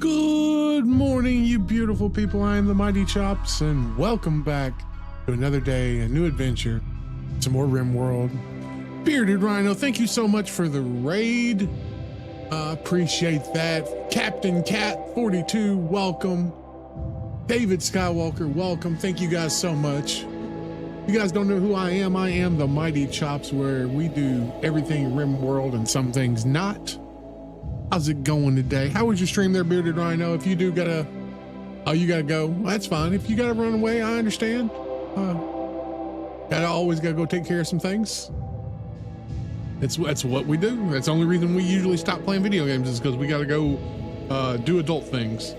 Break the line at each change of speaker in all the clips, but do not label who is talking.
Good morning, you beautiful people. I am the Mighty Chops, and welcome back to another day, a new adventure, some more Rimworld. Bearded Rhino, thank you so much for the raid. Appreciate that. Captain Cat 42, welcome. David Skywalker, welcome. Thank you guys so much. You guys don't know who I am. I am the Mighty Chops, where we do everything Rimworld and some things not. How's it going today? How was your stream there, Bearded Rhino? If you do gotta, you gotta go, well, that's fine. If you gotta run away, I understand. Always gotta go take care of some things. That's what we do. That's the only reason we usually stop playing video games, is because we gotta go do adult things.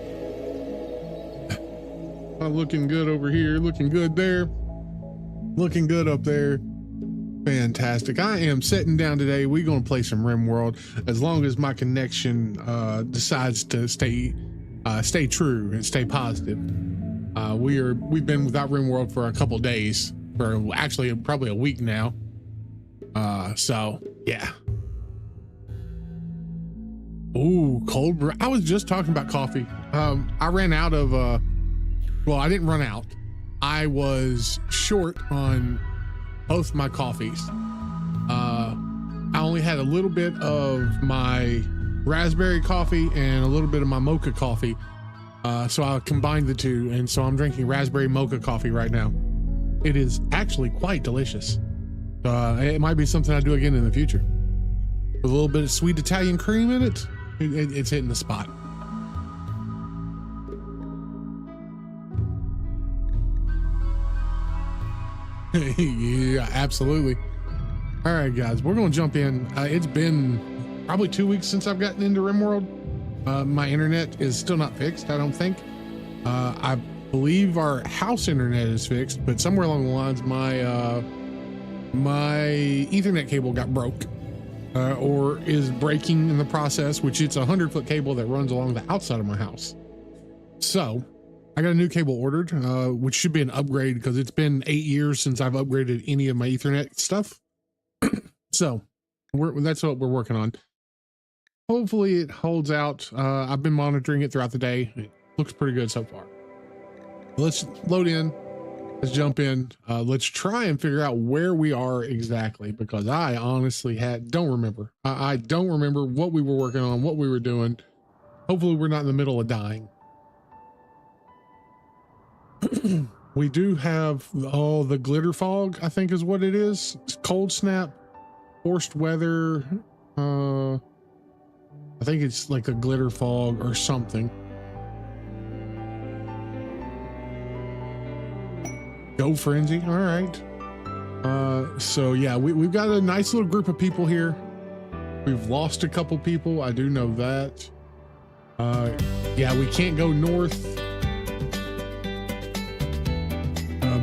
Looking good over here, looking good there, looking good up there. Fantastic. I am sitting down today. We're going to play some Rimworld, as long as my connection decides to stay true and stay positive. We've been without Rimworld for a couple days, for actually probably a week now. So yeah. Ooh, cold brew. I was just talking about coffee. I ran out of well, I didn't run out. I was short on both my coffees. I only had a little bit of my raspberry coffee and a little bit of my mocha coffee. So I combined the two, and so I'm drinking raspberry mocha coffee right now. It is actually quite delicious. It might be something I do again in the future. With a little bit of sweet Italian cream in it, it's hitting the spot. Yeah, absolutely. All right, guys, we're gonna jump in. It's been probably 2 weeks since I've gotten into Rimworld. My internet is still not fixed, I don't think. I believe our house internet is fixed, but somewhere along the lines, my Ethernet cable got broke, or is breaking in the process, which it's a 100-foot cable that runs along the outside of my house. So I got a new cable ordered, which should be an upgrade, because it's been 8 years since I've upgraded any of my Ethernet stuff. So that's what we're working on. Hopefully it holds out. I've been monitoring it throughout the day. It looks pretty good so far. Let's load in. Let's jump in. Let's try and figure out where we are exactly, because I honestly don't remember. I don't remember what we were working on, what we were doing. Hopefully we're not in the middle of dying. We do have the glitter fog, I think is what it is. It's cold snap, forced weather. I think it's like a glitter fog or something. Go frenzy. All right. So yeah, we've got a nice little group of people here. We've lost a couple people, I do know that. Yeah, we can't go north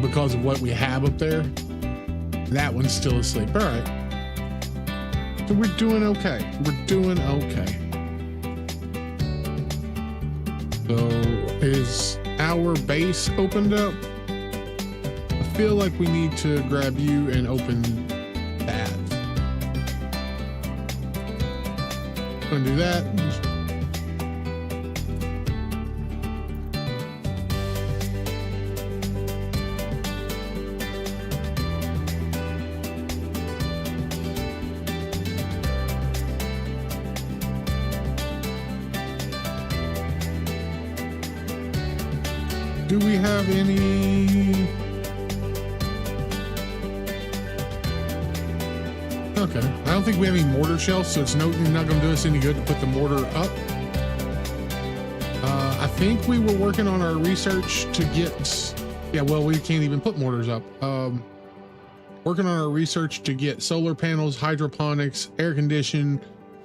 because of what we have up there. That one's still asleep. All right. So we're doing okay. We're doing okay. So is our base opened up? I feel like we need to grab you and open that. Gonna do that. Do we have any? Okay, I don't think we have any mortar shells, so it's not gonna do us any good to put the mortar up. I think we were working on our research to get, yeah, well, we can't even put mortars up. Working on our research to get solar panels, hydroponics, air condition,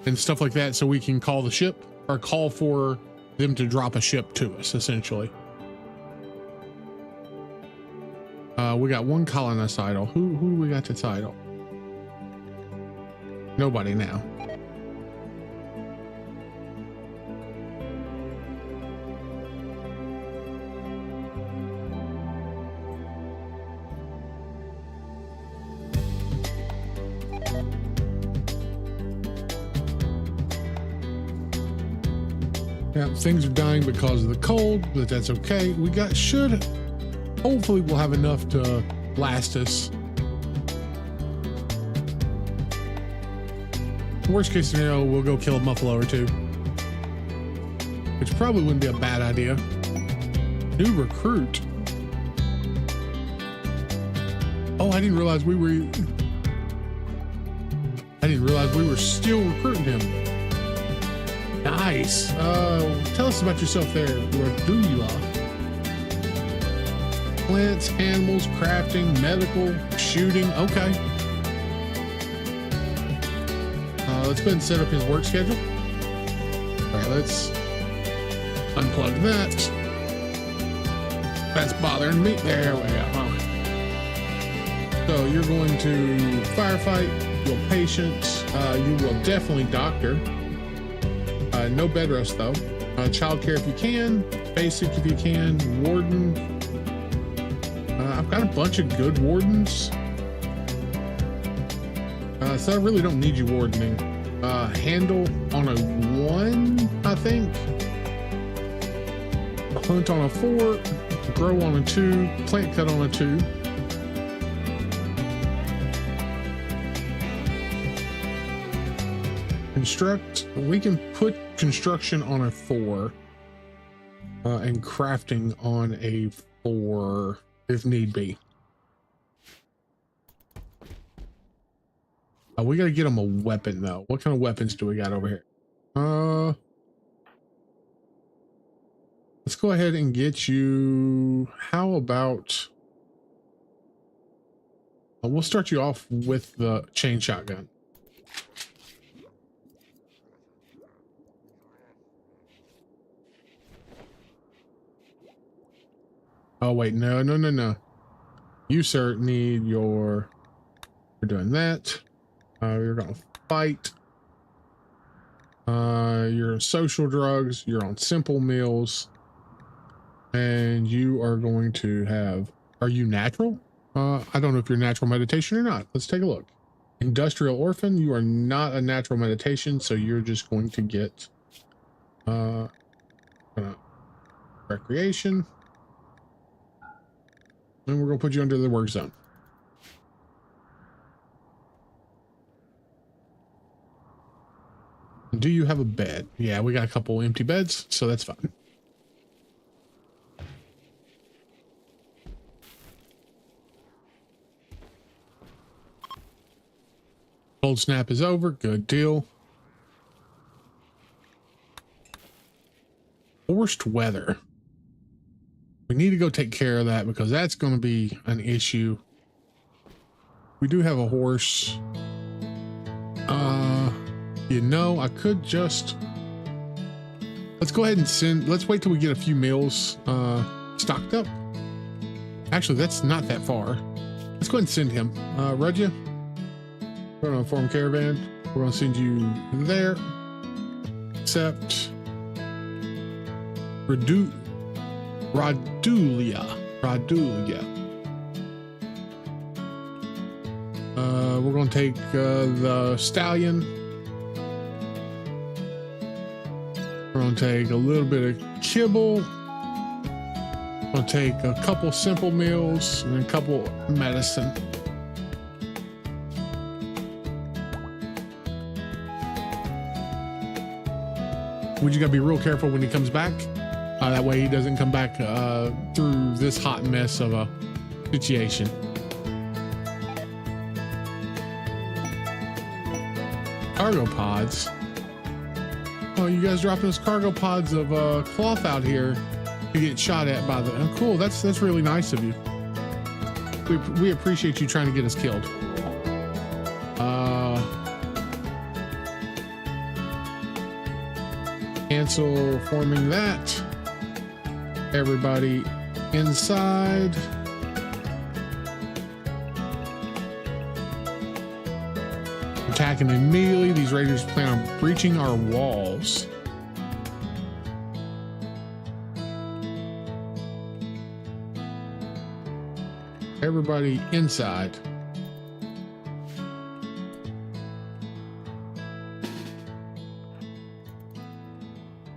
and stuff like that, so we can call the ship, or call for them to drop a ship to us, essentially. We got one colonist idle. Who do we got that's idle? Nobody now. Yeah, things are dying because of the cold, but that's okay. We hopefully we'll have enough to last us. Worst case scenario, we'll go kill a buffalo or two, which probably wouldn't be a bad idea. New recruit. Oh, I didn't realize we were still recruiting him. Nice. Tell us about yourself there, Rodula. Plants, animals, crafting, medical, shooting. Okay. Let's go ahead and set up his work schedule. All right, let's unplug that. That's bothering me. There we go. So you're going to firefight, you'll patient, you will definitely doctor. No bed rest though. Childcare if you can, basic if you can, warden. I've got a bunch of good wardens. So I really don't need you wardening. Handle on a 1, I think. Hunt on a 4, grow on a 2, plant cut on a 2. Construct, we can put construction on a 4 and crafting on a 4 if need be. We got to get them a weapon though. What kind of weapons do we got over here? Let's go ahead and get you. How about we'll start you off with the chain shotgun. Oh wait, no. You sir need your. We're doing that. You're gonna fight. You're on social drugs. You're on simple meals, and you are going to have. Are you natural? I don't know if you're natural meditation or not. Let's take a look. Industrial orphan. You are not a natural meditation, so you're just going to get recreation. And we're going to put you under the work zone. Do you have a bed? Yeah, we got a couple empty beds, so that's fine. Cold snap is over. Good deal. Forced weather. We need to go take care of that because that's going to be an issue. We do have a horse. You know, I could just, let's go ahead and send, let's wait till we get a few meals stocked up. Actually, that's not that far. Let's go ahead and send him. Rudja, we're going to form caravan. We're going to send you there. Except Radulia. We're going to take the stallion. We're going to take a little bit of kibble. We're going to take a couple simple meals and a couple medicine. We just got to be real careful when he comes back. That way he doesn't come back through this hot mess of a situation. Cargo pods. Oh, you guys dropping those cargo pods of cloth out here to get shot at by the. Oh, cool. That's really nice of you. We appreciate you trying to get us killed. Cancel forming that. Everybody inside. Attacking immediately. These raiders plan on breaching our walls. Everybody inside.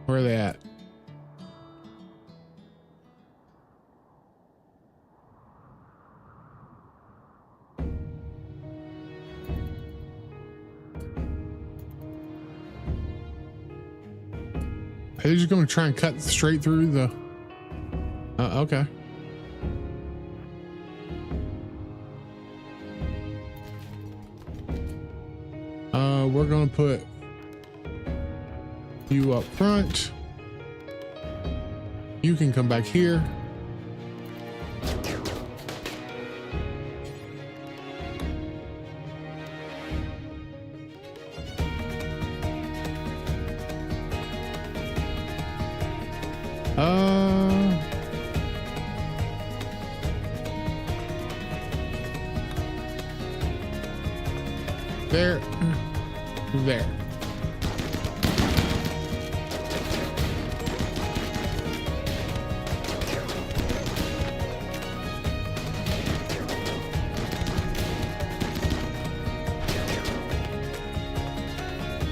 Where are they at? Are they just going to try and cut straight through the... okay. We're going to put you up front. You can come back here. There.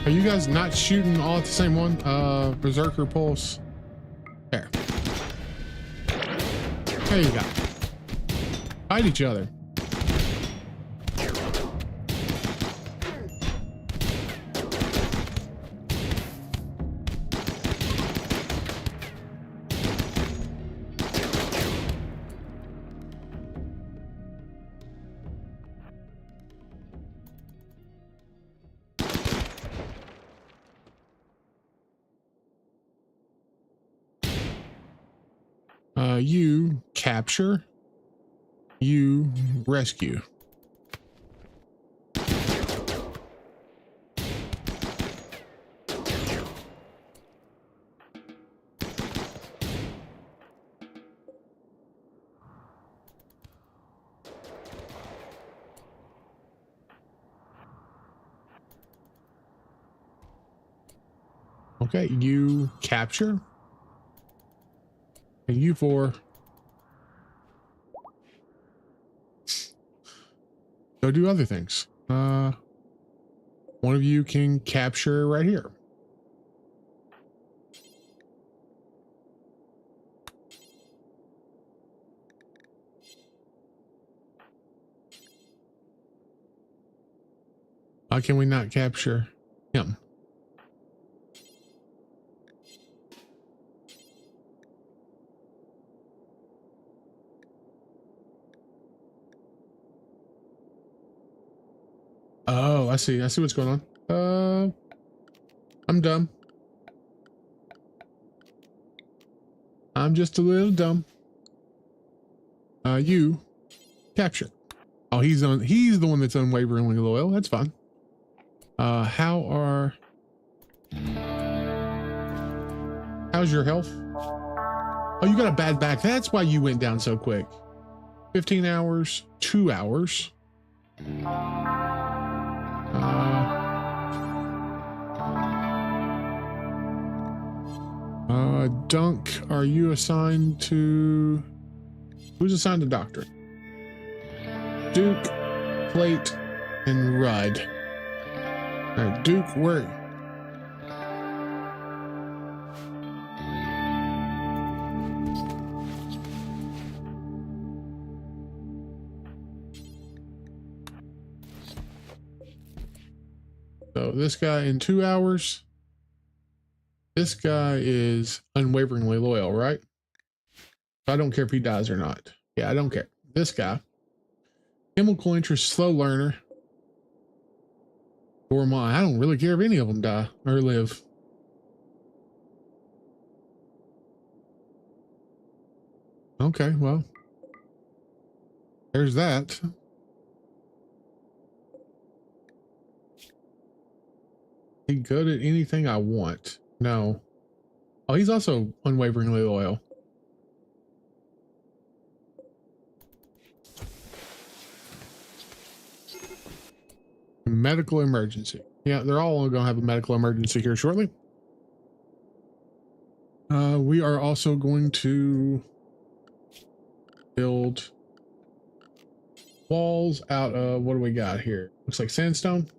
Are you guys not shooting all at the same one? Berserker Pulse. There. There you go. Fight each other. You capture, you rescue. Okay, you capture. And you four go do other things. One of you can capture right here. Why can we not capture him? Oh, I see what's going on. I'm dumb. I'm just a little dumb. You capture. Oh, he's the one that's unwaveringly loyal. That's fine. How's your health? Oh, you got a bad back. That's why you went down so quick. 15 hours, 2 hours. Dunk, are you assigned to... Who's assigned to doctor? Duke, Plate, and Rudd. All right, Duke, where? So this guy in 2 hours. This guy is unwaveringly loyal, right? I don't care if he dies or not. Yeah, I don't care. This guy, chemical interest, slow learner. Or I don't really care if any of them die or live. Okay, well, there's that. He good at anything I want? No. Oh, he's also unwaveringly loyal. Medical emergency. Yeah, they're all gonna have a medical emergency here shortly. We are also going to build walls out of, what do we got here? Looks like sandstone.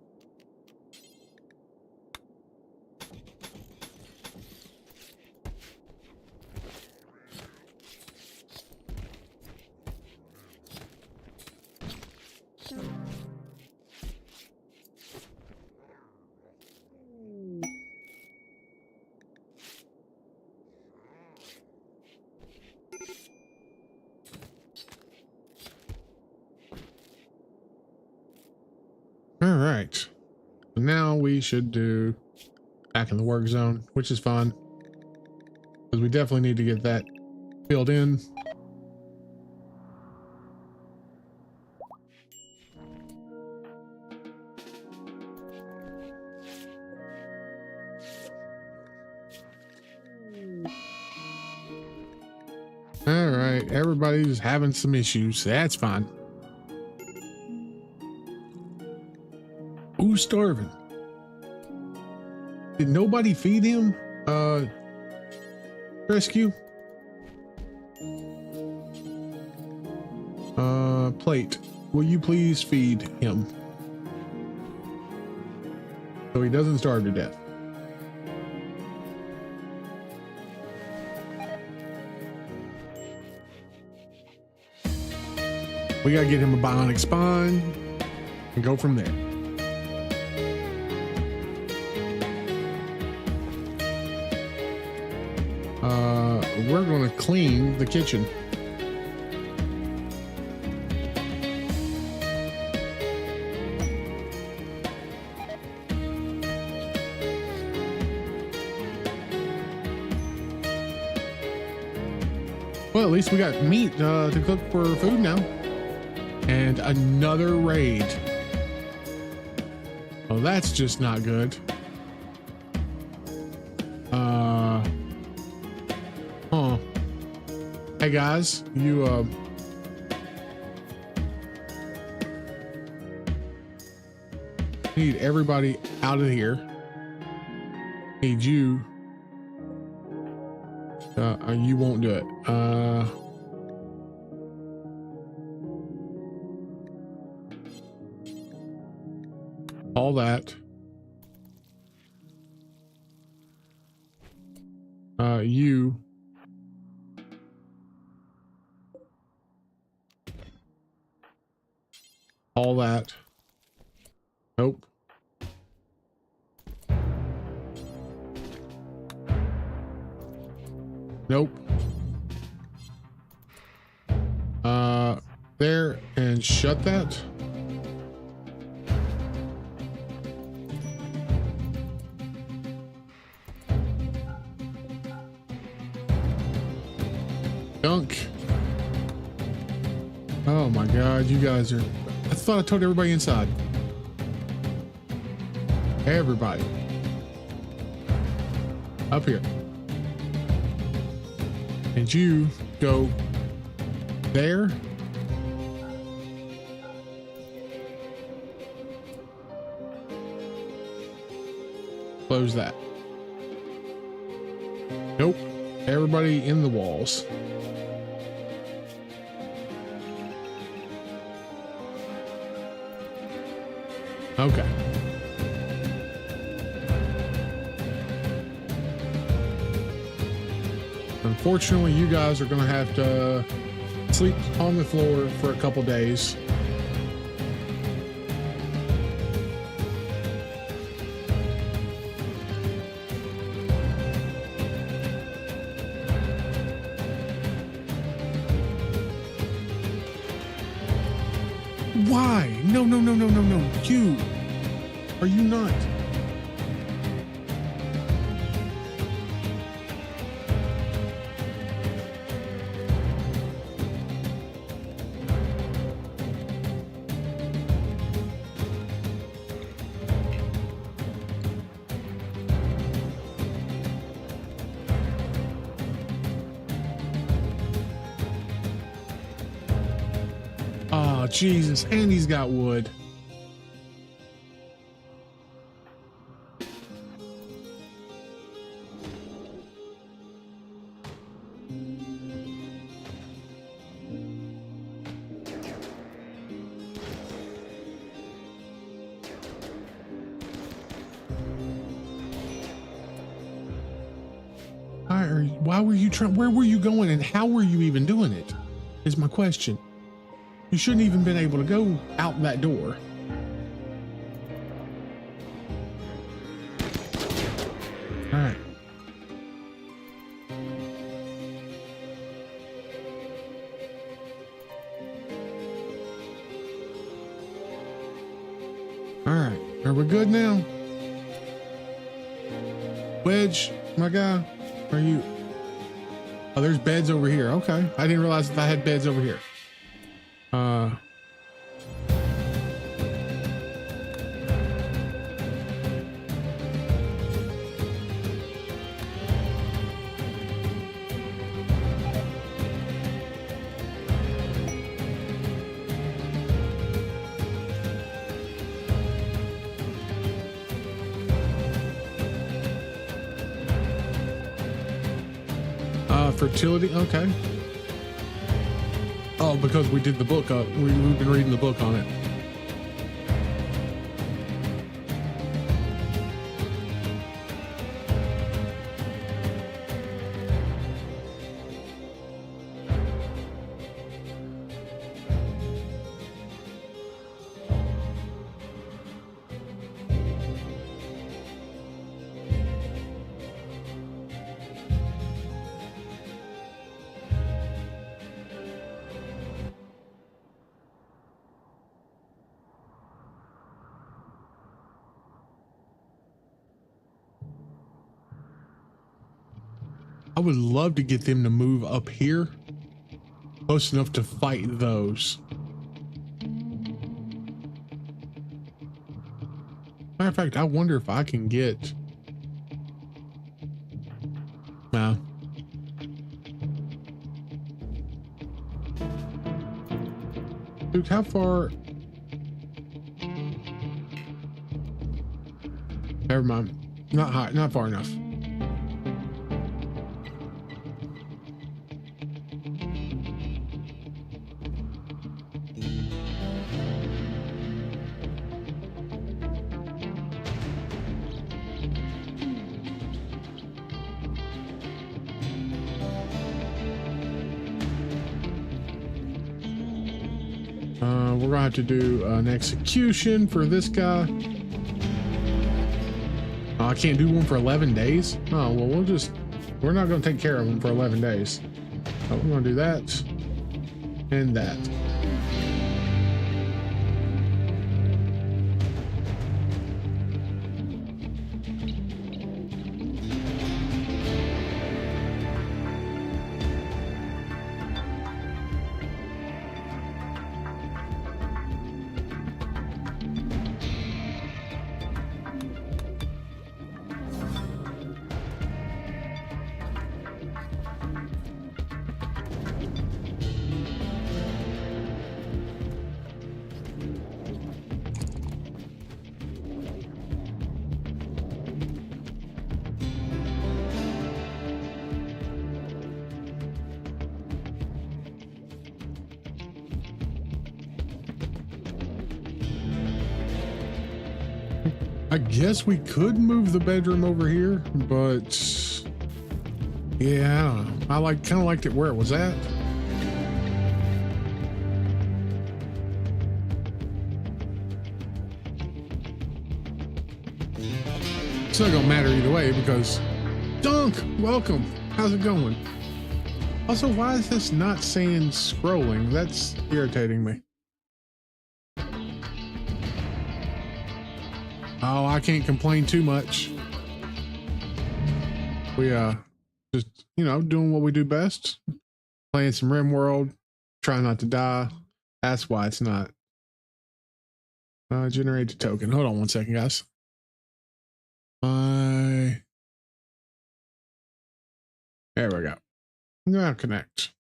now we should do back in the work zone, which is fine because we definitely need to get that filled in. All right, everybody's having some issues. That's fine. Who's starving? Did nobody feed him? Rescue? Plate. Will you please feed him so he doesn't starve to death? We gotta get him a bionic spine and go from there. We're gonna clean the kitchen. Well, at least we got meat to cook for food now. And another raid. Oh, that's just not good. Huh. Hey guys, you need everybody out of here. Need you. You won't do it. All that. You. All that. Nope. Nope. There, and shut that. Dunk. Oh my God, you guys are... I thought I told everybody inside. Everybody. Up here. And you go there. Close that. Nope. Everybody in the walls. Okay. Unfortunately, you guys are going to have to sleep on the floor for a couple days. Why? No, no, no, no, no, no. You. Are you not? Oh, Jesus. And he's got wood. Why were you trying? Where were you going and how were you even doing it? Is my question. You shouldn't even been able to go out that door. All right. All right. Are we good now? Wedge, my guy, are you? Oh, there's beds over here. Okay, I didn't realize that I had beds over here. Fertility, okay. Oh, because we did the book up. We've been reading the book on it. I would love to get them to move up here close enough to fight those. Matter of fact, I wonder if I can get... No. Dude, how far... Never mind. Not high, not far enough. We're gonna have to do an execution for this guy. Oh, I can't do one for 11 days. Oh, well, we're not gonna take care of him for 11 days. Oh, we're gonna do that and that. I guess we could move the bedroom over here, but yeah, I don't know. I kind of liked it where it was at. It's not gonna matter either way because Dunk, welcome. How's it going? Also, why is this not saying scrolling? That's irritating me. Oh, I can't complain too much. We just, you know, doing what we do best. Playing some Rimworld, trying not to die. That's why it's not. Generate a token. Hold on one second, guys. There we go. Now connect.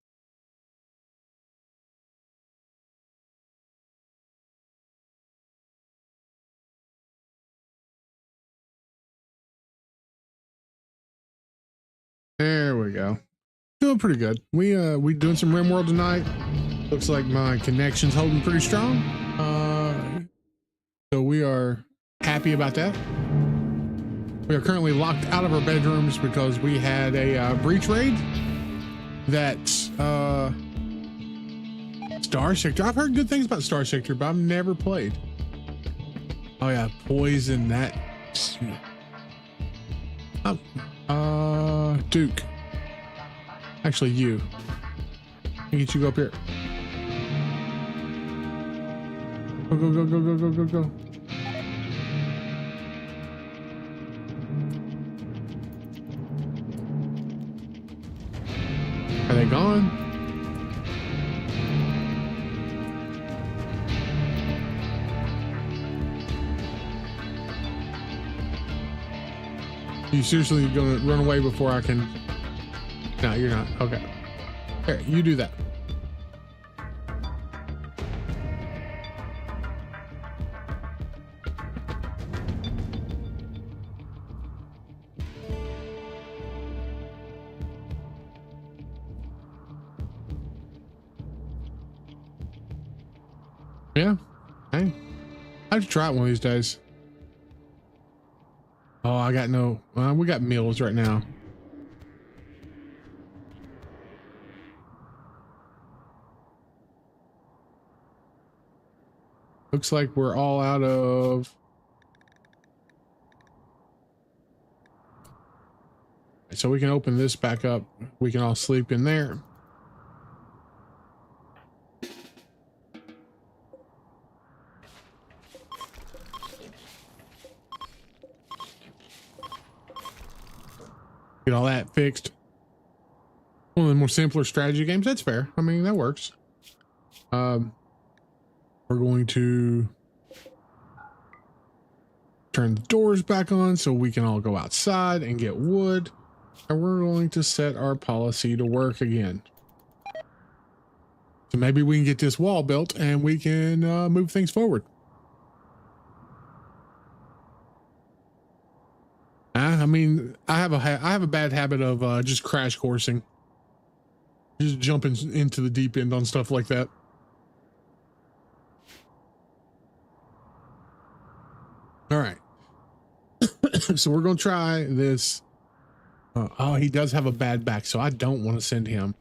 There we go. Doing pretty good. We doing some Rimworld tonight. Looks like my connection's holding pretty strong. So we are happy about that. We are currently locked out of our bedrooms because we had a breach raid. That Star Sector. I've heard good things about Star Sector, but I've never played. Oh yeah, poison that. Duke. Actually, you. Let me get you go up here. Go, go, go, go, go, go, go, go. Are they gone? You seriously gonna run away before I can? No, you're not. Okay. Here, you do that. Yeah. Hey, I have to try it one of these days. Oh, I got no. We got meals right now. Looks like we're all out of. So we can open this back up. We can all sleep in there. Get all that fixed. One of the more simpler strategy games. That's fair. I mean, that works. We're going to turn the doors back on so we can all go outside and get wood. And we're going to set our policy to work again. So maybe we can get this wall built and we can move things forward. I mean, I have a bad habit of just crash coursing, just jumping into the deep end on stuff like that. All right, so we're gonna try this. Oh, he does have a bad back, so I don't want to send him,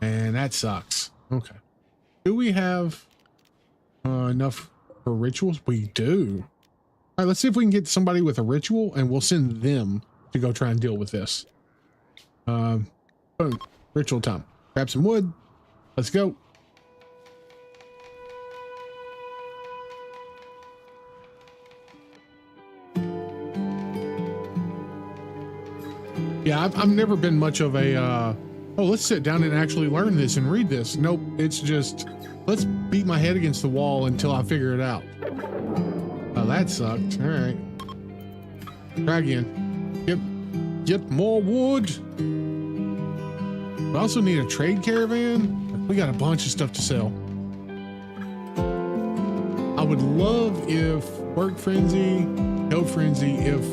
and that sucks. Okay, do we have enough for rituals? We do. All right, let's see if we can get somebody with a ritual and we'll send them to go try and deal with this. Boom, ritual time. Grab some wood. Let's go. Yeah, I've never been much of a, oh, let's sit down and actually learn this and read this. Nope, it's just, let's beat my head against the wall until I figure it out. Oh, that sucked. All right. Try again. Get more wood. We also need a trade caravan. We got a bunch of stuff to sell. I would love if Work Frenzy, Health Frenzy, if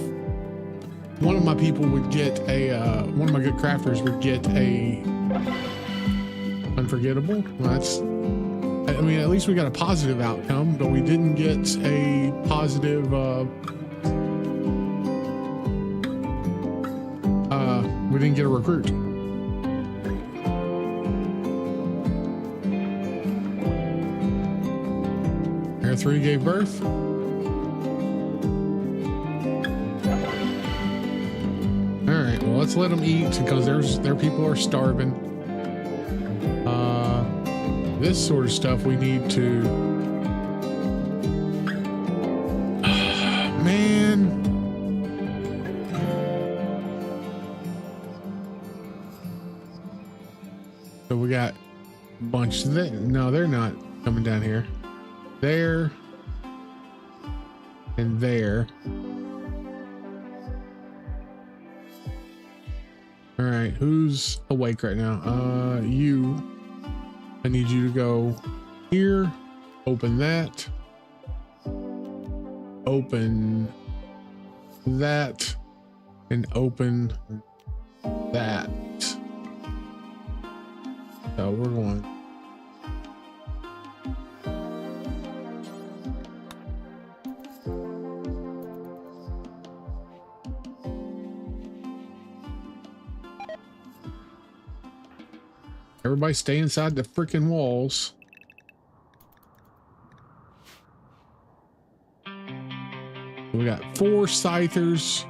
one of my people would get a, one of my good crafters would get a unforgettable. Well, that's, I mean, at least we got a positive outcome, but we didn't get a positive, we didn't get a recruit. Air 3 gave birth. All right, well, let's let them eat because their people are starving. This sort of stuff we need to, man. So we got a bunch there. No, they're not coming down here. There and there. All right, who's awake right now? You. I need you to go here, open that, open that, and open that. So we're going. Everybody stay inside the freaking walls. We got 4 scythers.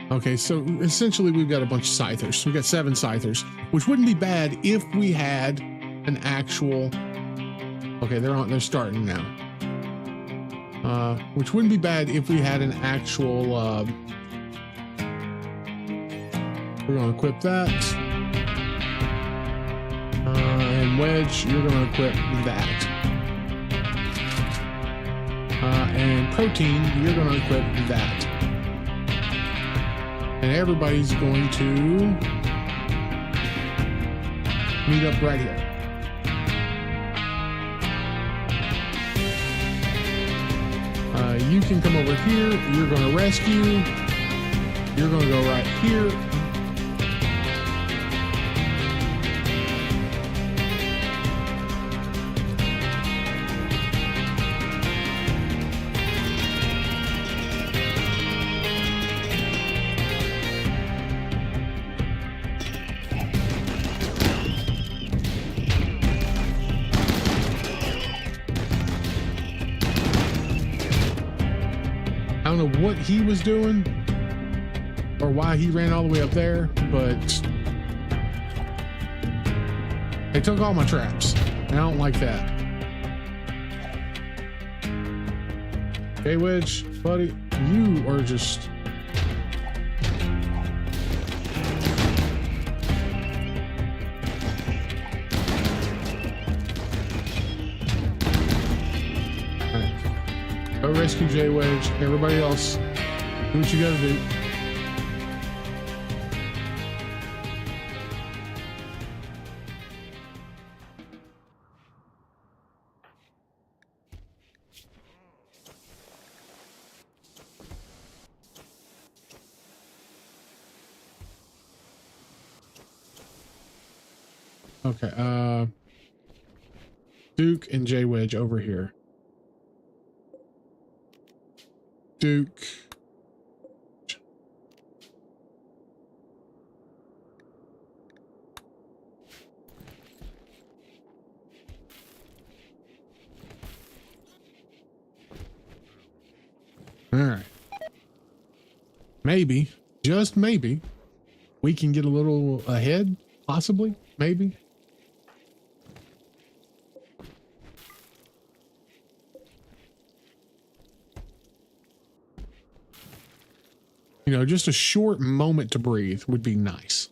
Okay, so essentially we've got a bunch of scythers. We got 7 scythers, which wouldn't be bad if we had an actual. Okay, they're starting now. Which wouldn't be bad if we had an actual We're going to equip that. And Wedge, you're going to equip that. And Protein, you're going to equip that. And everybody's going to meet up right here. You can come over here. You're going to rescue. You're going to go right here. I don't know what he was doing or why he ran all the way up there, but they took all my traps. I don't like that. Okay, Wedge, buddy, you are just... Go rescue J Wedge. Everybody else, do what you gotta do. Okay, Duke and J Wedge over here. Duke. All right. Maybe, just maybe, we can get a little ahead, possibly, maybe. You know, just a short moment to breathe would be nice.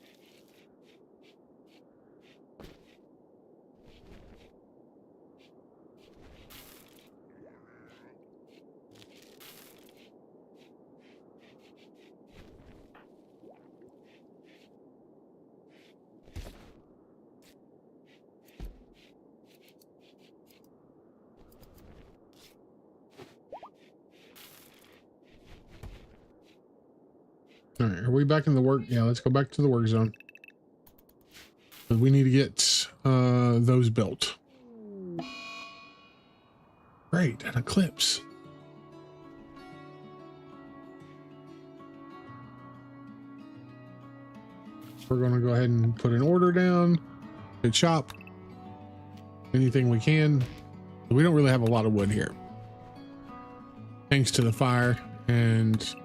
All right, are we back in the work? Yeah, let's go back to the work zone. We need to get those built. Great, an eclipse. We're going to go ahead and put an order down to chop anything we can. We don't really have a lot of wood here, thanks to the fire and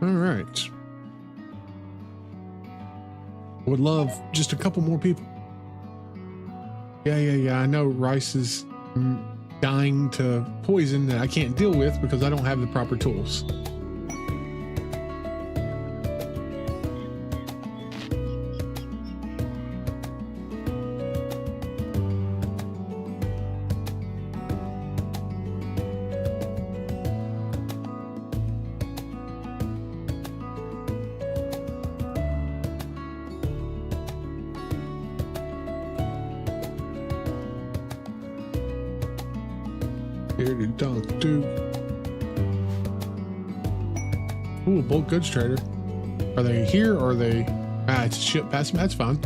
all right. Would love just a couple more people. Yeah. I know Rice is dying to poison that I can't deal with because I don't have the proper tools. Here to dunk, dude. Ooh, bulk goods trader. Are they here or are they? Ah, it's a ship past. That's fine.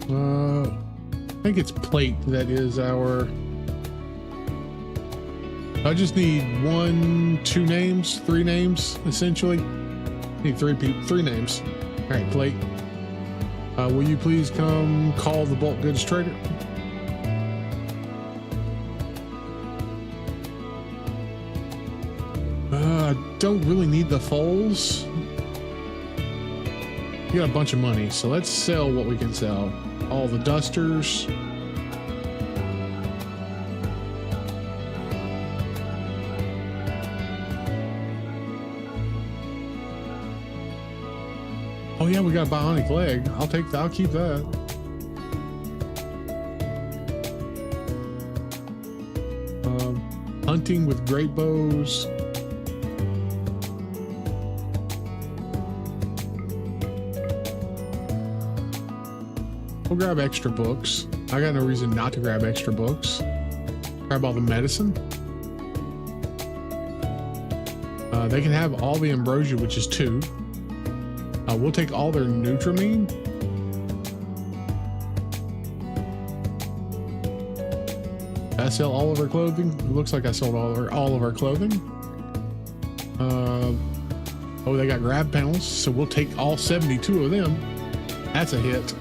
I think it's plate that is our. I just need 1, 2 names, 3 names essentially. Need 3 people, 3 names. All right, plate. Will you please come call the bulk goods trader? Don't really need the foals. We got a bunch of money, so let's sell what we can sell. All the dusters. Oh yeah, we got a bionic leg. I'll take that. I'll keep that. Hunting with great bows. We'll grab extra books. I got no reason not to grab extra books. Grab all the medicine. They can have all the ambrosia, which is 2. We'll take all their Nutramine. I sell all of our clothing. It looks like I sold all of our clothing. Oh, they got grab panels, so we'll take all 72 of them. That's a hit.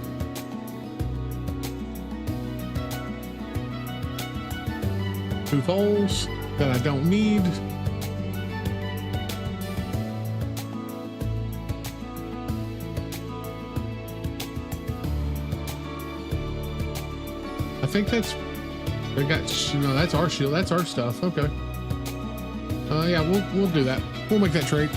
Two poles that I don't need. I think that's, they got, no, that's our shield. That's our stuff. Okay. Yeah, we'll do that. We'll make that trade.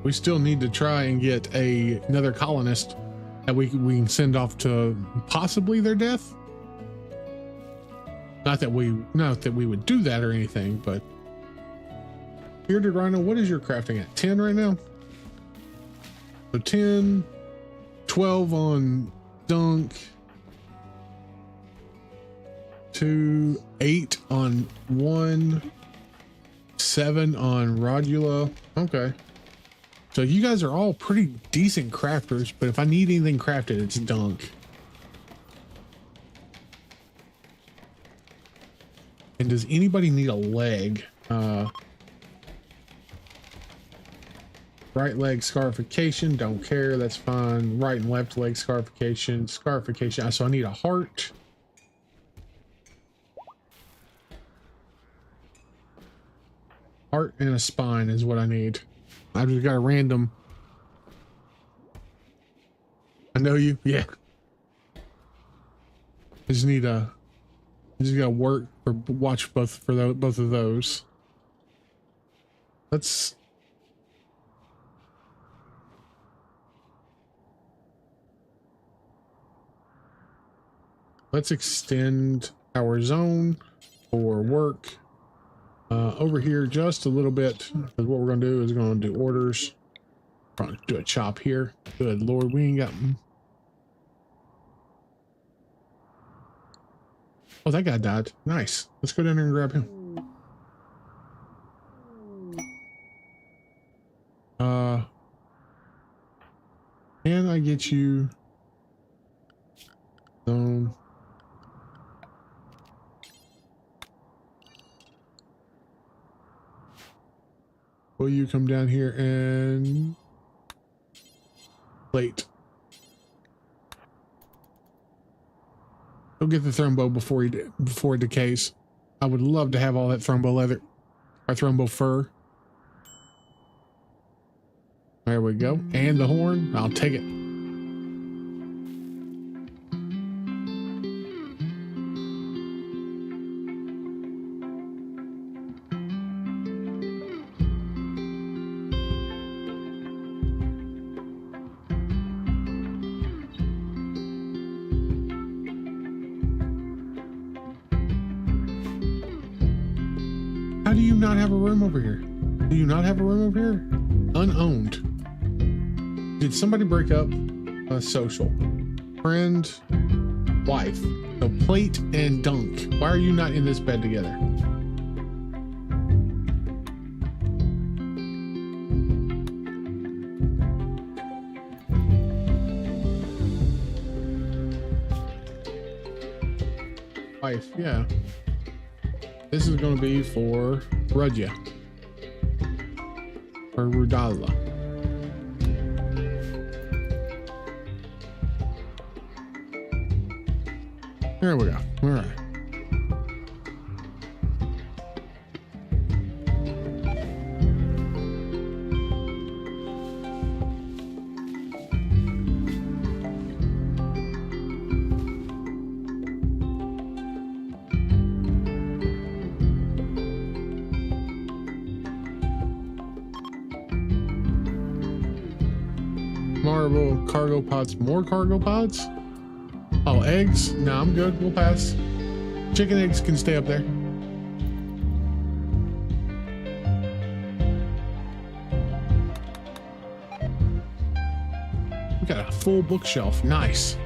We still need to try and get another colonist that we can send off to possibly their death. Not that we would do that or anything, but bearded rhino, what is your crafting at? 10 right now? So 10, 12 on dunk, 2, 8 on 1, 7 on Rodula. Okay. So you guys are all pretty decent crafters, but if I need anything crafted, it's dunk. And does anybody need a leg? Right leg scarification, don't care, that's fine. Right and left leg scarification. So I need a heart. Heart and a spine is what I need. I just got a random. I know you. Yeah. I just need I just gotta work or watch both of those. Let's extend our zone for work. Over here just a little bit, because what we're gonna do is gonna do orders. Probably do a chop here. Good Lord, we ain't got. Oh, that guy died. Nice. Let's go down there and grab him. Can I get you? Zone. Will you come down here and plate? Go get the thrombo before it decays. I would love to have all that thrombo leather, or thrombo fur. There we go. And the horn. I'll take it. How do you not have a room over here? Do you not have a room over here? Unowned. Did somebody break up a social? Friend, wife. So plate and dunk. Why are you not in this bed together? Wife, yeah. This is going to be for Rudya. Or Rudala. There we go. All right. marble, cargo pods, more cargo pods. Oh, eggs? No, I'm good. We'll pass. Chicken eggs can stay up there. We got a full bookshelf. Nice.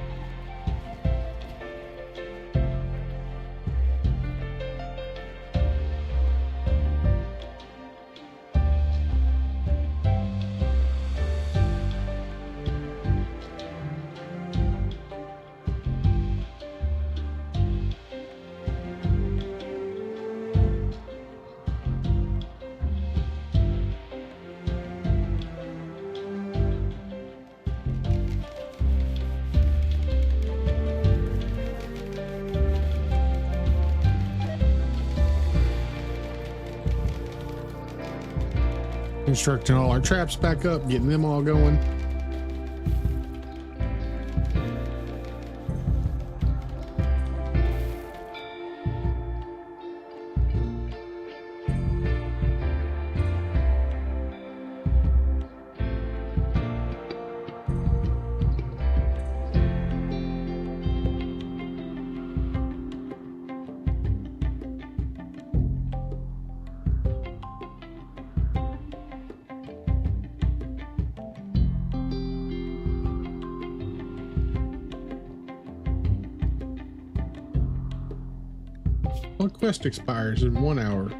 Constructing all our traps back up, getting them all going. What quest expires in 1 hour?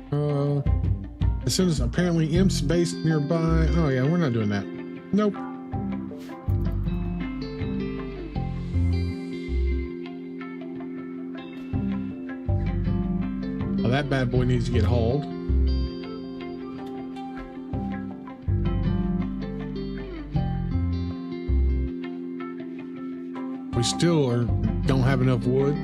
As soon as apparently imps based nearby. Oh yeah, we're not doing that. Nope. Oh, that bad boy needs to get hauled. We still don't have enough wood.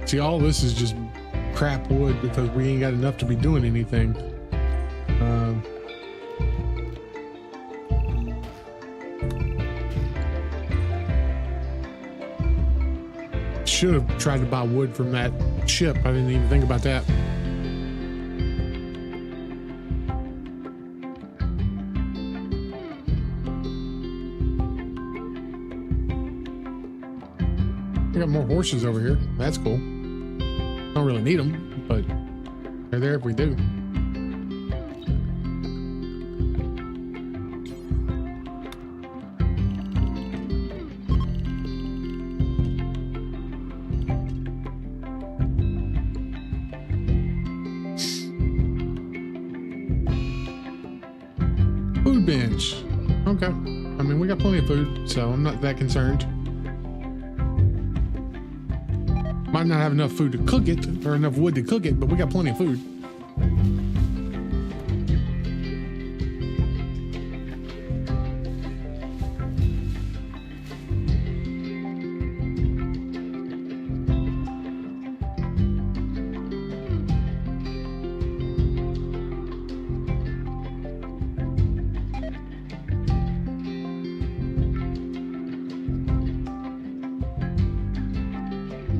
See, all this is just crap wood because we ain't got enough to be doing anything. Should have tried to buy wood from that ship. I didn't even think about that. We got more horses over here. That's cool. Don't really need them, but they're there if we do. Food bench. Okay. I mean, we got plenty of food, so I'm not that concerned. Might not have enough food to cook it, or enough wood to cook it, but we got plenty of food.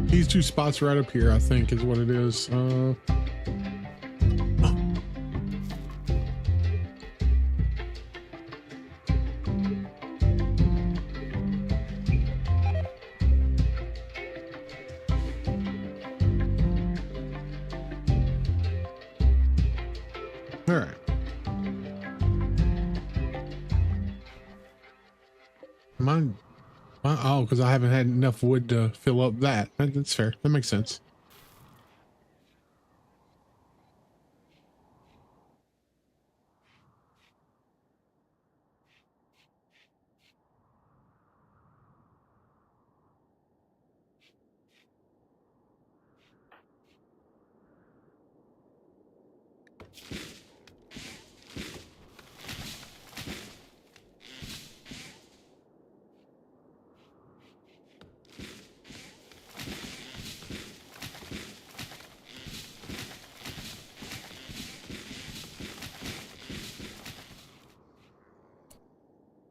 These two spots right up here, I think, is what it is. Oh. All right. Oh, because I haven't had enough wood to fill up that. That's fair. That makes sense.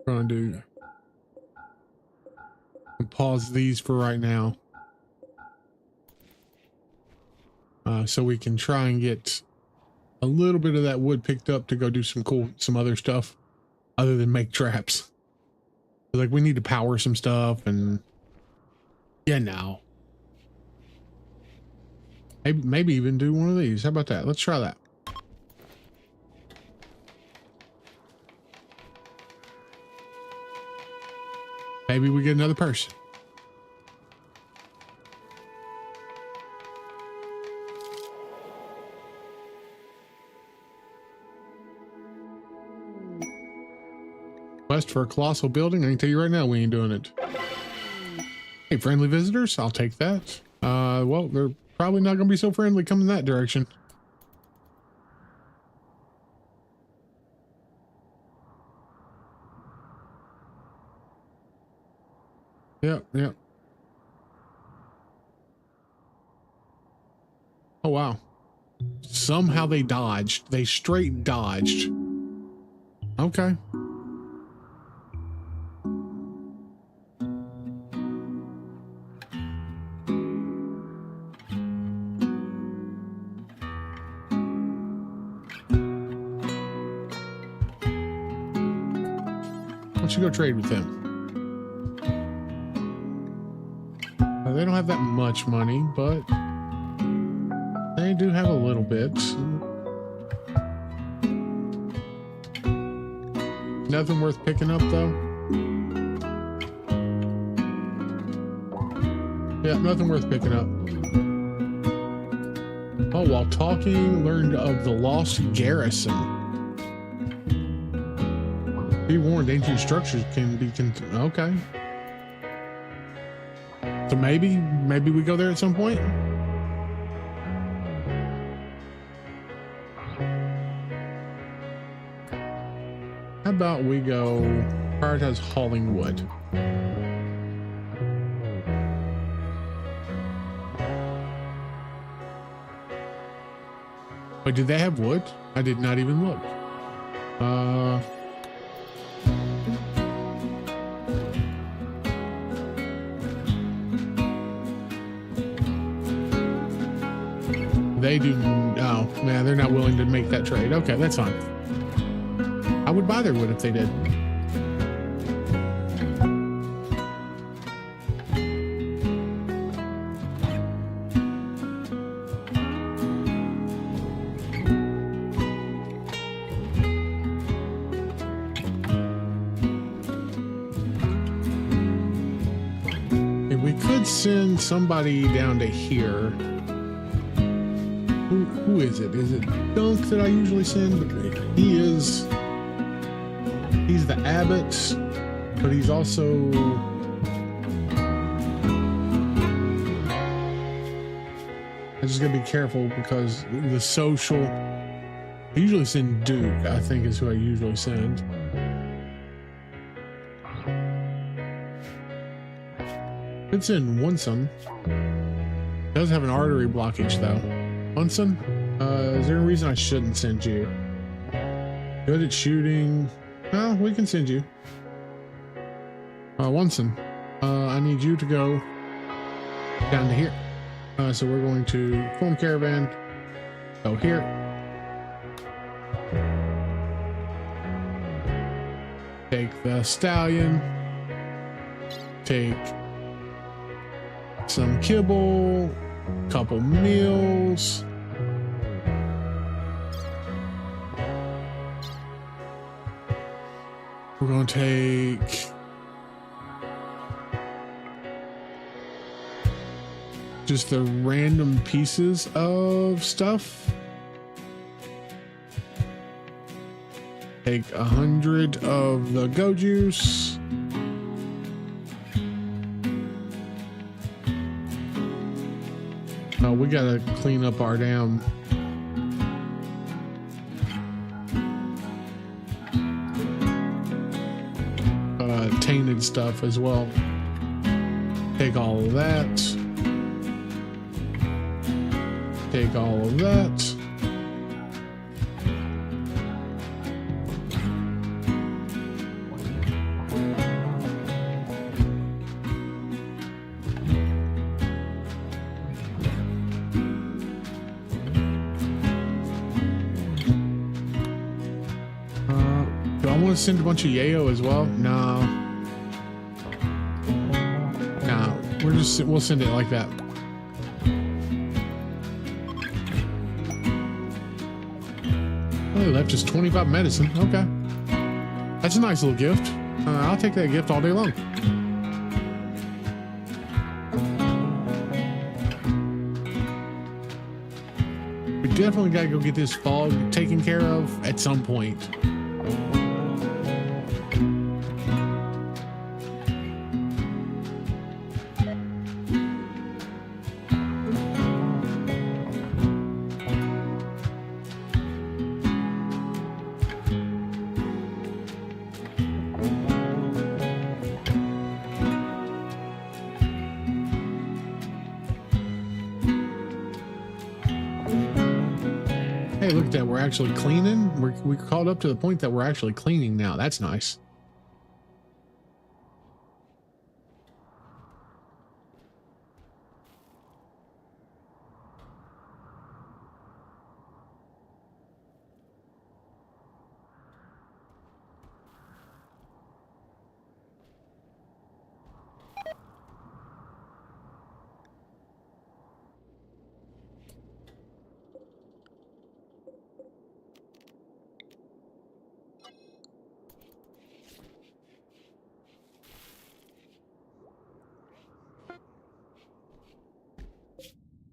Going to do pause these for right now, so we can try and get a little bit of that wood picked up to go do some other stuff other than make traps. Like we need to power some stuff and now maybe even do one of these. How about that? Let's try that. Maybe we get another person. Quest for a colossal building. I can tell you right now, we ain't doing it. Hey, friendly visitors. I'll take that. Well, they're probably not going to be so friendly coming that direction. Yep. Oh, wow. Somehow they dodged. They straight dodged. Okay. Why don't you go trade with them? They don't have that much money, but they do have a little bit. Nothing worth picking up, though. Yeah, nothing worth picking up. Oh, while talking, learned of the lost garrison. Be warned, ancient structures can be okay. So maybe we go there at some point. How about we go prioritize hauling wood? Wait, did they have wood? I did not even look. They do. Oh, man, they're not willing to make that trade. Okay, that's fine. I would buy their wood if they did. If we could send somebody down to here. Who is it? Is it Dunk that I usually send? He's the abbot, but he's also I just gotta be careful because the social. I usually send Duke, I think is who I usually send. It's in Wunson. Does have an artery blockage though. Munson, is there a reason I shouldn't send you? Good at shooting. Well, we can send you. Wunson, I need you to go down to here. So we're going to form caravan. Go here. Take the stallion. Take some kibble. Couple meals. We're going to take just the random pieces of stuff. Take 100 of the go juice. Oh, we gotta clean up our damn tainted stuff as well. Take all of that. Take all of that. Do I want to send a bunch of yayo as well? No. No, we'll send it like that. Oh, they left us 25 medicine. Okay. That's a nice little gift. I'll take that gift all day long. We definitely gotta go get this fog taken care of at some point. Hey, look at that. We're actually cleaning. We caught up to the point that we're actually cleaning now. That's nice.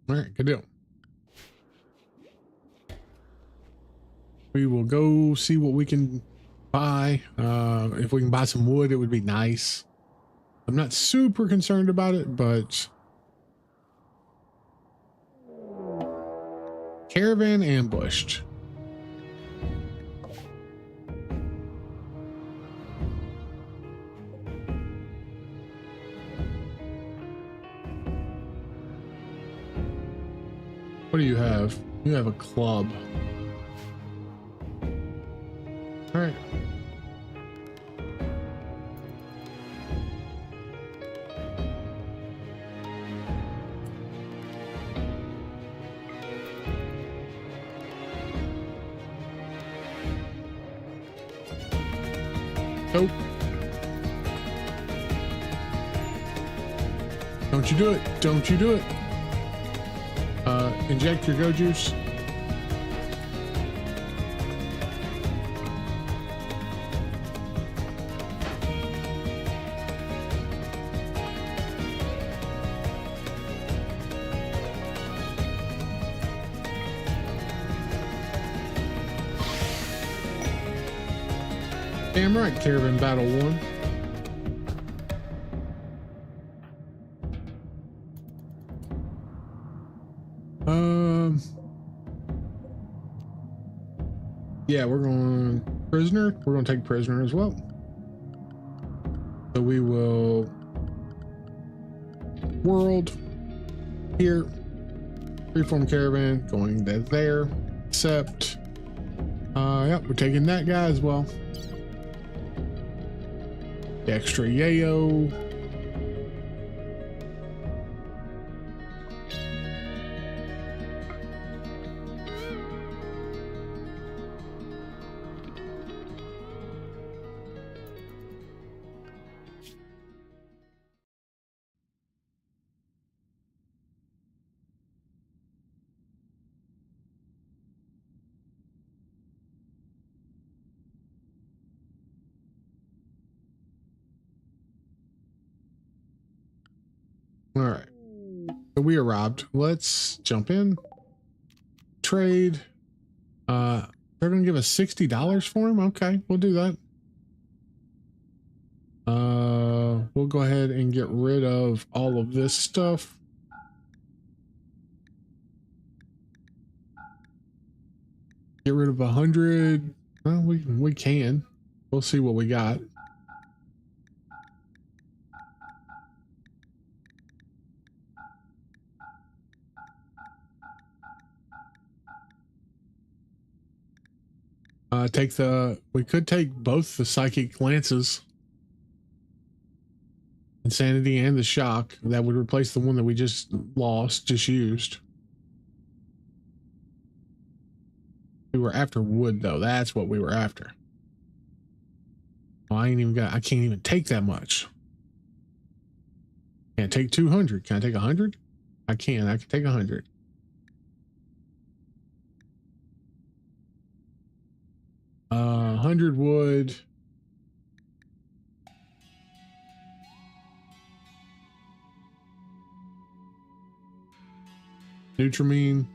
All right, good deal. We will go see what we can buy. If we can buy some wood, it would be nice. I'm not super concerned about it, but caravan ambushed. What do you have? You have a club. All right. Nope. Don't you do it. Don't you do it. Inject your go juice. Damn right, Caravan Battle 1. Yeah, we're going prisoner. We're going to take prisoner as well. So we will world here. Reform caravan going to there. Except, yep, we're taking that guy as well. Extra yayo. All right. So we arrived. Let's jump in. Trade. They're gonna give us $60 for him. Okay, we'll do that. We'll go ahead and get rid of all of this stuff. Get rid of 100. Well, we can. We'll see what we got. We could take both the psychic glances, insanity and the shock. That would replace the one that we just used. We were after wood though. That's what we were after. Oh, I can't even take that much. Can't take 200. Can I take 100? I can take 100. Uh, 100 wood. Nutramine.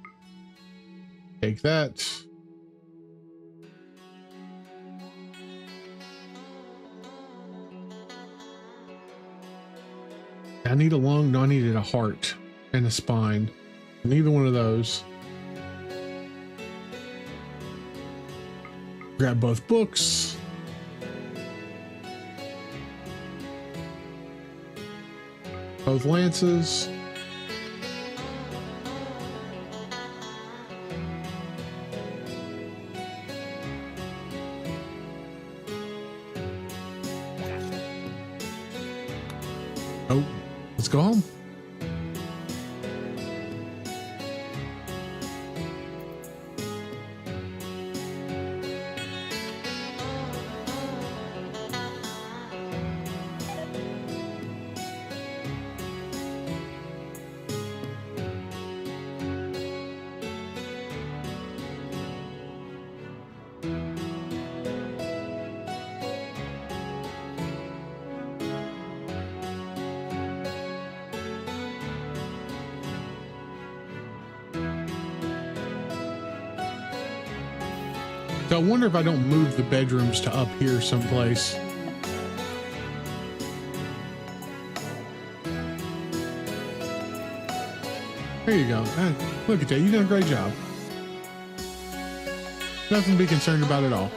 Take that. I need a lung. No, I needed a heart and a spine. Neither one of those. Grab both books. Both lances. Oh, let's go home. So I wonder if I don't move the bedrooms to up here someplace. There you go. Look at that. You did a great job. Nothing to be concerned about at all.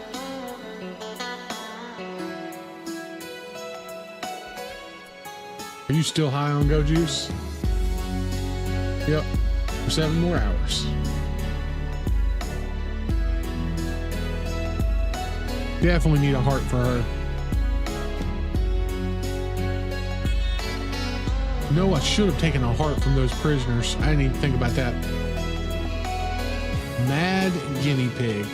Are you still high on Go Juice? Yep. For 7 more hours. Definitely need a heart for her. No, I should have taken a heart from those prisoners. I didn't even think about that. Mad guinea pig.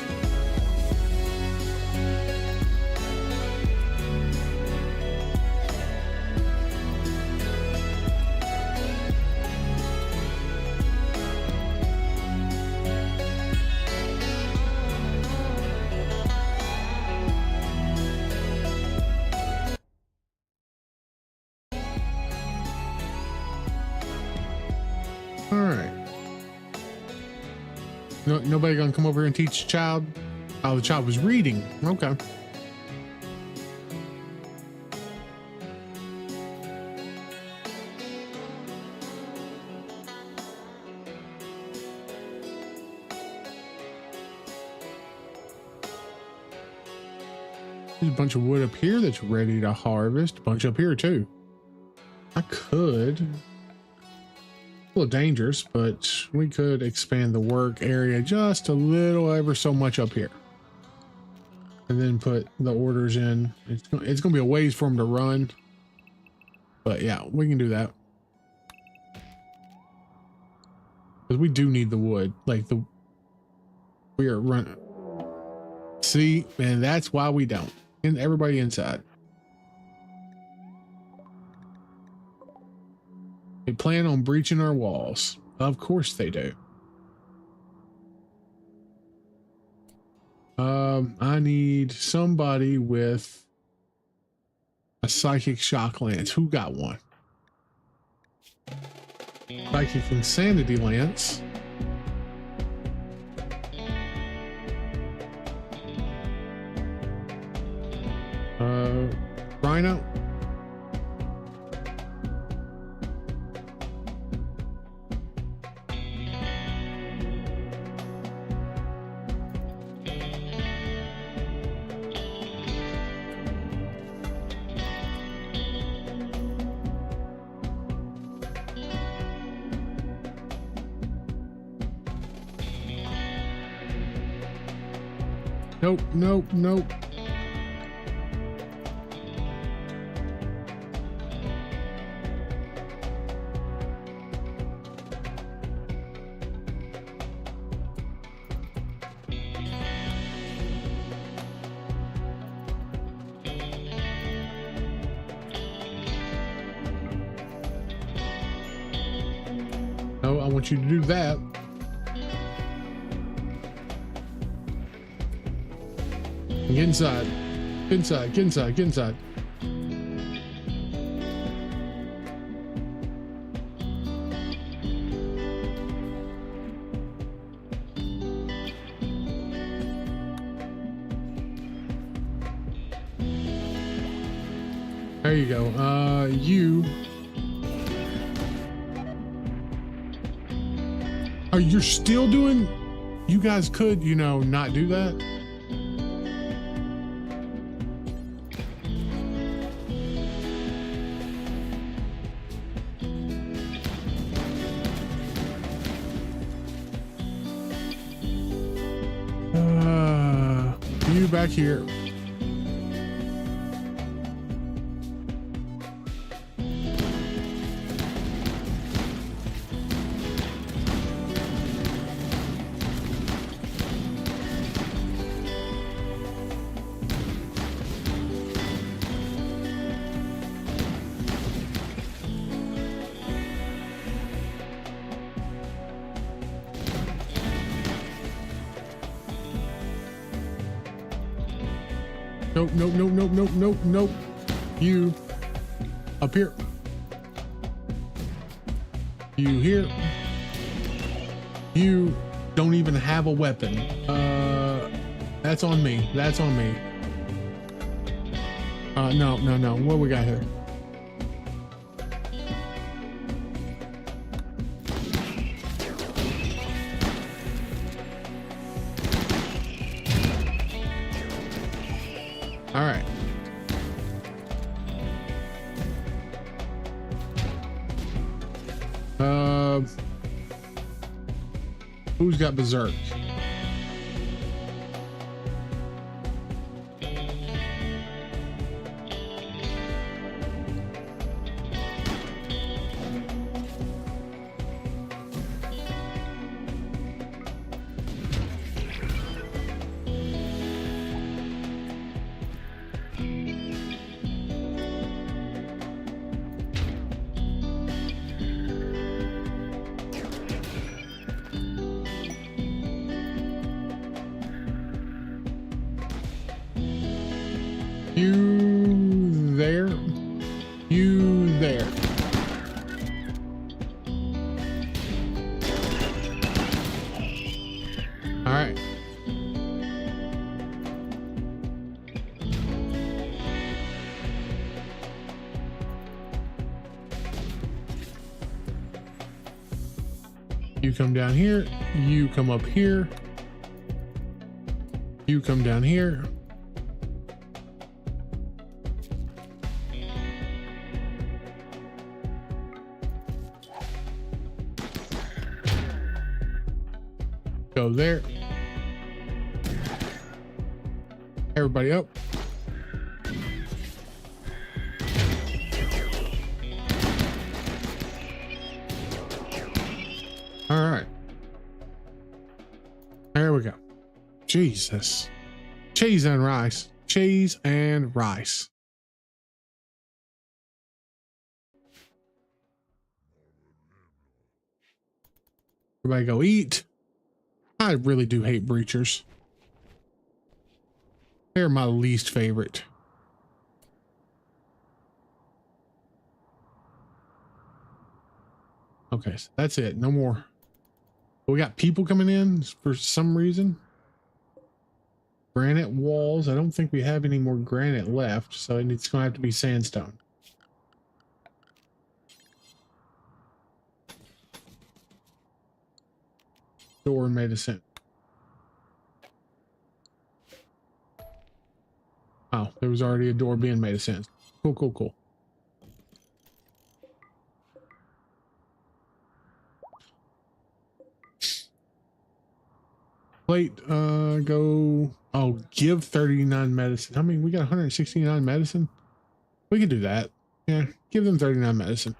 All right. Nobody gonna come over here and teach the child? Oh, the child was reading. Okay. There's a bunch of wood up here that's ready to harvest. A bunch up here too. I could. A little dangerous, but we could expand the work area just a little, ever so much up here, and then put the orders in. It's gonna be a ways for them to run, but yeah, we can do that because we do need the wood. We are running. See, and that's why we don't. And everybody inside. They plan on breaching our walls. Of course they do. I need somebody with a psychic shock lance. Who got one? Psychic Insanity Lance. Rhino. Nope, nope, nope. No, I want you to do that. Get inside. Get inside, get inside, get inside. There you go. You. Oh, you're still doing? You guys could, you know, not do that. You back here. Nope, nope, nope, nope, nope, nope, nope. You up here. You here. You don't even have a weapon. That's on me. That's on me. No, no, no. What we got here? All right. Who's got Berserk? You there? You there? All right. You come down here. You come up here. You come down here. Go there. Everybody up. All right. There we go. Jesus. Cheese and rice. Cheese and rice. Everybody go eat. I really do hate breachers. They're my least favorite. Okay, so that's it. No more. We got people coming in for some reason. Granite walls. I don't think we have any more granite left, so it's going to have to be sandstone. Door made a sense. Oh, there was already a door being made a sense. Cool, cool, cool. Plate, go. Oh, give 39 medicine. I mean, we got 169 medicine. We could do that. Yeah, give them 39 medicine.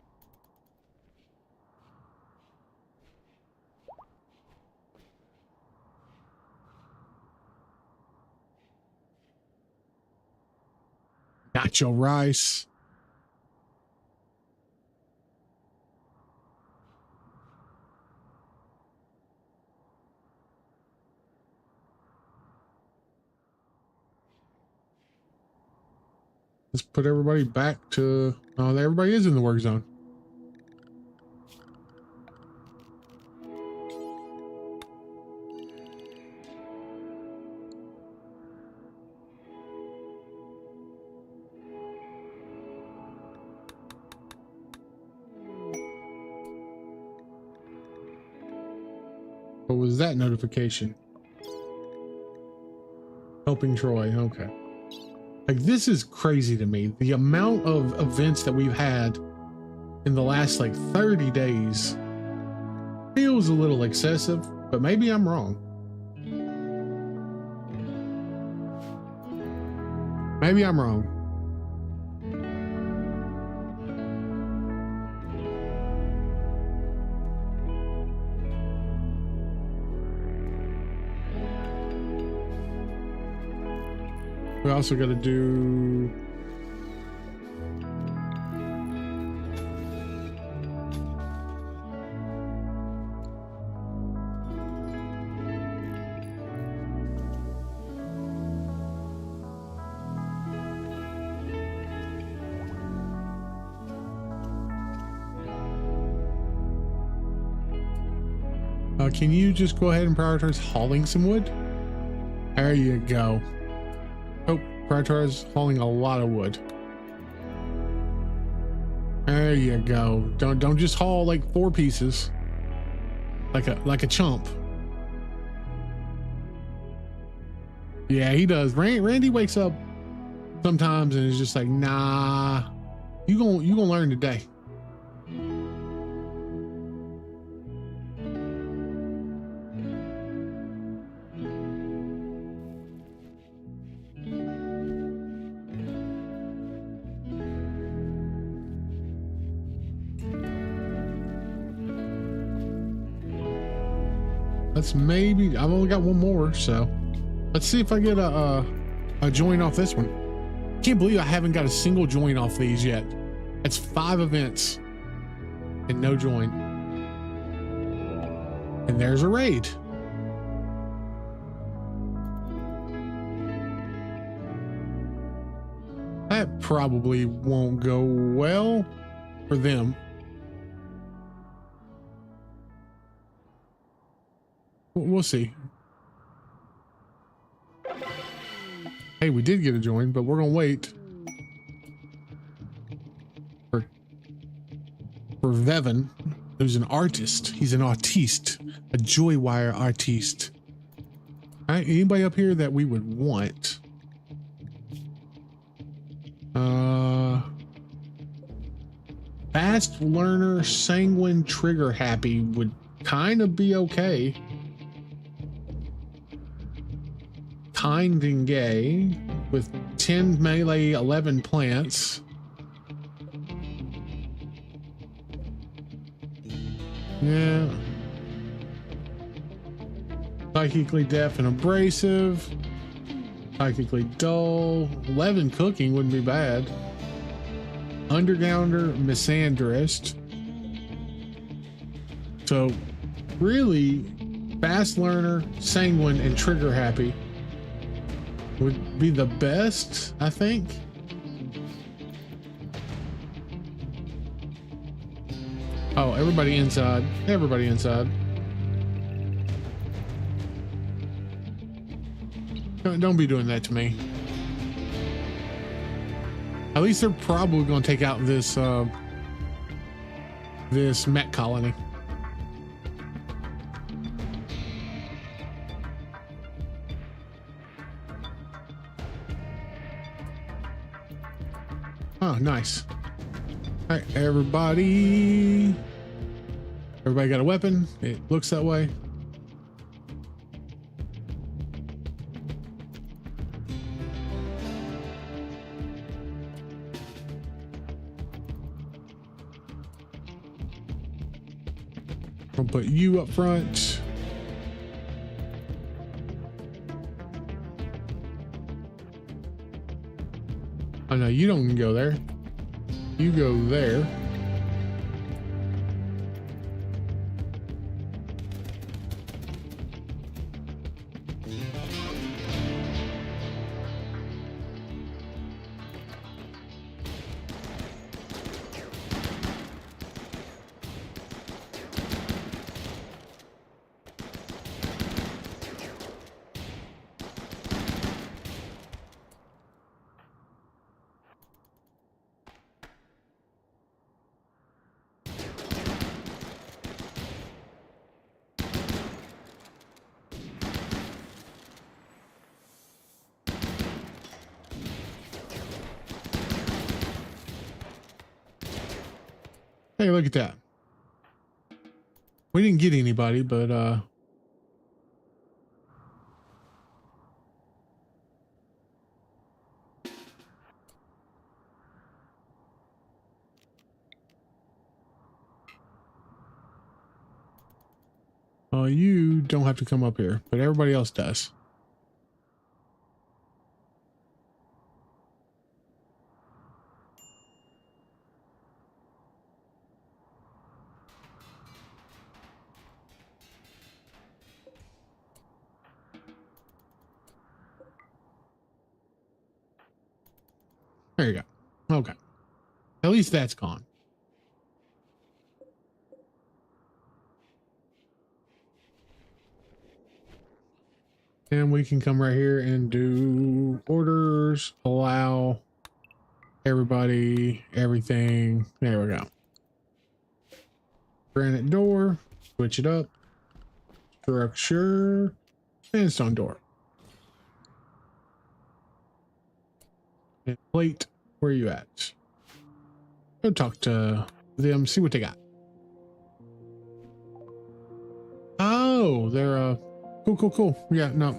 Nacho rice. Let's put everybody back to... Oh, everybody is in the work zone. What was that notification? Helping Troy. Okay. Like, this is crazy to me. The amount of events that we've had in the last like 30 days feels a little excessive, but maybe I'm wrong. Maybe I'm wrong. We also got to do... can you just go ahead and prioritize hauling some wood? There you go. Oh, prioritize hauling a lot of wood. There you go. Don't just haul like 4 pieces. Like a chump. Yeah, he does. Randy wakes up sometimes and is just like, nah, you gonna learn today. Let's maybe, I've only got one more, so let's see if I get a join off this one. Can't believe I haven't got a single join off these yet. It's 5 events and no join. And there's a raid. That probably won't go well for them. We'll see. Hey, we did get a join, but we're gonna wait for Vevin, who's an artist. He's an artiste, a joy wire artiste. All right, anybody up here that we would want? Fast learner, sanguine, trigger happy would kind of be okay. Kind and gay with 10 melee, 11 plants. Yeah. Psychically deaf and abrasive. Psychically dull. 11 cooking wouldn't be bad. Undergrounder, misandrist. So really, fast learner, sanguine, and trigger happy would be the best, I think. Oh, everybody inside. Everybody inside. Don't be doing that to me. At least they're probably going to take out this this mech colony. Oh, nice. All right, everybody got a weapon. It looks that way. I'll put you up front. Oh no, you don't go there. You go there. Hey, look at that. We didn't get anybody, but you don't have to come up here, but everybody else does. There you go. Okay. At least that's gone. And we can come right here and do orders, allow everybody, everything. There we go. Granite door, switch it up. Structure, and stone door. And plate, where are you at? Go talk to them, see what they got. Oh, they're cool. Yeah, no.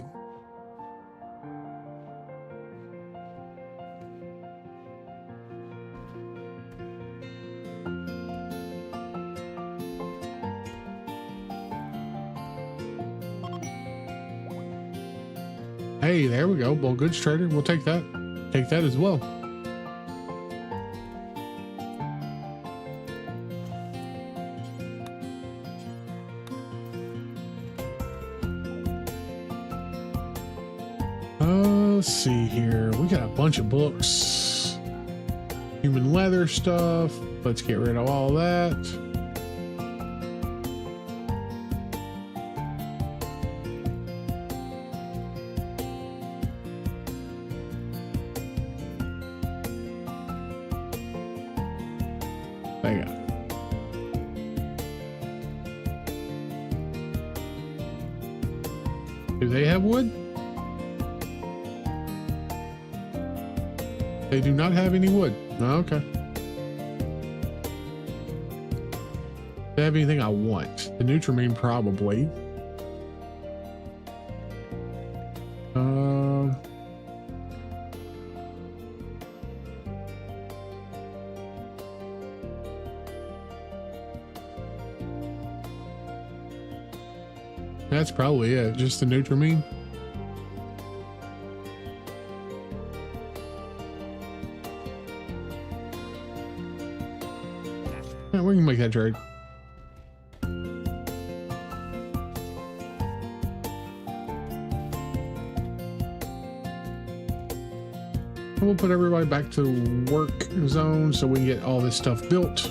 Hey, there we go. Well, goods trader. We'll take that. Take that as well. Let's see here. We got a bunch of books. Human leather stuff. Let's get rid of all that. There you go. Do they have wood? They do not have any wood. Oh, okay. Do they have anything I want? The Nutrimine probably. That's probably it. Just the Nutrimine. Yeah, we can make that trade. We'll put everybody back to work zone so we can get all this stuff built.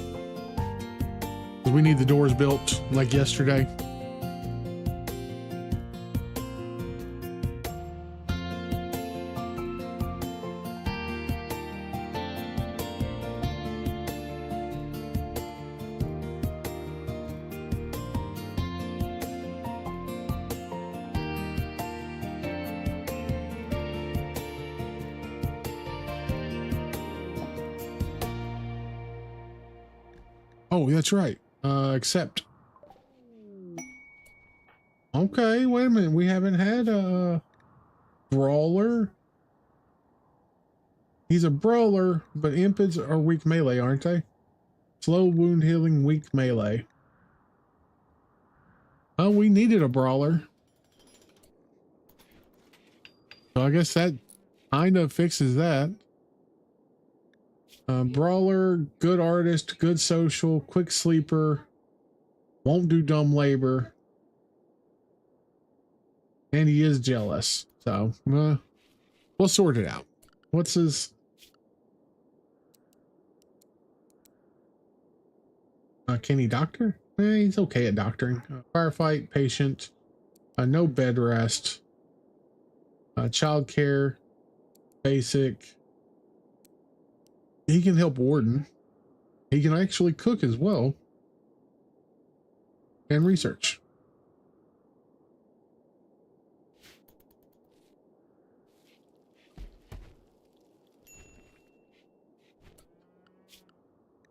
We need the doors built like yesterday. Oh, that's right. Accept. Okay, wait a minute. We haven't had a brawler. He's a brawler, but impids are weak melee, aren't they? Slow wound healing, weak melee. Oh, we needed a brawler. So I guess that kind of fixes that. Brawler, good artist, good social, quick sleeper, won't do dumb labor. And he is jealous. So we'll sort it out. What's his... can he doctor? He's okay at doctoring. Firefight, patient, no bed rest, child care, basic. He can help warden. He can actually cook as well. And research.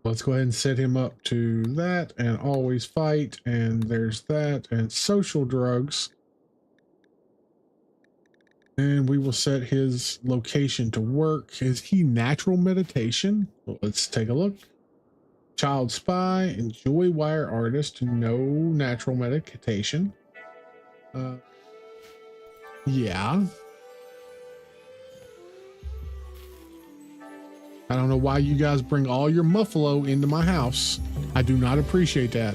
Let's go ahead and set him up to that and always fight. And there's that and social drugs. And we will set his location to work. Is he natural meditation? Well, let's take a look. Child spy, enjoy wire artist, no natural meditation. Yeah. I don't know why you guys bring all your muffalo into my house. I do not appreciate that.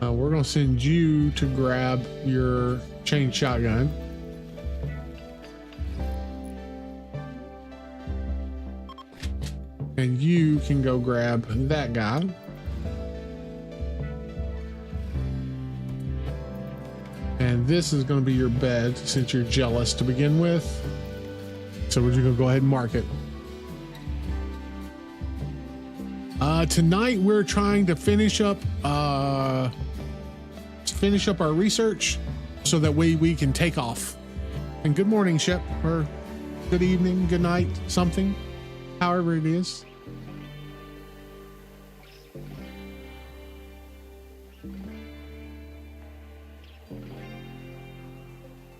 We're going to send you to grab your chain shotgun. And you can go grab that guy. And this is going to be your bed since you're jealous to begin with. So we're just going to go ahead and mark it. Tonight we're trying to finish up our research so that we can take off. And good morning, Shep, or good evening, good night, something, however it is.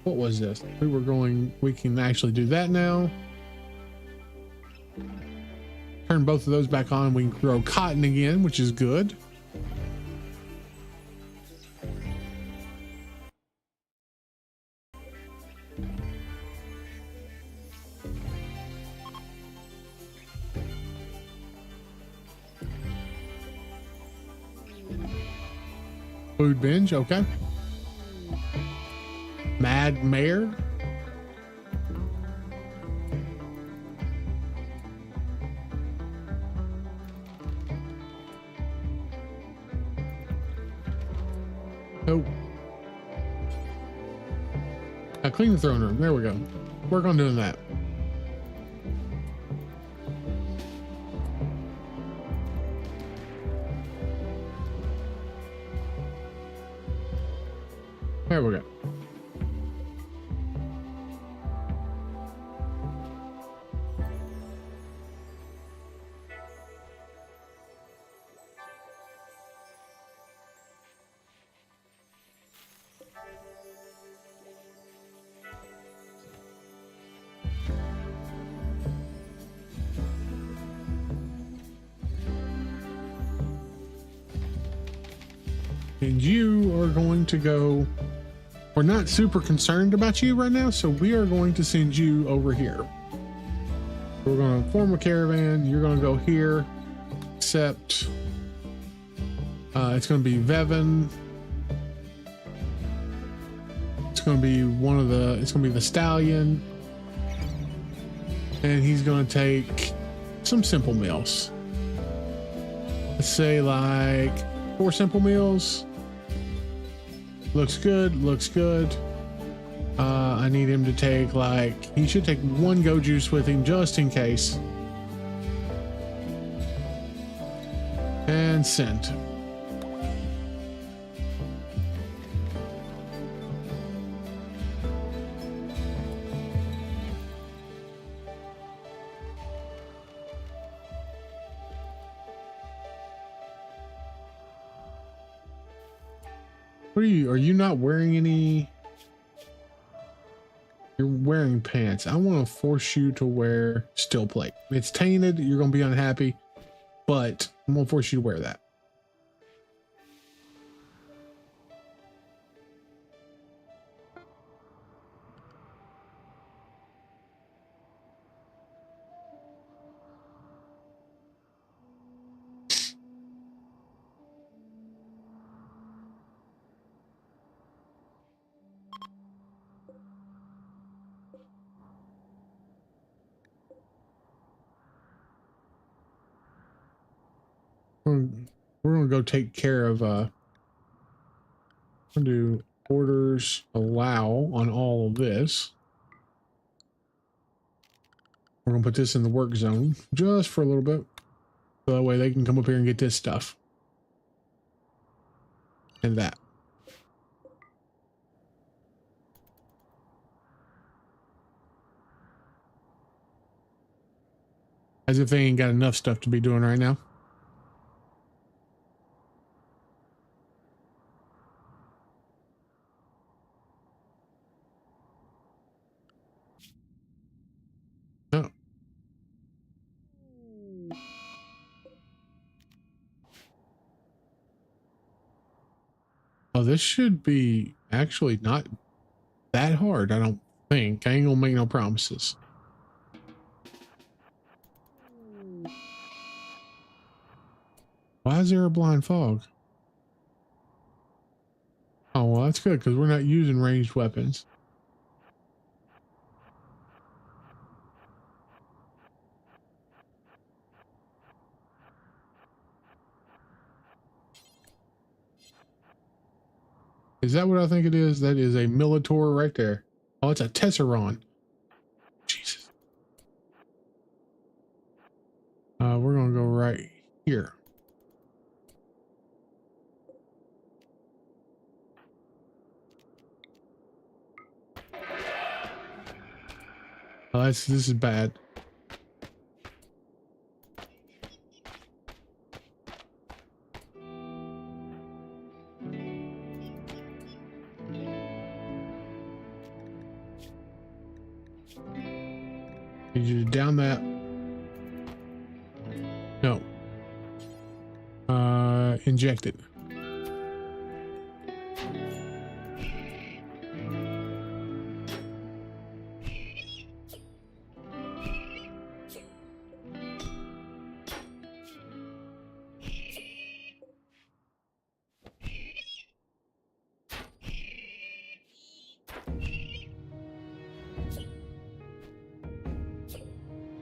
What was this? We can actually do that now. Turn both of those back on. We can grow cotton again, which is good. Food binge, okay. Mad Mare. Oh. Clean the throne room. There we go. Work on doing that. There we go. And you are going to go, we're not super concerned about you right now, so we are going to send you over here. We're going to form a caravan. You're going to go here, except it's going to be Vevin. It's going to be it's going to be the stallion. And he's going to take some simple meals. Let's say like 4 simple meals. Looks good, looks good. I need him to take he should take 1 go juice with him just in case. And send. What are you not wearing any? You're wearing pants. I want to force you to wear steel plate. It's tainted. You're going to be unhappy, but I'm going to force you to wear that. We're going to go take care of, I'm going to do orders allow on all of this. We're going to put this in the work zone just for a little bit. So that way they can come up here and get this stuff. And that. As if they ain't got enough stuff to be doing right now. Oh. Oh, this should be actually not that hard, I don't think. I ain't gonna make no promises. Why is there a blind fog? Oh, well, that's good because we're not using ranged weapons. Is that what I think it is? That is a Militor right there. Oh, it's a Tesseron. Jesus. We're gonna go right here. Oh, this is bad. Need you to down that. No. Inject it.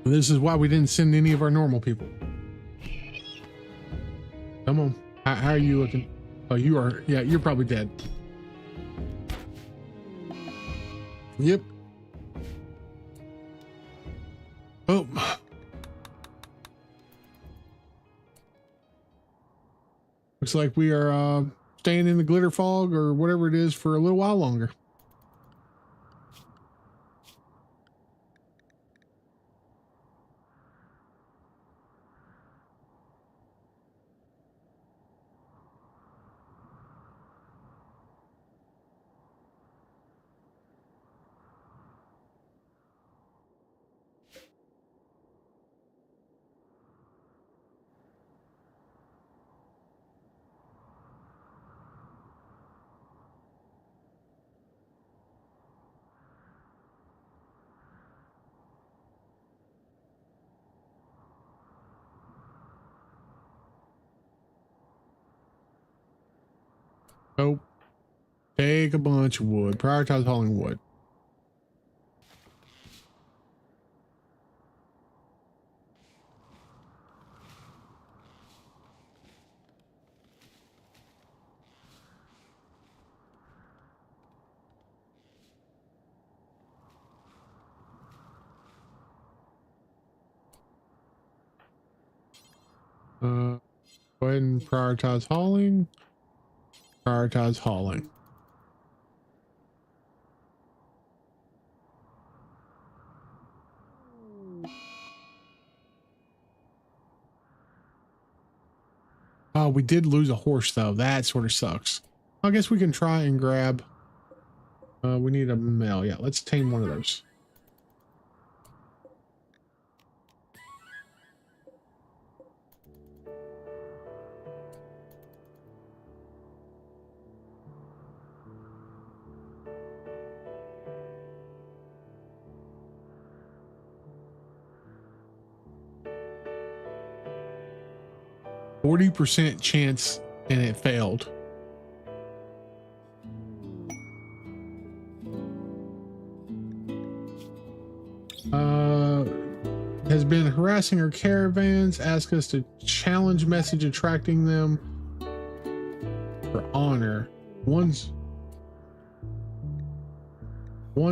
This is why we didn't send any of our normal people. Come on. How are you looking? Oh, you are. Yeah, you're probably dead. Yep. Oh. Looks like we are staying in the glitter fog or whatever it is for a little while longer. Oh, Take a bunch of wood. Prioritize hauling wood. Go ahead and prioritize hauling. Prioritize hauling. Oh, we did lose a horse though. That sort of sucks. I guess we can try and grab. We need a male. Yeah, let's tame one of those. %40 chance and it failed. Has been harassing our caravans. Ask us to challenge message attracting them for honor. One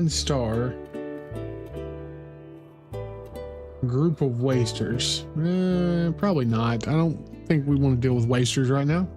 star. Group of wasters. Probably not. I don't think we want to deal with wasters right now.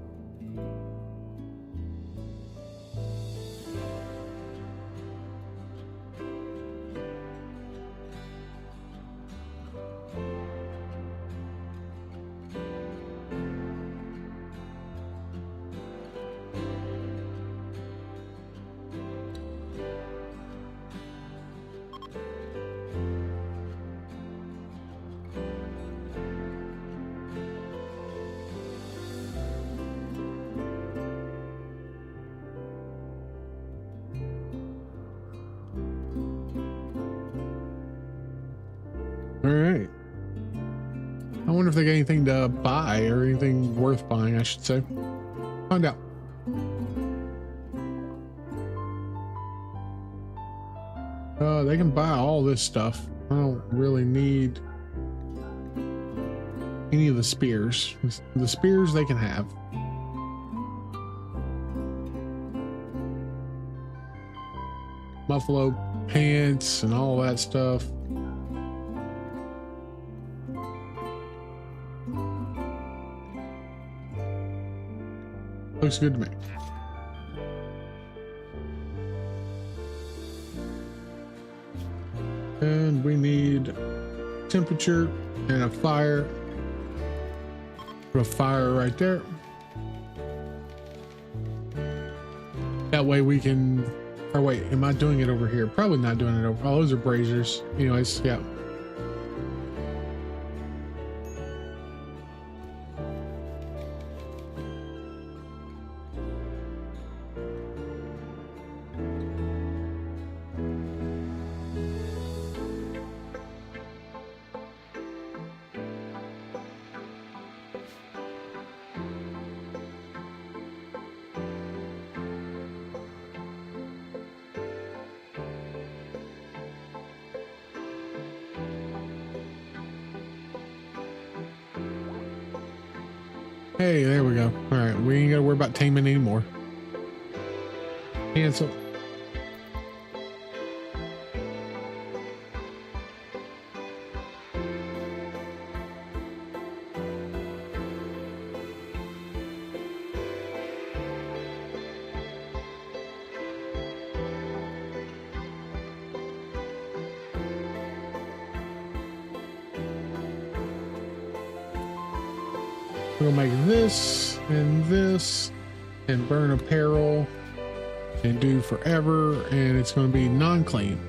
All right. I wonder if they got anything to buy or anything worth buying, I should say. Find out. They can buy all this stuff. I don't really need any of the spears. The spears they can have. Buffalo pants and all that stuff. Looks good to me. And we need temperature and a fire. Put a fire right there. That way we can, or wait, am I doing it over here? Probably not doing it over. Oh, those are braziers. Anyways, yeah. Hey, there we go. All right, we ain't gotta worry about taming anymore. Cancel. We'll make this and burn apparel and do forever, and it's going to be non-clean.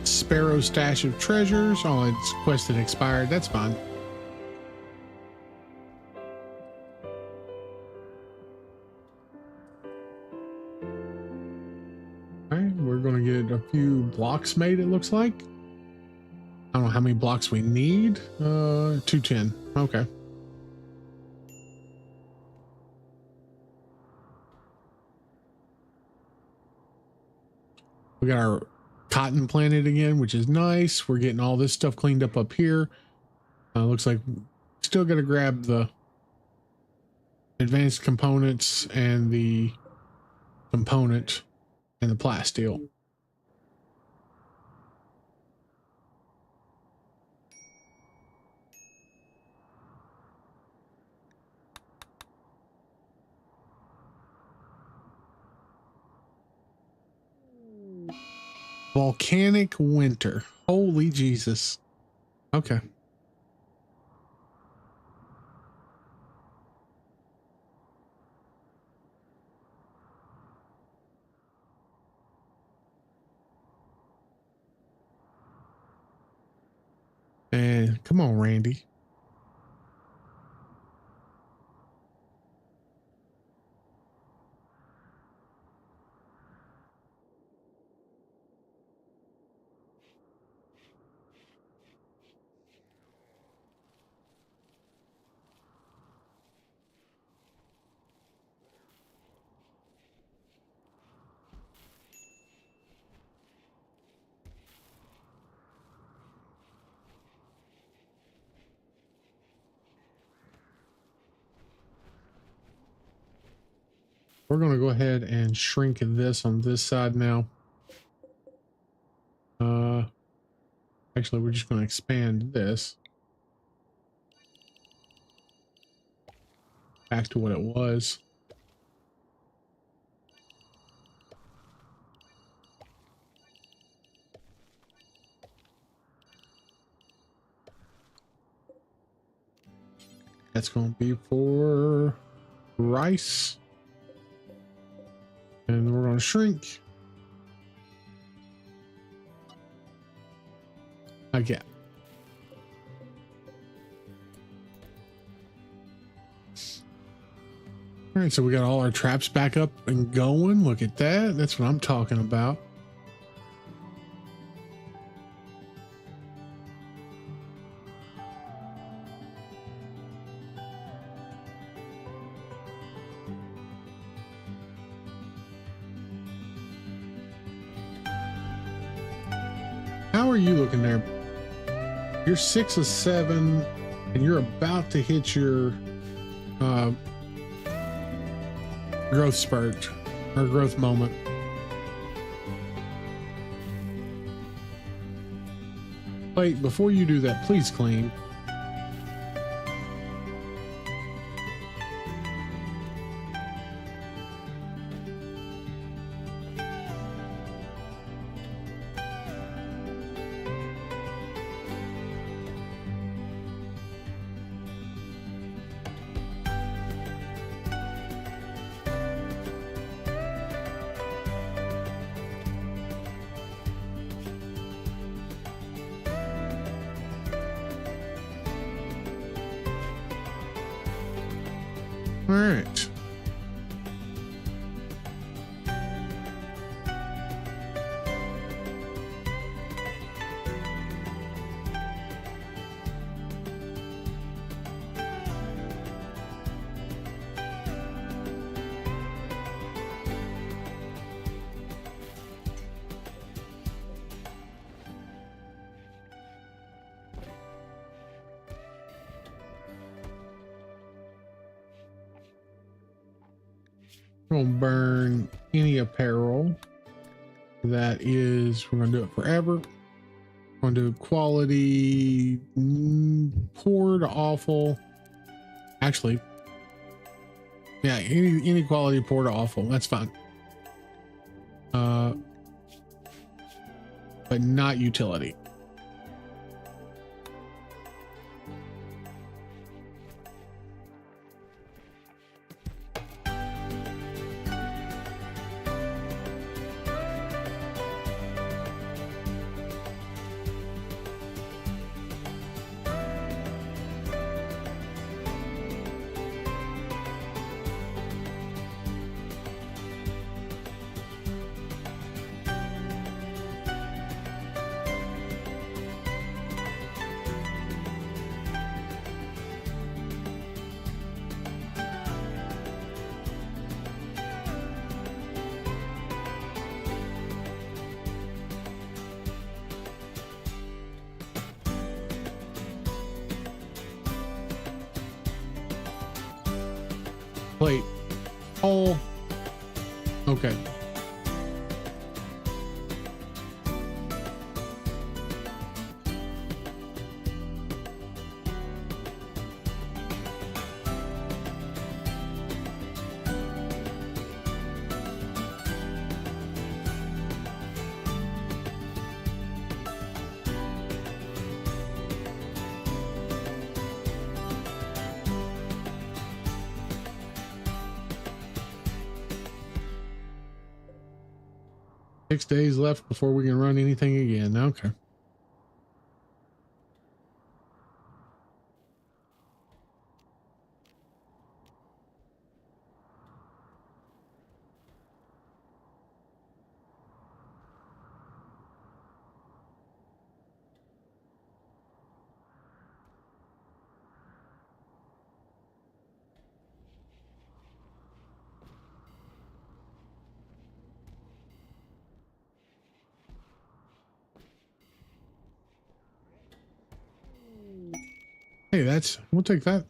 Sparrow stash of treasures. Oh, it's quested expired. That's fine. few blocks made, it looks like. I don't know how many blocks we need. 210. Okay. We got our cotton planted again, which is nice. We're getting all this stuff cleaned up here. Looks like still got to grab the advanced components and the component and the plasteel. Volcanic winter. Holy Jesus. Okay. And come on, Randy. We're going to go ahead and shrink this on this side now. Actually, we're just going to expand this back to what it was. That's going to be for rice. And we're going to shrink. Again. All right, so we got all our traps back up and going. Look at that. That's what I'm talking about. How are you looking there? You're 6 of 7, and you're about to hit your growth spurt or growth moment. Wait, before you do that, please clean. All right. We're gonna burn any apparel that is, we're gonna do it forever. We're gonna do quality poor to awful. Actually, yeah, any quality poor to awful, that's fine. But not utility. Plate. All. Okay. Six days left before we can run anything again. Okay. Hey, we'll take that.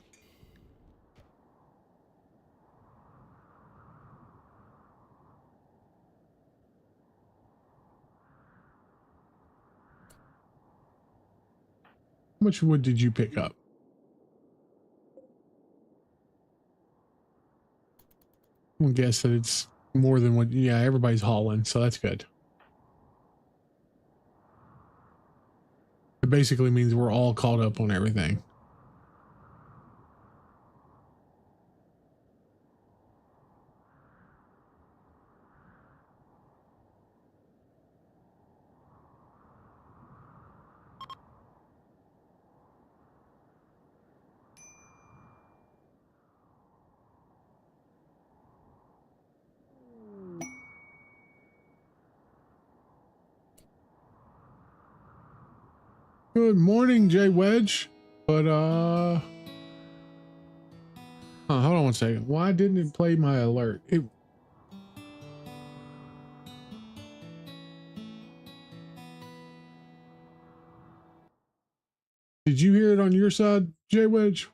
How much wood did you pick up? I'm gonna guess that it's more than what, yeah, everybody's hauling, so that's good. It basically means we're all caught up on everything. Good morning, Jay Wedge. But hold on one second. Why didn't it play my alert? Did you hear it on your side, Jay Wedge?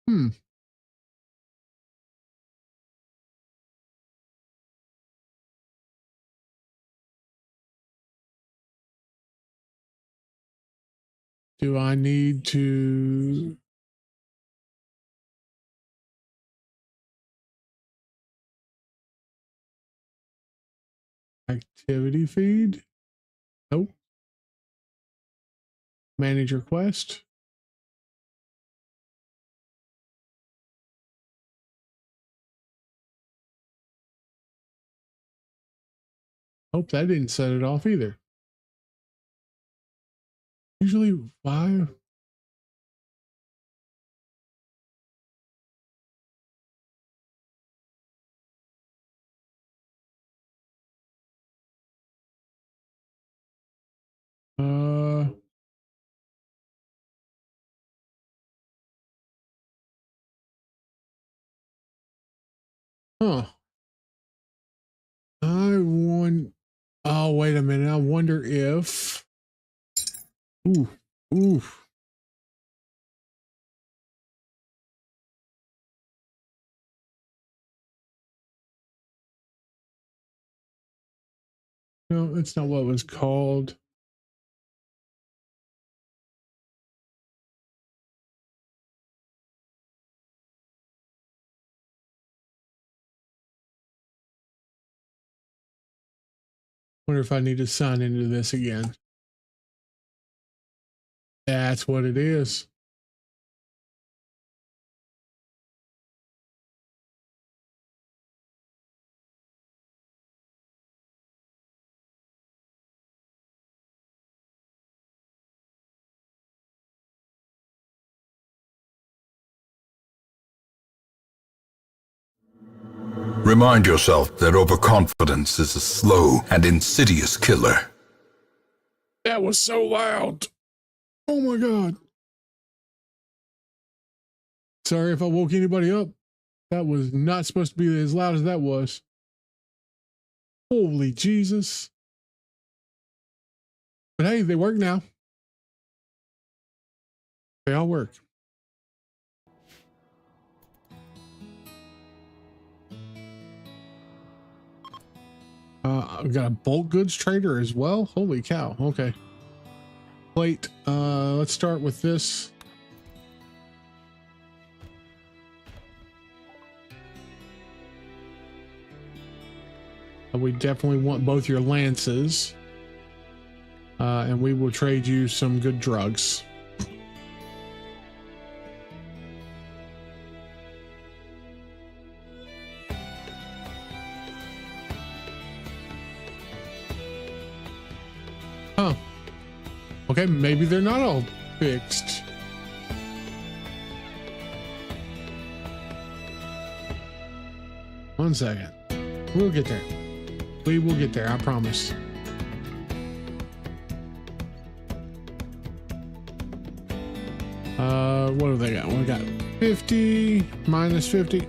Hmm. Do I need to? Activity feed? Nope. Manage request? Hope that didn't set it off either. Usually 5. Uh, huh. Oh, wait a minute. I wonder if. Ooh, ooh. No, that's not what it was called. Wonder if I need to sign into this again. That's what it is.
Remind yourself that overconfidence is a slow and insidious killer.
That was so loud. Oh my God. Sorry if I woke anybody up. That was not supposed to be as loud as that was. Holy Jesus. But hey, they work now. They all work. I've got a bulk goods trader as well. Holy cow. Okay. Plate. Let's start with this. We definitely want both your lances. And we will trade you some good drugs. Oh. Okay, maybe they're not all fixed. One second. We'll get there. We will get there, I promise. What do they got? We got 50 minus 50.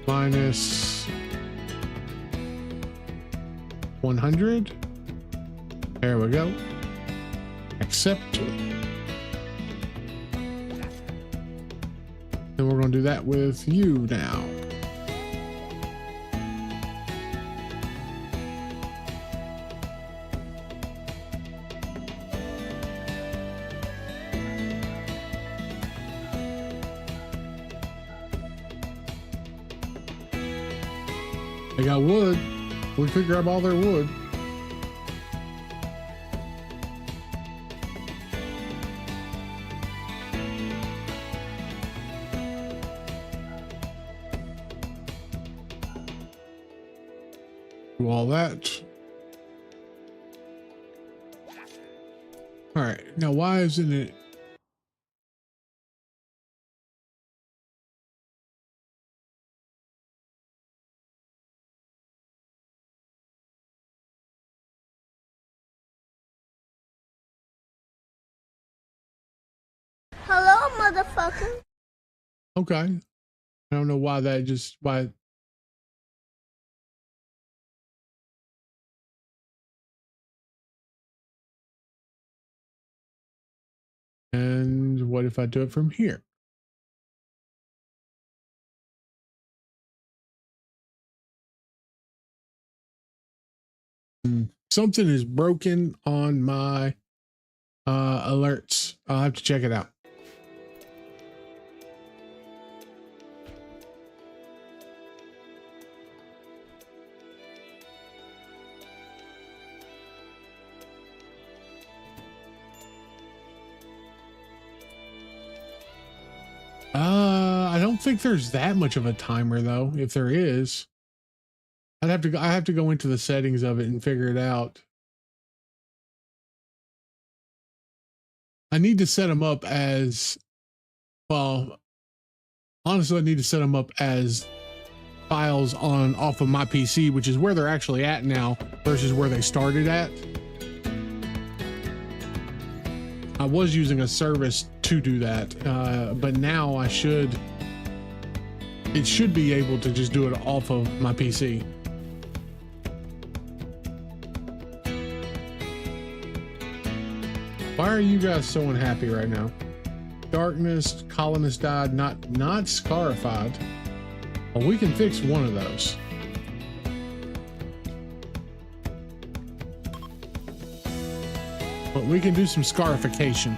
Minus 100. There we go. Accept. And we're going to do that with you now. They got wood. We could grab all their wood. Do all that. All right. Now, why isn't it?
Hello, motherfucker.
Okay. I don't know why that just why. And what if I do it from here? Something is broken on my alerts. I'll have to check it out. I don't think there's that much of a timer though. If there is, I have to go into the settings of it and figure it out. I need to set them up as, well, honestly, I need to set them up as files on off of my PC, which is where they're actually at now versus where they started at. I was using a service to do that, but now it should be able to just do it off of my PC. Why are you guys so unhappy right now? Darkness, colonist died, not scarified. Well, we can fix one of those. But we can do some scarification.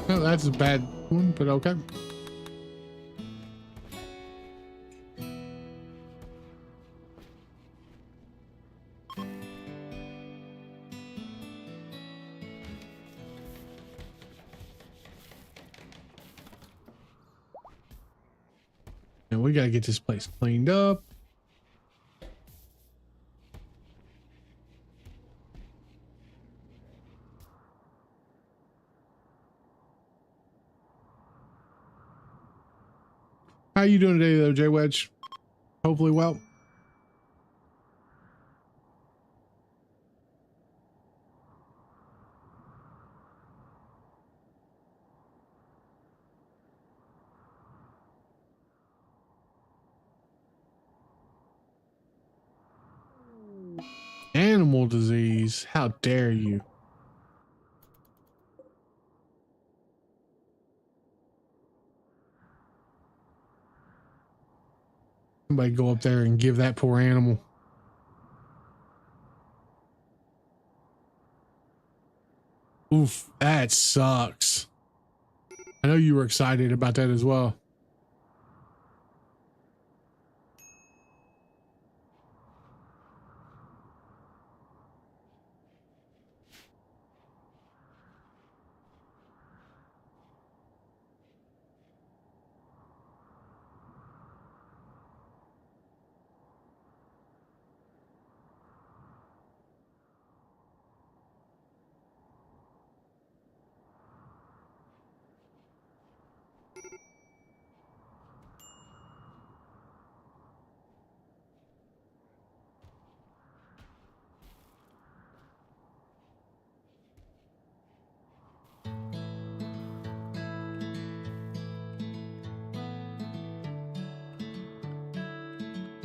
Oh, that's a bad one, but okay. And we gotta get this place cleaned up. How you doing today, though, J Wedge? Hopefully well. Animal disease. How dare you? Somebody go up there and give that poor animal. Oof, that sucks. I know you were excited about that as well.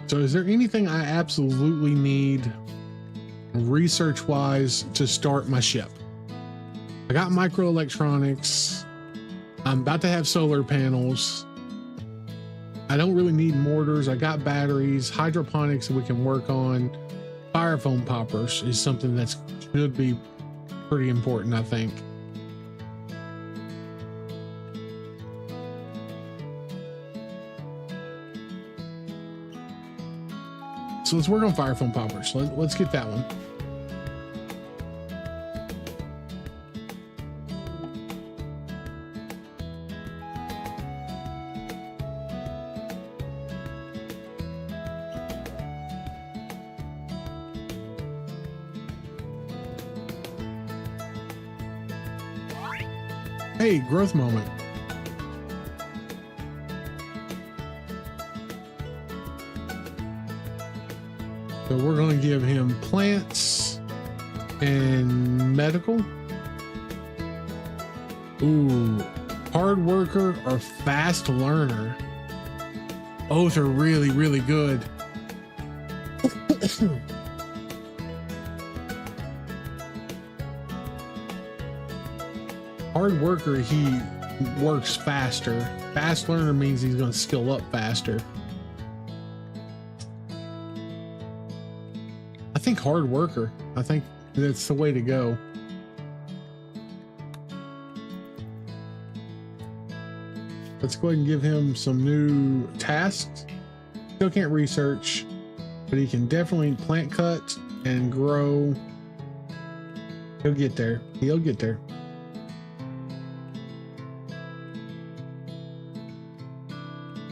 So is there anything I absolutely need research wise to start my ship? I got microelectronics. I'm about to have solar panels. I don't really need mortars. I got batteries, hydroponics that we can work on. Fire foam poppers is something that should be pretty important, I think. So let's work on fire foam poppers. Let's get that one. Hey, growth moment. So we're going to give him plants and medical. Ooh, hard worker or fast learner. Both are really, really good. Hard worker, he works faster. Fast learner means he's going to skill up faster. I think hard worker. I think that's the way to go. Let's go ahead and give him some new tasks. Still can't research, but he can definitely plant cut and grow. He'll get there. He'll get there.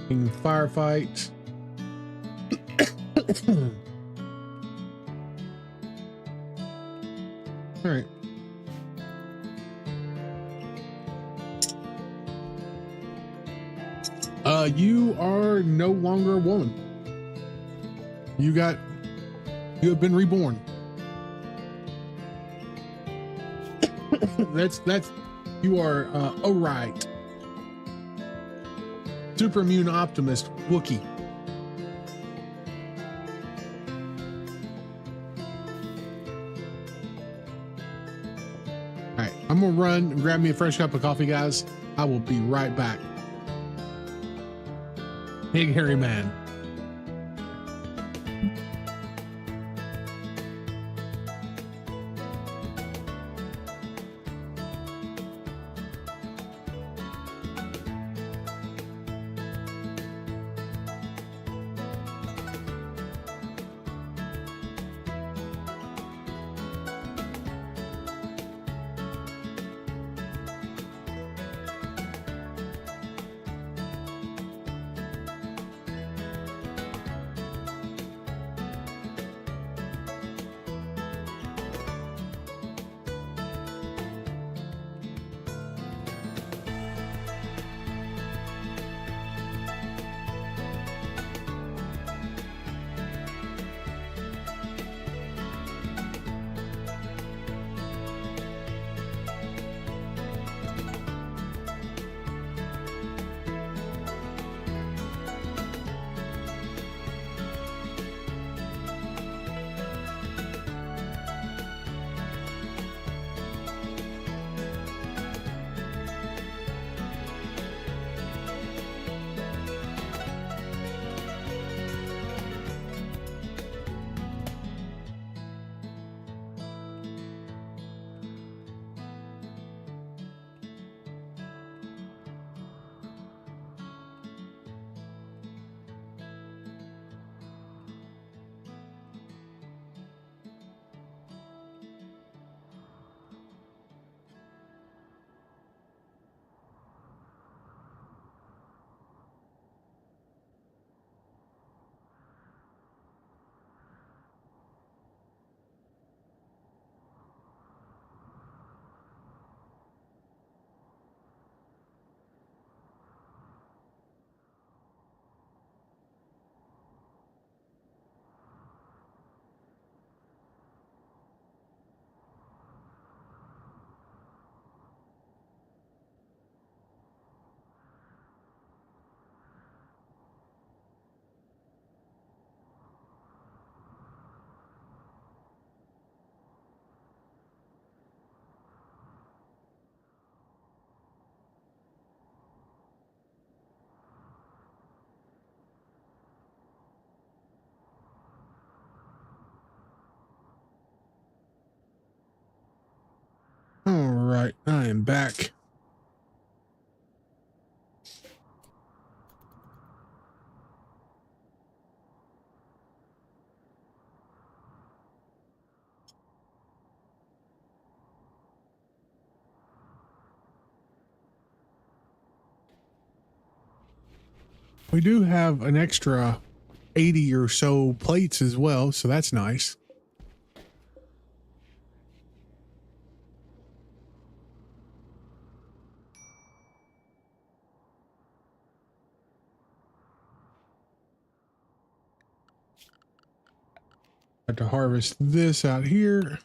He can firefight. All right. You are no longer a woman. You have been reborn. that's you are all right. Super immune optimist Wookie. All right, I'm gonna run and grab me a fresh cup of coffee, guys. I will be right back. Big hairy man. right, I am back. We do have an extra 80 or so plates as well, so that's nice. Got to harvest this out here.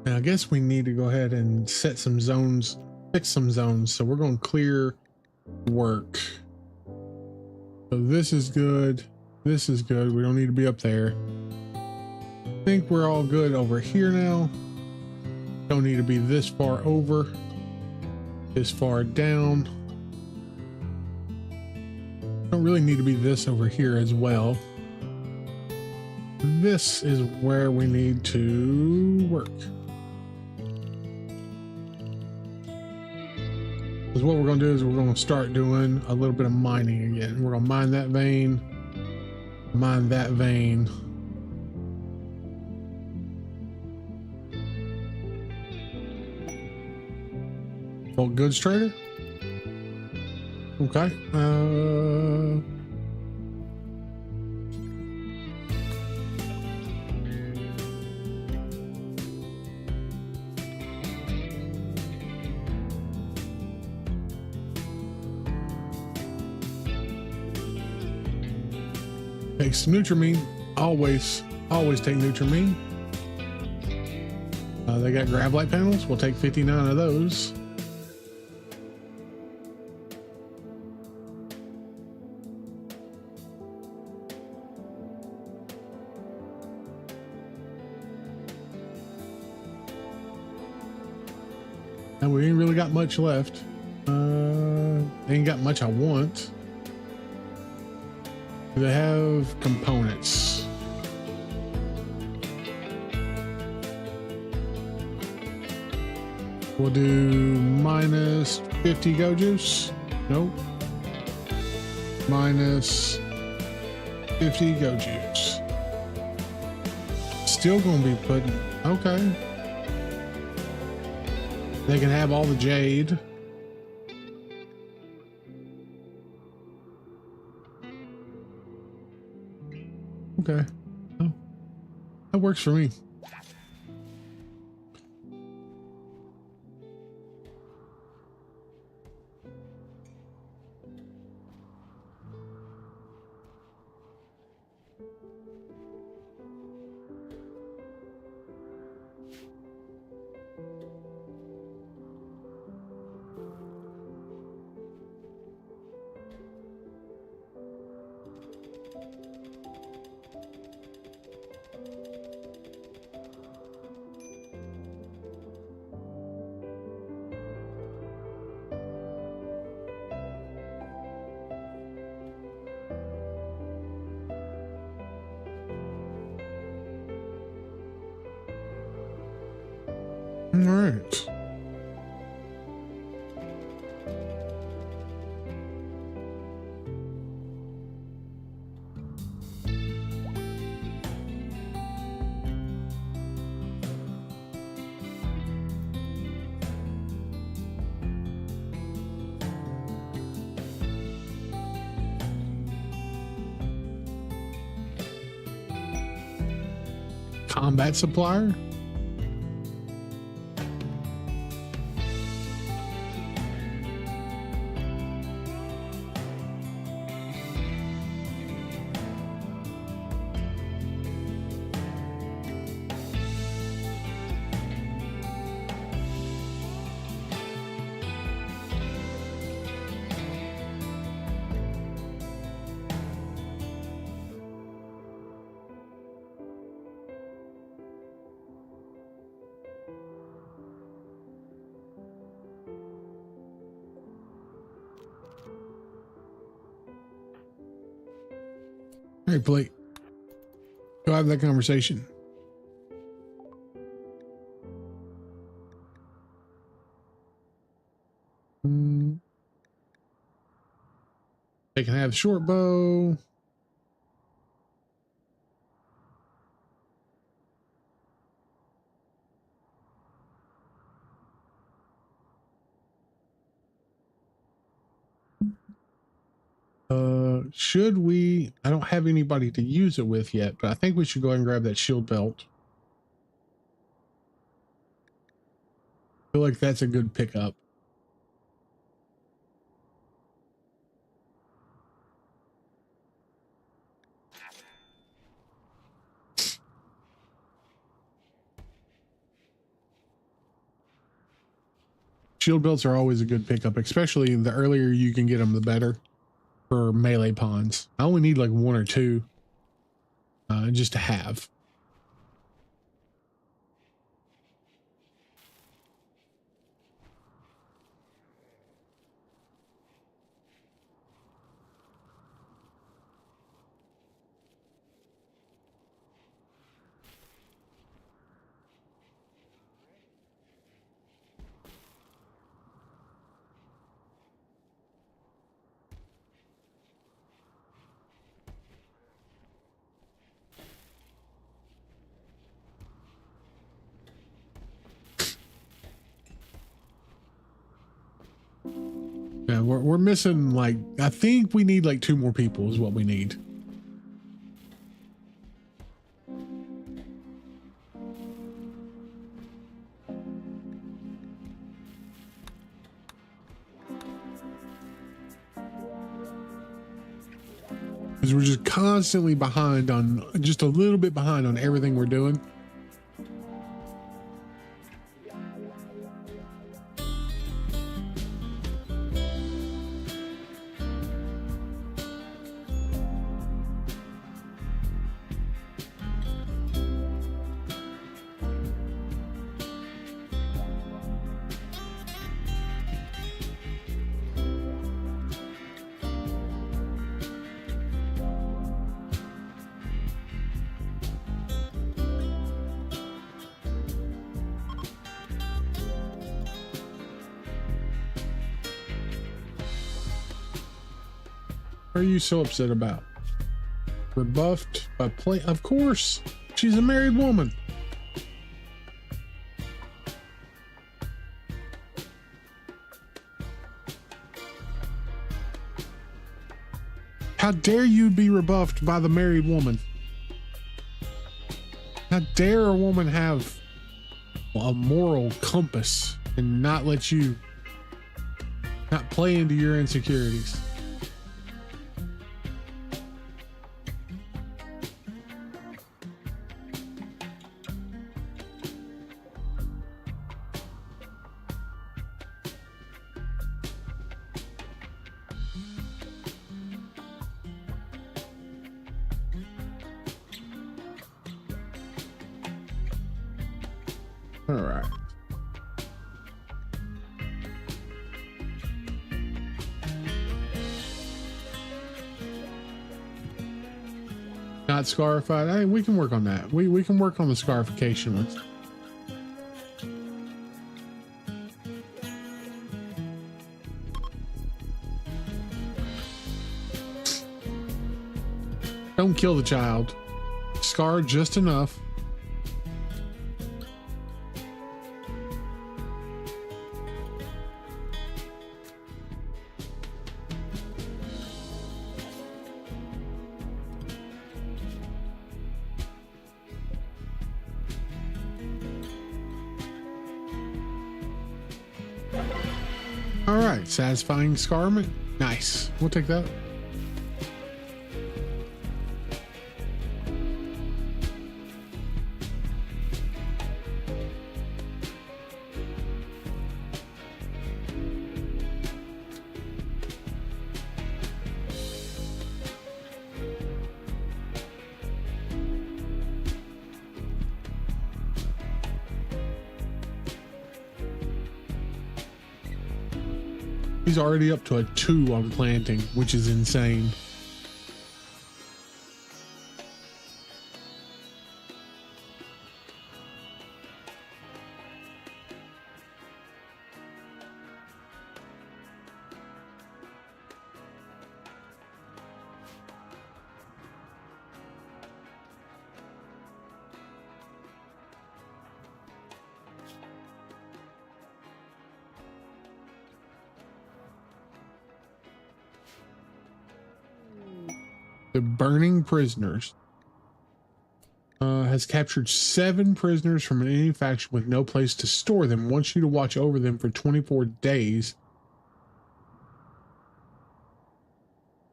Now, I guess we need to go ahead and set some zones, fix some zones. So we're going to clear work. So this is good. This is good. We don't need to be up there. I think we're all good over here now. Don't need to be this far over, this far down. Don't really need to be this over here as well. This is where we need to work. Because what we're going to do is we're going to start doing a little bit of mining again. We're going to mine that vein, mine that vein. Bulk goods trader. Okay. Take some Nutramine. Always take Nutramine. They got Gravelite panels. We'll take 59 of those. And we ain't really got much left. Ain't got much I want. Do they have components? We'll do minus 50 go juice. Nope. Minus 50 go juice. Still gonna be putting, okay. They can have all the jade. Okay. Oh, that works for me. All right. Combat supplier. right, Blake. Go have that conversation. They can have short bow. Should we? I don't have anybody to use it with yet, but I think we should go ahead and grab that shield belt. I feel like that's a good pickup. Shield belts are always a good pickup, especially the earlier you can get them, the better for melee pawns. I only need like one or two just to have. Yeah, we're missing like, I think we need like 2 more people is what we need. Because we're just constantly behind on, just a little bit behind on everything we're doing. What are you so upset about? Rebuffed by play? Of course, she's a married woman. How dare you be rebuffed by the married woman? How dare a woman have a moral compass and not let you, not play into your insecurities? All right. Not scarified. Hey, we can work on that. We can work on the scarification list. Don't kill the child. Scar just enough. All right, satisfying scarment. Nice. We'll take that. He's already up to a 2 on planting, which is insane. The burning prisoners. Has captured 7 prisoners from an enemy faction with no place to store them. Wants you to watch over them for 24 days.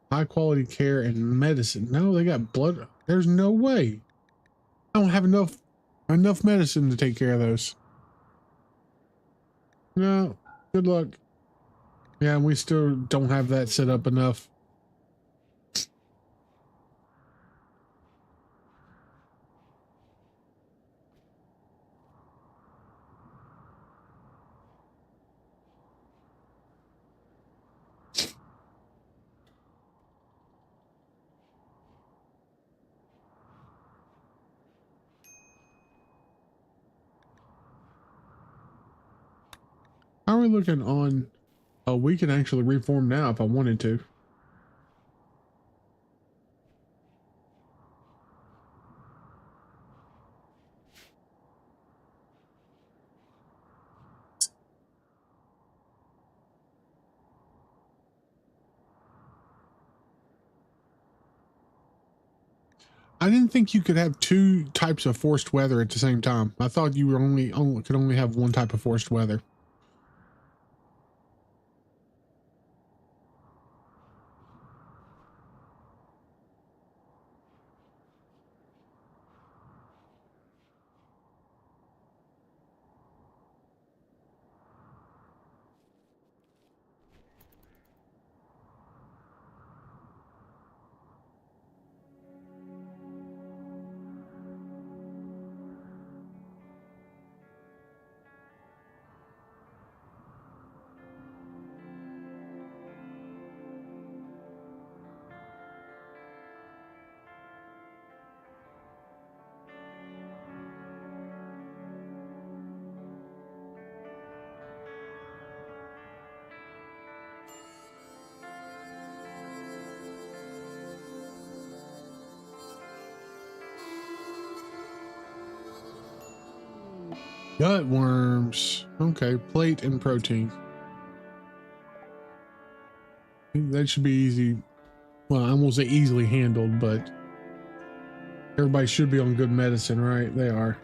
High quality care and medicine. No, they got blood. There's no way. I don't have enough medicine to take care of those. No, good luck. Yeah, we still don't have that set up enough. How are we looking on? Oh, we can actually reform now if I wanted to. I didn't think you could have 2 types of forced weather at the same time. I thought you were could only have 1 type of forced weather. Gut worms. Okay, plate and protein. That should be easy. Well, I won't say easily handled, but everybody should be on good medicine, right? They are.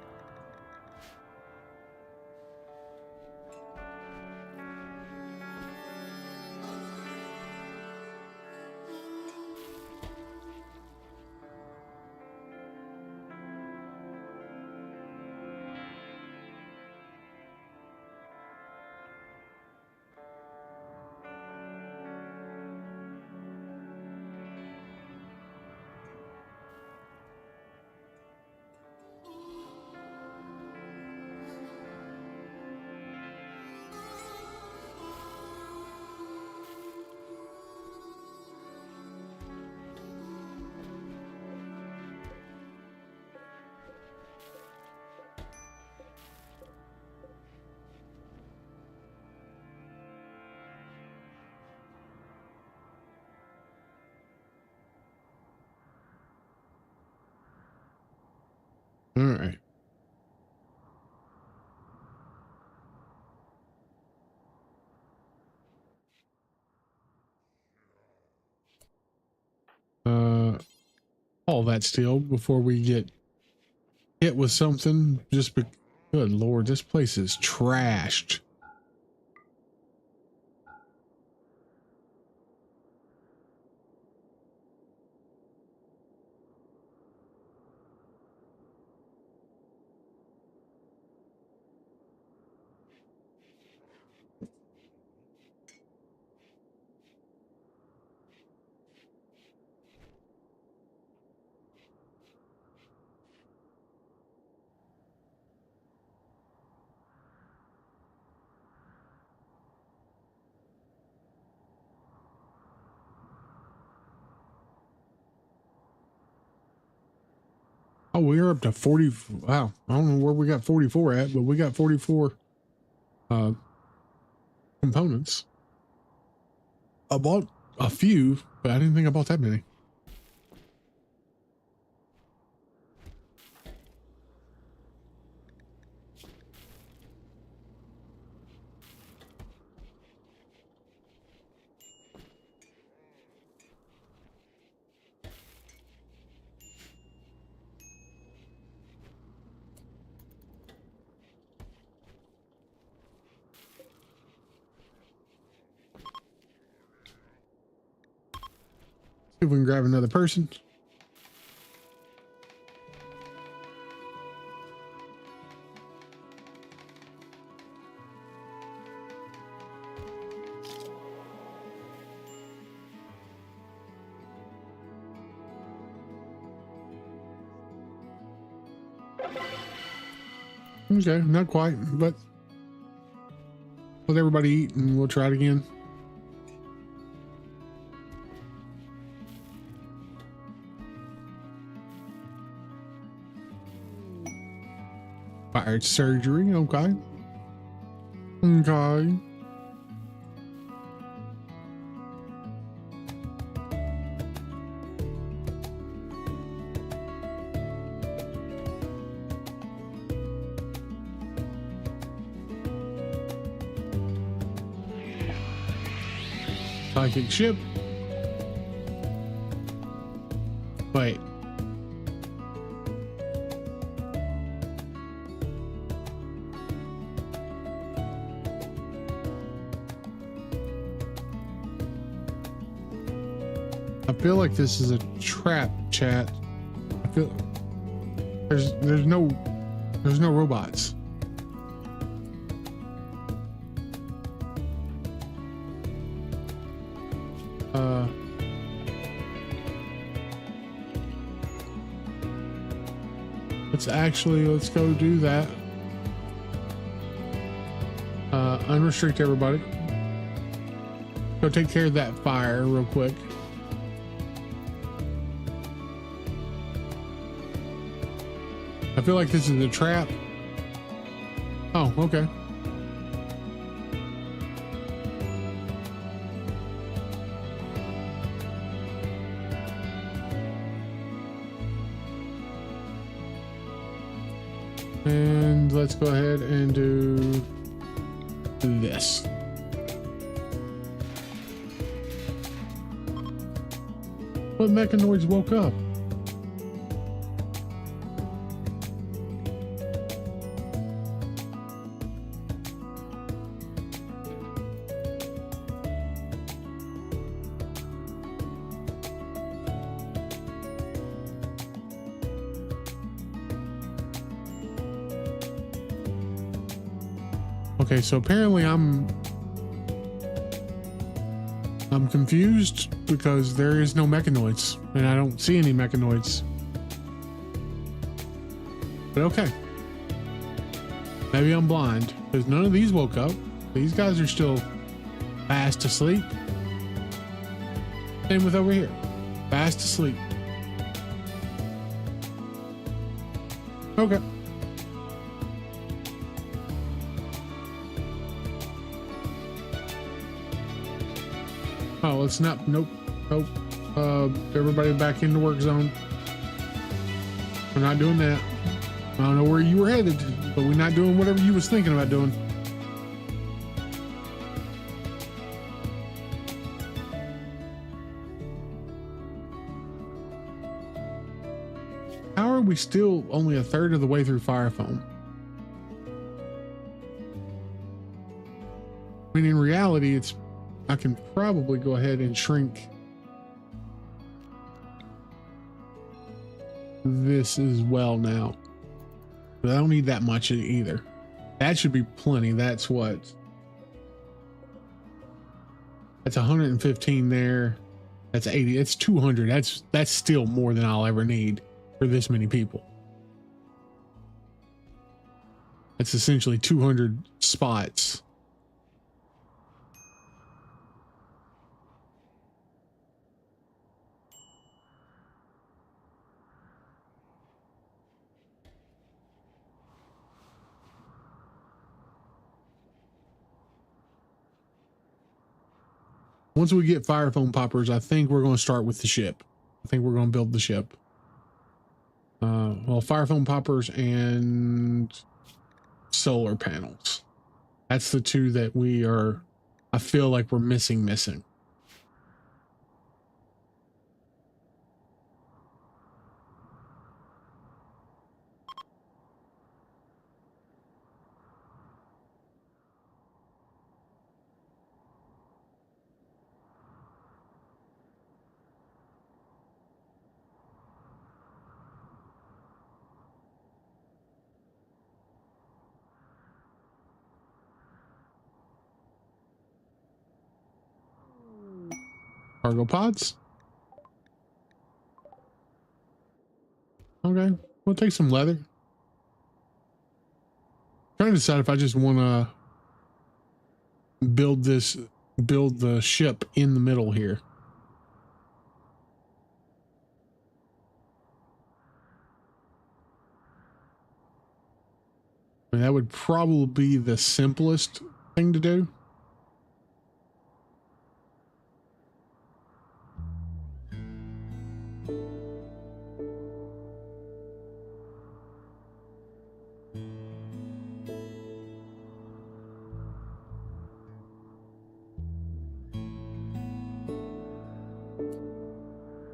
All right. All that still before we get hit with something. Good Lord, this place is trashed. Oh, we're up to 40. Wow. I don't know where we got 44 at, but we got 44 components. I bought a few, but I didn't think I bought that many. If we can grab another person. Okay, not quite, but let everybody eat and we'll try it again. Fired surgery, okay. Okay. Psychic ship. Wait. I feel like this is a trap, chat. I feel there's no robots. Let's go do that. Unrestrict everybody. Go take care of that fire real quick. I feel like this is a trap. Oh, okay. And let's go ahead and do this. What mechanoids woke up? Okay, so apparently I'm confused because there is no mechanoids and I don't see any mechanoids. But okay. Maybe I'm blind because none of these woke up. These guys are still fast asleep. Same with over here. Fast asleep. Okay. Oh, let's not. Nope. Everybody back in the work zone. We're not doing that. I don't know where you were headed, but we're not doing whatever you was thinking about doing. How are we still only a third of the way through fire foam? I mean, in reality, I can probably go ahead and shrink this as well now. But I don't need that much either. That should be plenty. That's 115 there. That's 80. That's 200. That's still more than I'll ever need for this many people. That's essentially 200 spots. Once we get fire foam poppers, I think we're going to start with the ship. I think we're going to build the ship. Well, fire foam poppers and solar panels. That's the two that I feel like we're missing. Cargo pods. Okay, we'll take some leather. Trying to decide if I just want to build the ship in the middle here. I mean, that would probably be the simplest thing to do.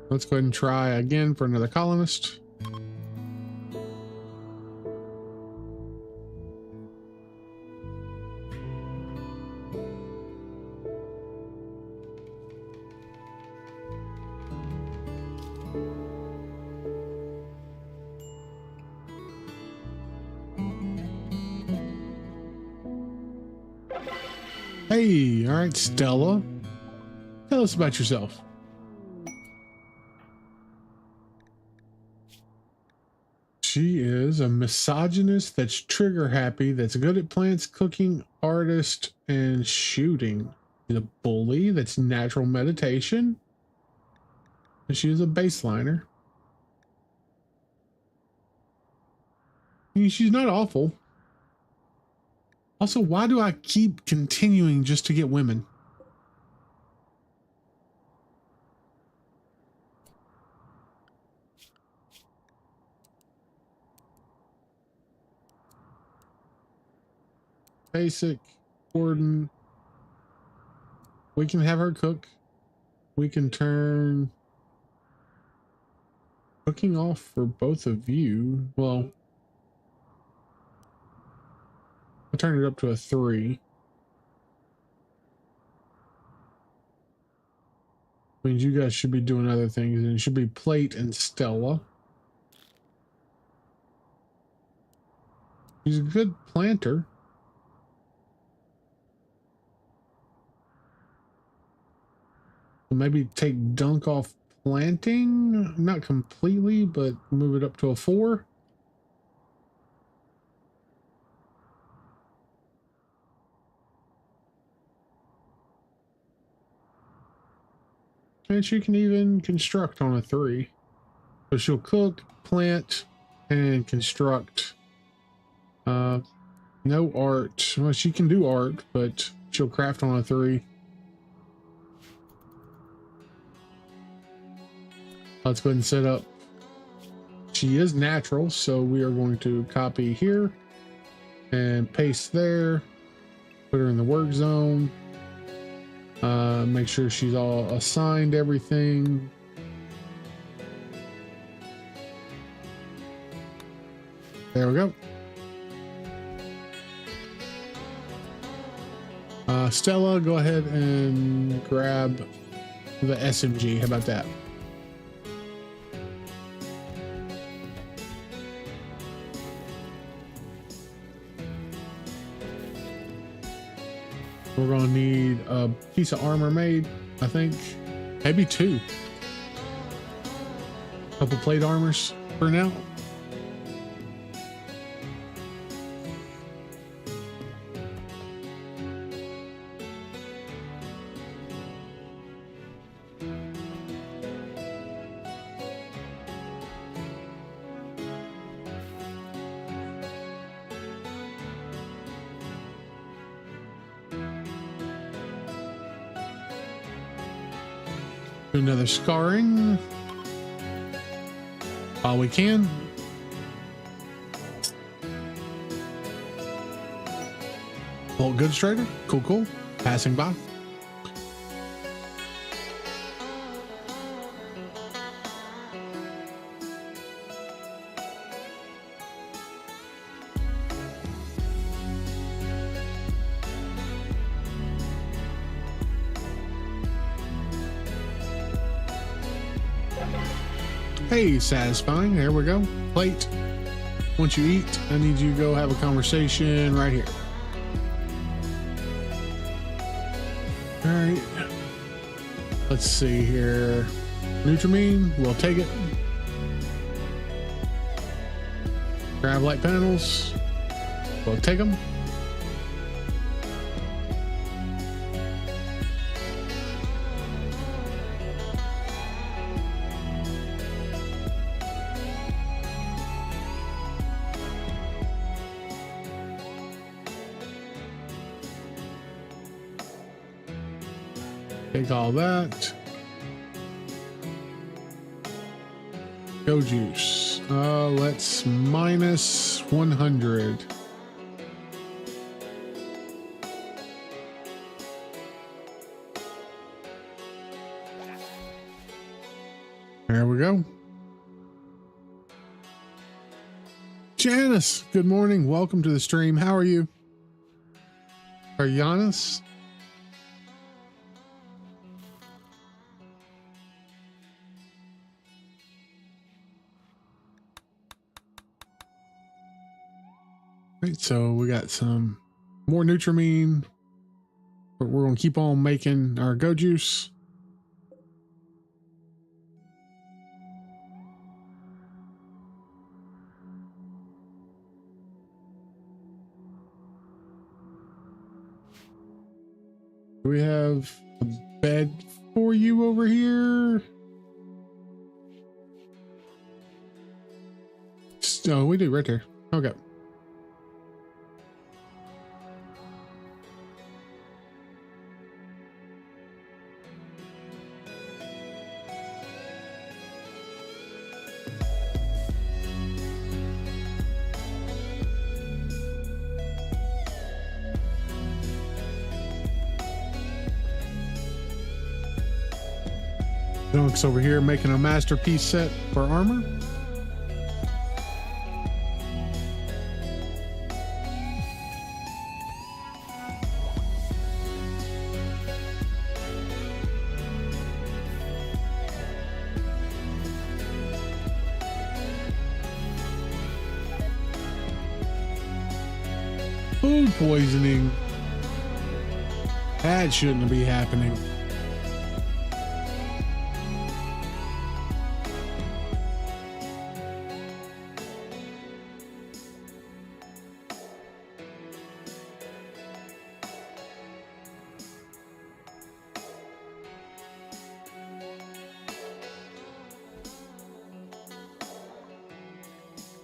Let's go ahead and try again for another colonist. Hey, all right, Stella. Tell us about yourself. She is a misogynist that's trigger happy, that's good at plants, cooking, artist, and shooting. She's a bully that's natural meditation. And she's a baseliner. I mean, she's not awful. Also, why do I keep continuing just to get women? Basic, Gordon. We can have her cook. We can turn cooking off for both of you. Well, I'll turn it up to a 3. Means you guys should be doing other things, and it should be Plate and Stella. She's a good planter. Maybe take Dunk off planting, not completely, but move it up to a 4. And she can even construct on a 3. So she'll cook, plant, and construct. No art. Well, she can do art, but she'll craft on a 3. Let's go ahead and set up. She is natural, so we are going to copy here and paste there. Put her in the work zone. Make sure she's all assigned everything. There we go. Stella, go ahead and grab the SMG. How about that? We're gonna need a piece of armor made, I think. Maybe 2. Couple plate armors for now. Another scarring while we can. Bolt goods trader, cool. Passing by. Hey, satisfying. There we go. Plate. Once you eat, I need you to go have a conversation right here. All right. Let's see here. Nutrimine, we'll take it. Grab light panels, we'll take them. Take all that. Go juice. Let's minus 100. There we go. Janice, good morning. Welcome to the stream. How are you? Or Giannis? Right, so we got some more Nutrimine, but we're going to keep on making our go juice. Do we have a bed for you over here? Oh, we do right there. Okay. Dunk's over here making a masterpiece set for armor. Food poisoning. That shouldn't be happening.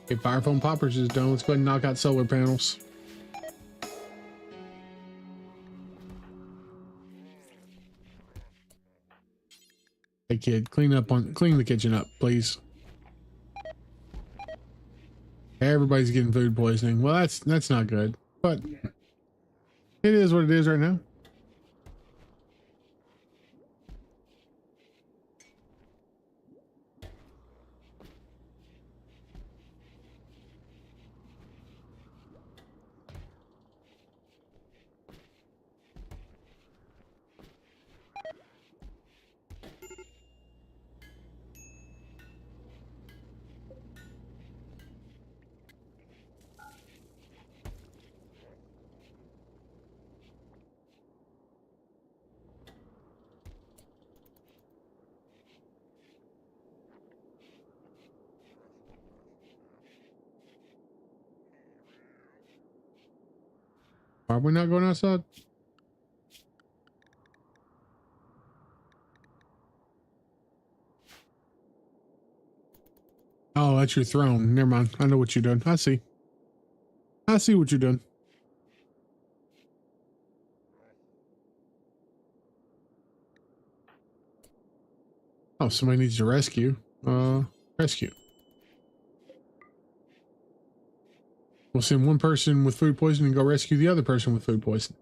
Okay, fire foam poppers is done. Let's go ahead and knock out solar panels. Hey kid, clean the kitchen up, please. Everybody's getting food poisoning. Well, that's not good, but it is what it is right now. Are we not going outside? Oh, that's your throne. Never mind. I know what you're doing. I see what you're doing. Oh, somebody needs to rescue. Rescue. We'll send one person with food poisoning and go rescue the other person with food poisoning.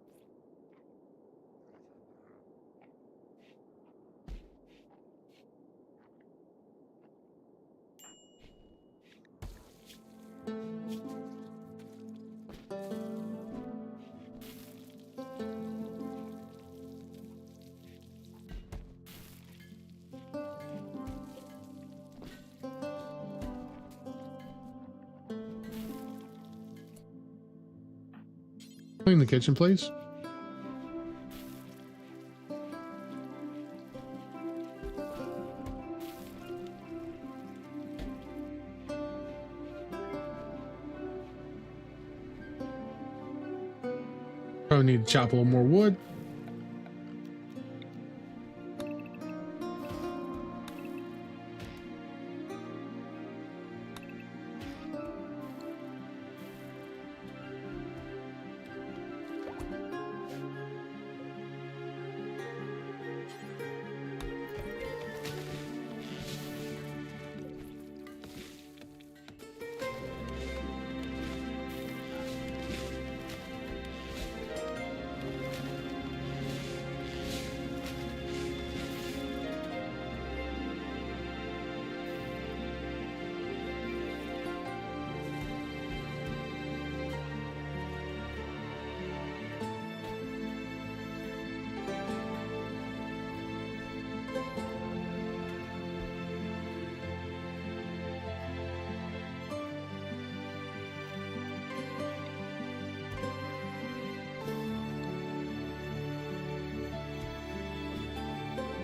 Clean the kitchen, please. Probably need to chop a little more wood.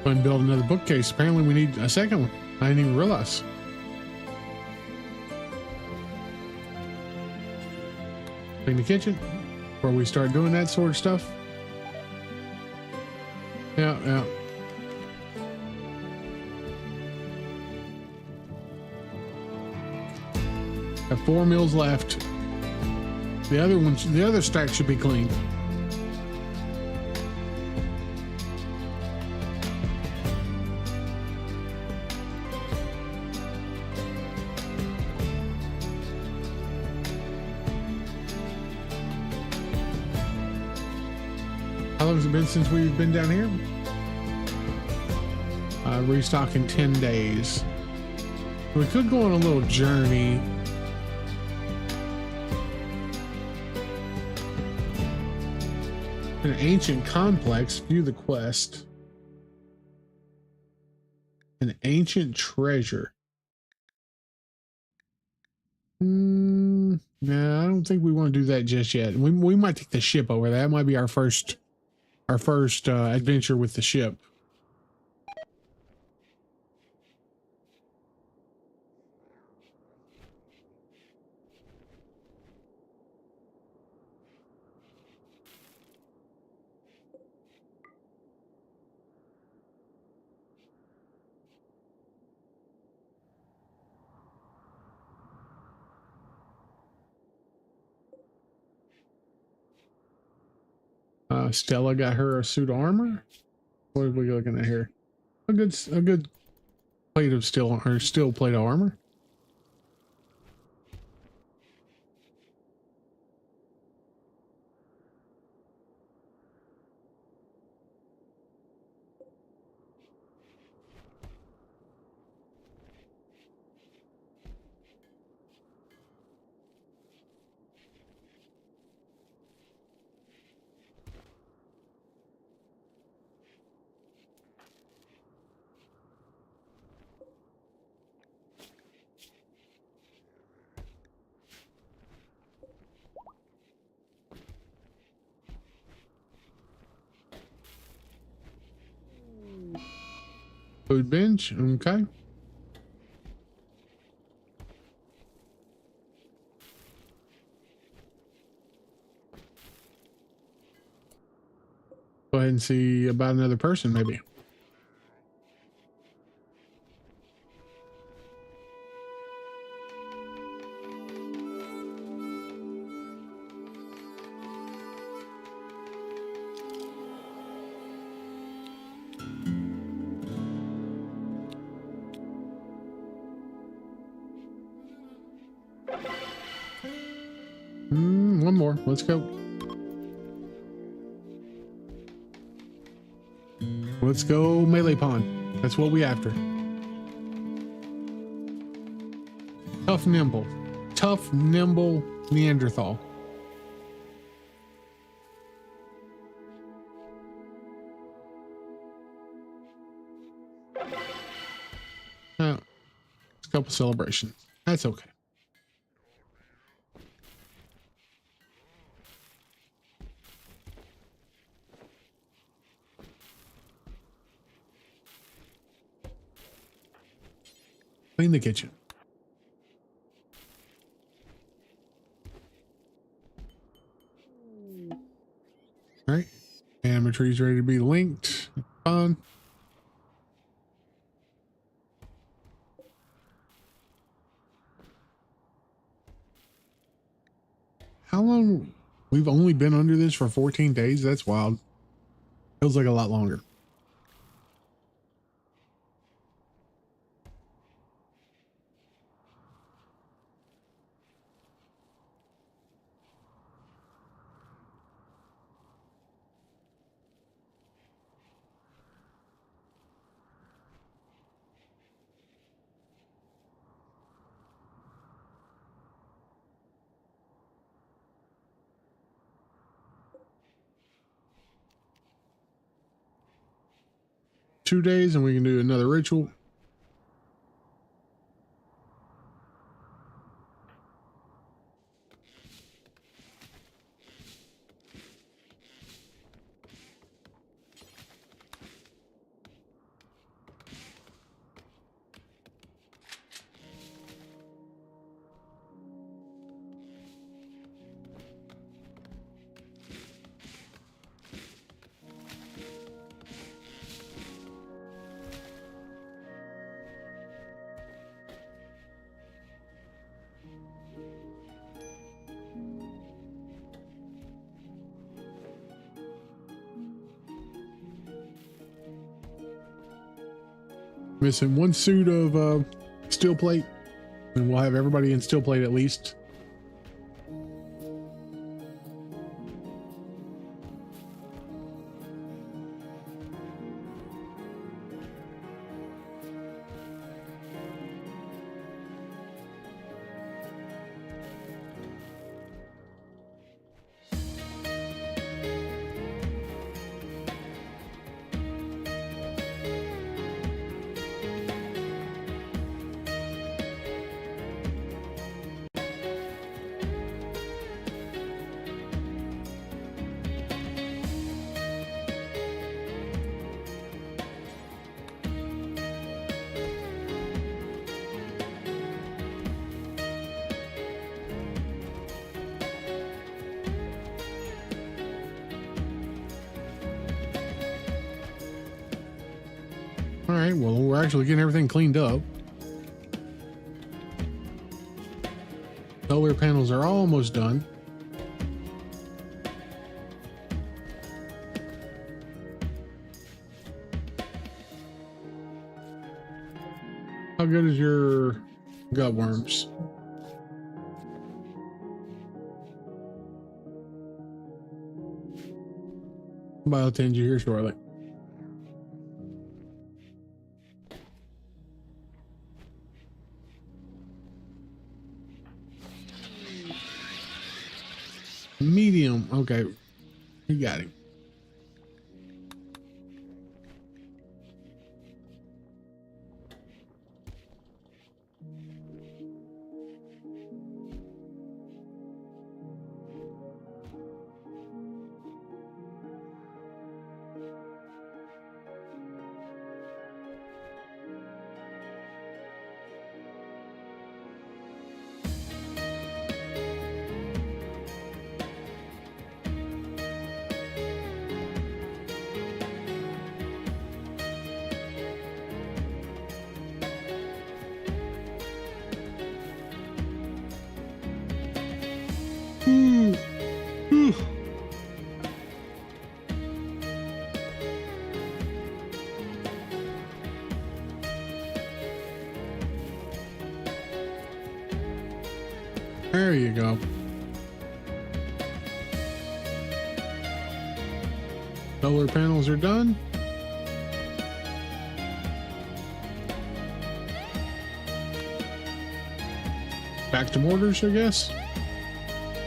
Go ahead and build another bookcase. Apparently we need a second one. I didn't even realize. Clean the kitchen before we start doing that sort of stuff. Yeah, yeah. Got 4 meals left. The other stack should be clean. How long has it been since we've been down here? Restock in 10 days. We could go on a little journey. An ancient complex. View the quest. An ancient treasure. No, I don't think we want to do that just yet. We might take the ship over. That might be our first adventure with the ship. Stella got her a suit of armor. What are we looking at here? A good plate of steel plate of armor. Food bench, okay. Go ahead and see about another person, maybe. One more. Let's go. Let's go melee pawn. That's what we after. Tough, nimble. Tough, nimble Neanderthal. A couple celebrations. That's okay. Clean the kitchen. my tree's ready to be linked. Fine. How long? We've only been under this for 14 days. That's wild. Feels like a lot longer. Two days and we can do another ritual. Missing one suit of steel plate, and we'll have everybody in steel plate at least. All right, well, we're actually getting everything cleaned up. Solar panels are almost done. How good is your gut worms? I'll attend you here shortly. Medium. Okay. You got it. There you go. Solar panels are done. Back to mortars, I guess.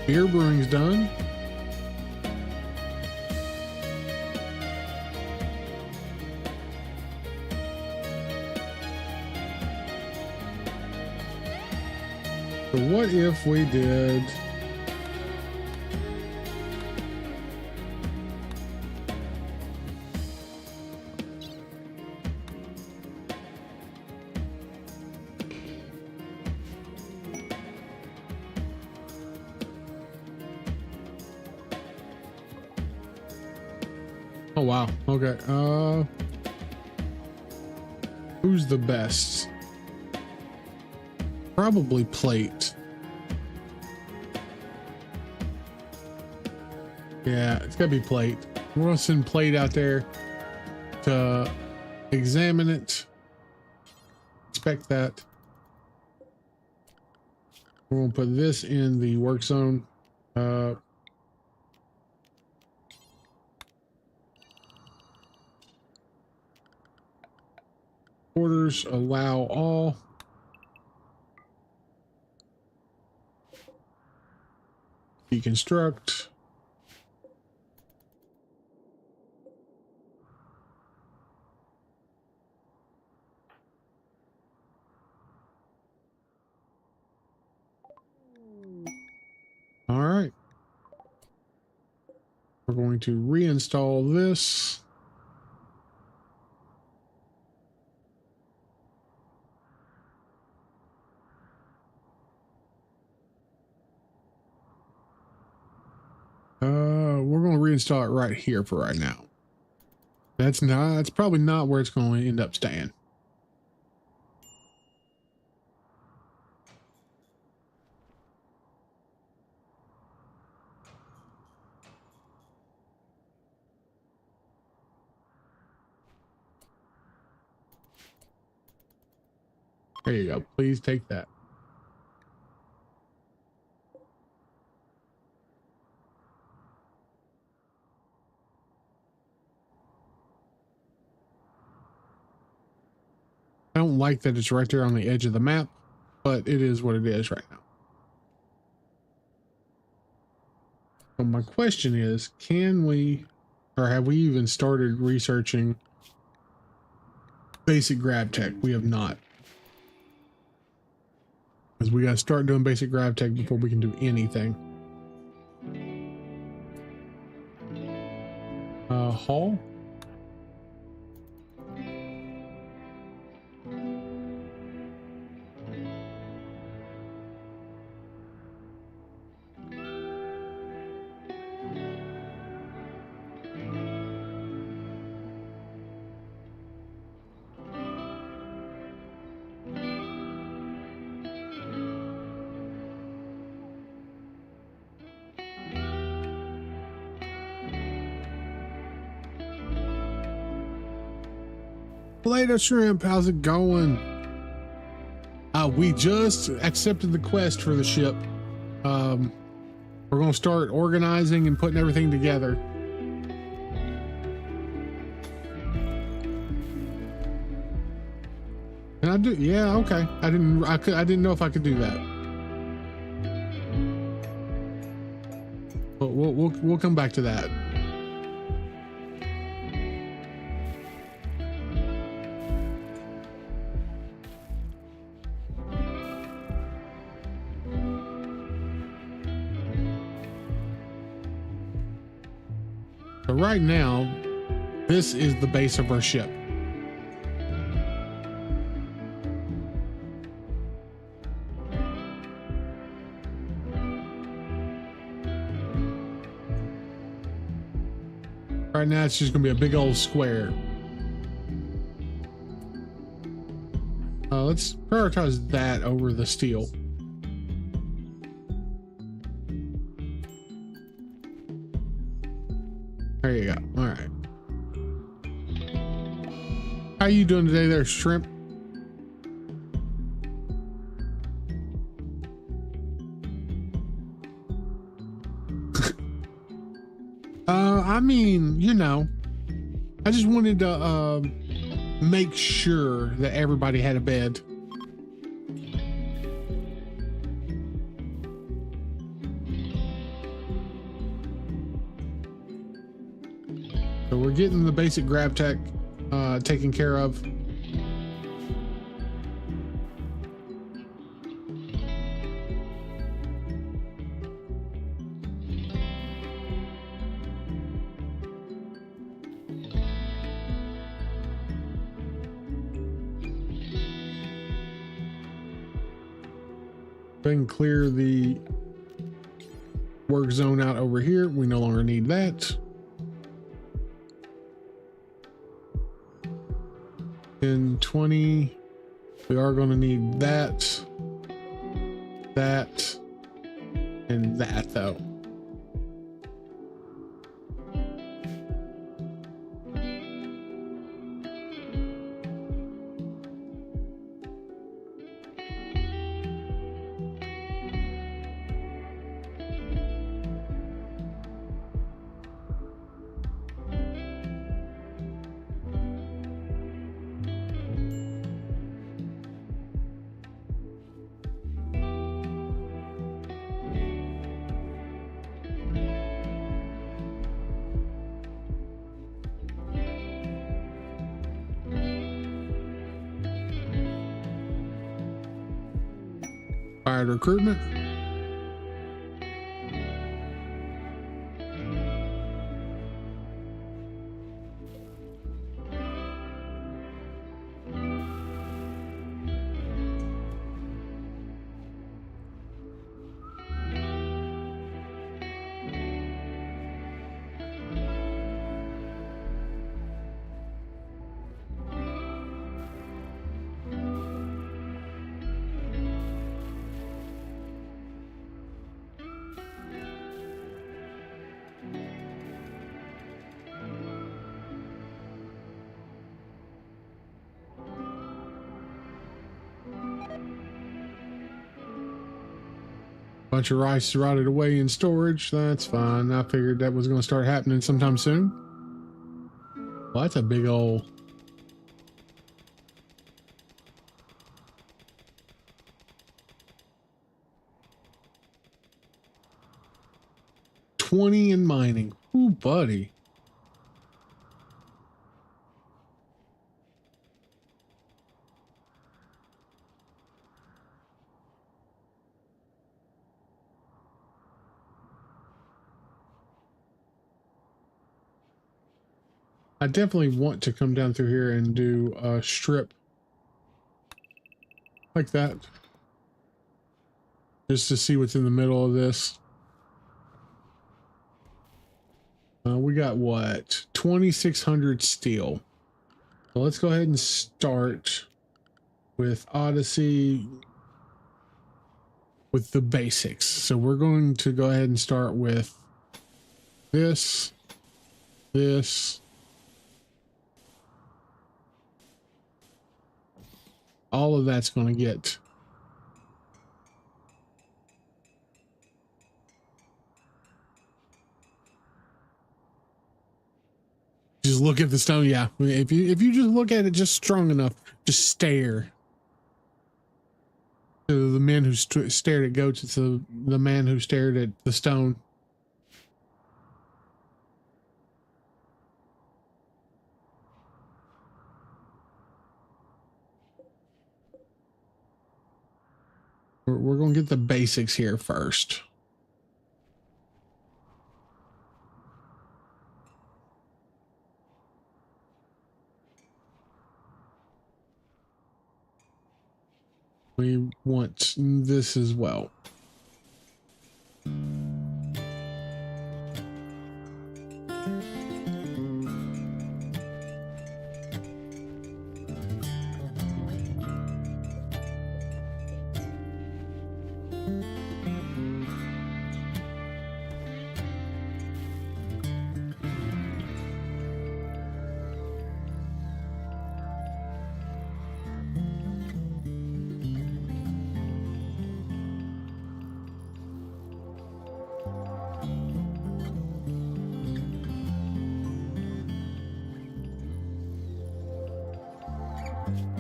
Beer brewing's done. So what if we did Oh wow. Okay. Who's the best? Probably plate. Yeah, it's gotta be plate. We're gonna send plate out there to examine it. Inspect that. We're gonna put this in the work zone. Orders allow all. Deconstruct. All right. We're going to reinstall this. We're going to reinstall it right here for right now. That's probably not where it's going to end up staying. There you go. Please take that. I don't like that it's right there on the edge of the map, but it is what it is right now. So my question is, can we, or have we even started researching basic grav tech? We have not. Because we got to start doing basic grav tech before we can do anything. Hall? Later, Shrimp, how's it going? We just accepted the quest for the ship. We're gonna start organizing and putting everything together. Can I do? Yeah, okay. I didn't know if I could do that. But we'll come back to that. So right now, this is the base of our ship. Right now, it's just gonna be a big old square. Let's prioritize that over the steel. There you go. All right. How you doing today there, Shrimp? I mean, you know, I just wanted to make sure that everybody had a bed. So we're getting the basic grav tech taken care of. Go ahead and clear the work zone out over here. We no longer need that. 10, 20. We are going to need that, and that though. Fired recruitment. Bunch of rice rotted away in storage. That's fine. I figured that was going to start happening sometime soon. Well, that's a big old... $20 in mining. Ooh, buddy. I definitely want to come down through here and do a strip like that. Just to see what's in the middle of this. We got what? 2,600 steel. So let's go ahead and start with Odyssey with the basics. So we're going to go ahead and start with this. All of that's going to get just look at the stone. Yeah, if you just look at it just strong enough, just stare. To the man who stared at goats, it's the man who stared at the stone. We're going to get the basics here first. We want this as well.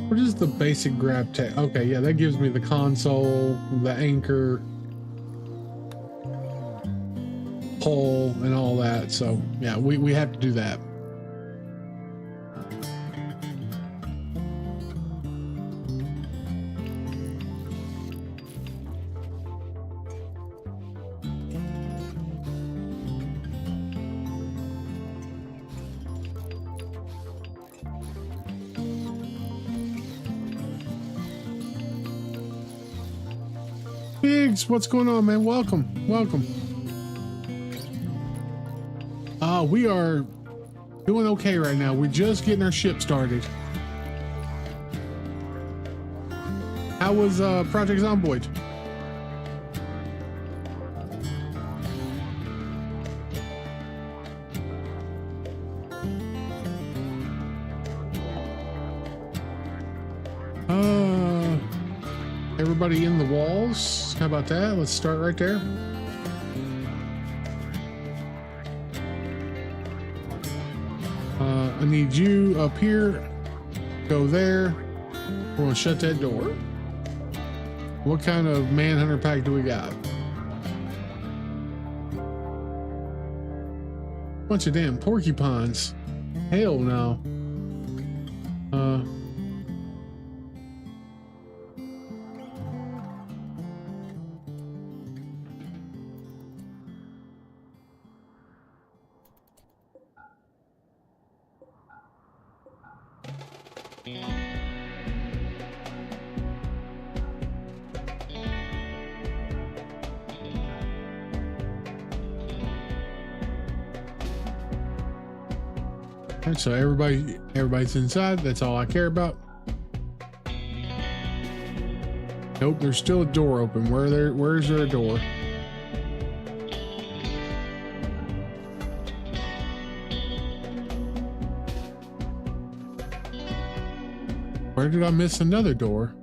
What is the basic grab tech? Okay, yeah, that gives me the console, the anchor, pole, and all that. So yeah, we have to do that. Biggs, what's going on, man? Welcome. We are doing okay right now. We're just getting our ship started. how was Project Zomboid? Everybody in the walls. How about that? Let's start right there. I need you up here. Go there. We're gonna shut that door. What kind of manhunter pack do we got? Bunch of damn porcupines. Hell no. Alright, so everybody's inside. That's all I care about. Nope, there's still a door open. Where's there a door? Where did I miss another door?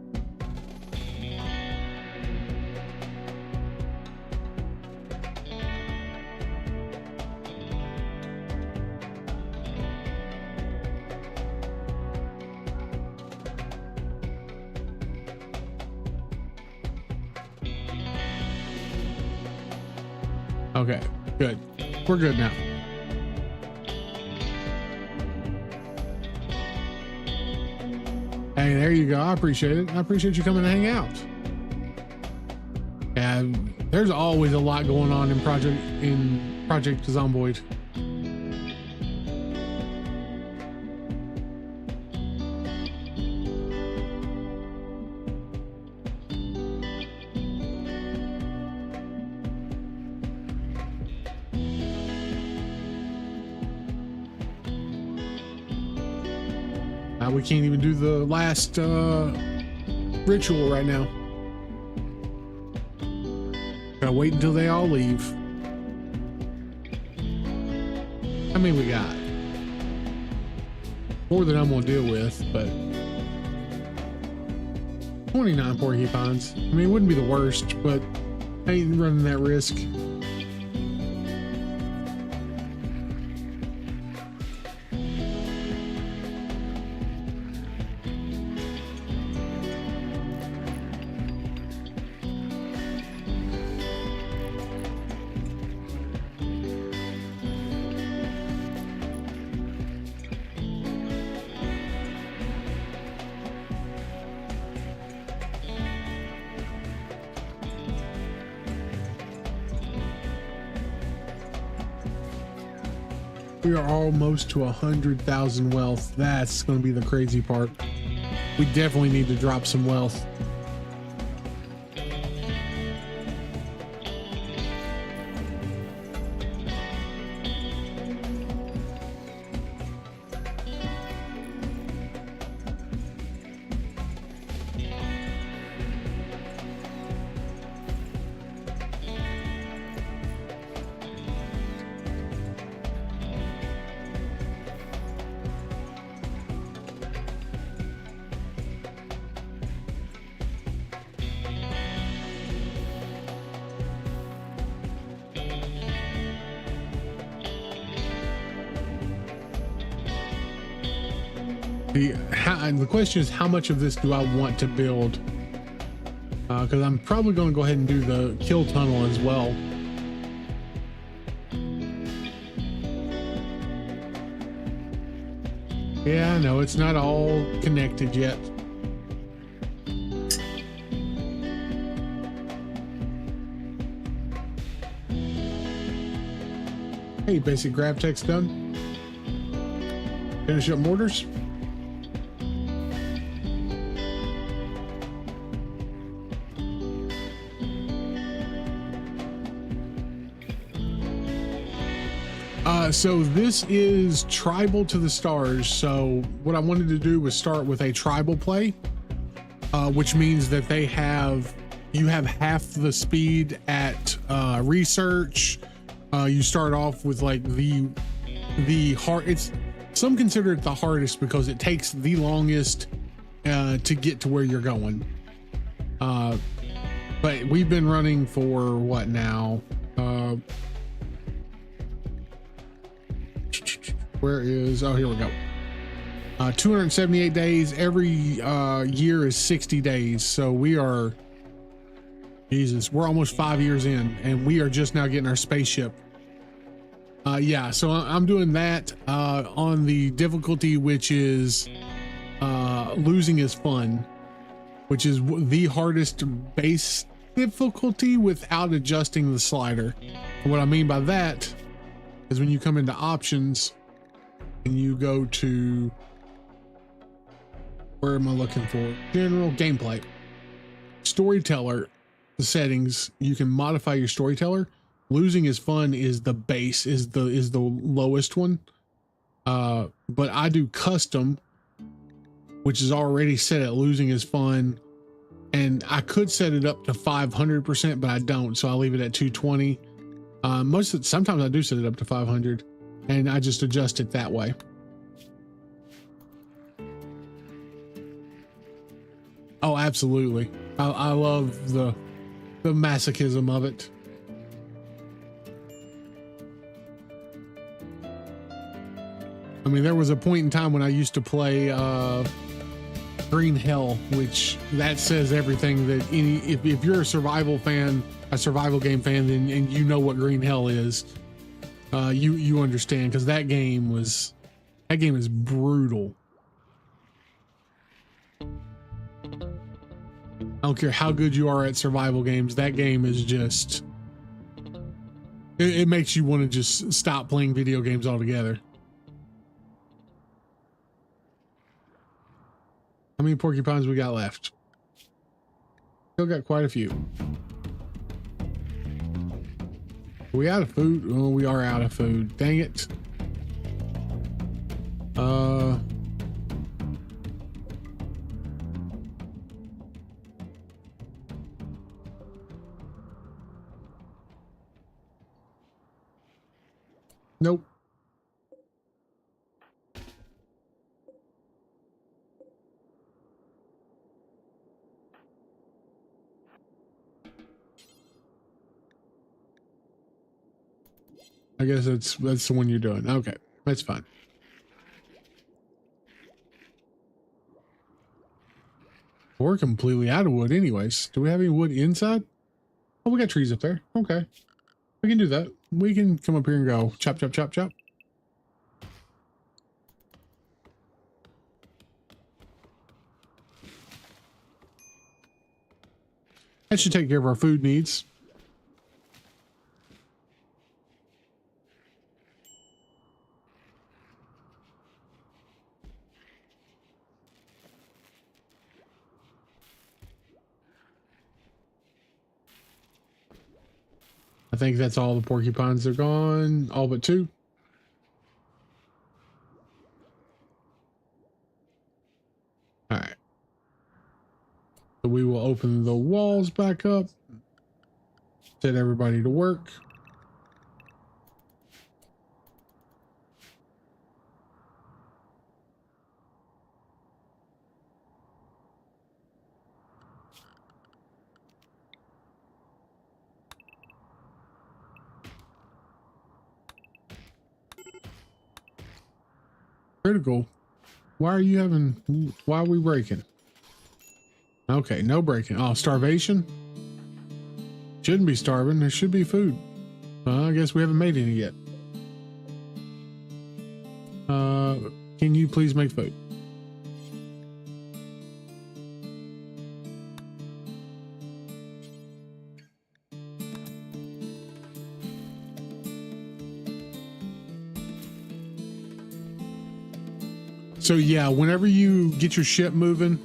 Okay, good. We're good now. Hey, there you go. I appreciate it. I appreciate you coming to hang out. And there's always a lot going on in Project Zomboid. We can't even do the last ritual right now. Gotta wait until they all leave. I mean, we got more than I'm gonna deal with, but 29 porcupines. I mean, it wouldn't be the worst, but I ain't running that risk. We are almost to 100,000 wealth. That's going to be the crazy part. We definitely need to drop some wealth. The question is, how much of this do I want to build? Because I'm probably going to go ahead and do the kill tunnel as well. Yeah, I know it's not all connected yet. Hey, basic grav tech's done. Finish up mortars. So this is tribal to the stars. So what I wanted to do was start with a tribal play. which means that you have half the speed at research. You start off with like the hard. Some consider it the hardest because it takes the longest to get to where you're going. But we've been running for what now? Where is, oh, here we go. 278 days. Every year is 60 days. So we are, Jesus, we're almost 5 years in, and we are just now getting our spaceship. Yeah, so I'm doing that on the difficulty, which is losing is fun, which is the hardest base difficulty without adjusting the slider. And what I mean by that is when you come into options and you go to, where am I looking for? General gameplay, storyteller, the settings, you can modify your storyteller. Losing is fun is the base, is the lowest one. But I do custom, which is already set at losing is fun. And I could set it up to 500%, but I don't. So I'll leave it at 220. Sometimes I do set it up to 500 and I just adjust it that way. Oh, absolutely. I love the masochism of it. I mean, there was a point in time when I used to play Green Hell, which that says everything. That if you're a survival fan, a survival game fan, and you know what Green Hell is, you understand, because that game is brutal. I don't care how good you are at survival games, that game is just, it makes you want to just stop playing video games altogether. How many porcupines we got left? Still got quite a few. Are we out of food? Oh, we are out of food. Dang it. Nope. I guess that's the one you're doing. Okay, that's fine. We're completely out of wood anyways. Do we have any wood inside? Oh, we got trees up there. Okay. We can do that. We can come up here and go chop, chop, chop, chop. That should take care of our food needs. I think that's all the porcupines are gone, all but two. All right. So we will open the walls back up, set everybody to work. Critical. Why are we breaking? Okay, no breaking. Oh, starvation? Shouldn't be starving. There should be food. I guess we haven't made any yet. Can you please make food? So yeah, whenever you get your ship moving,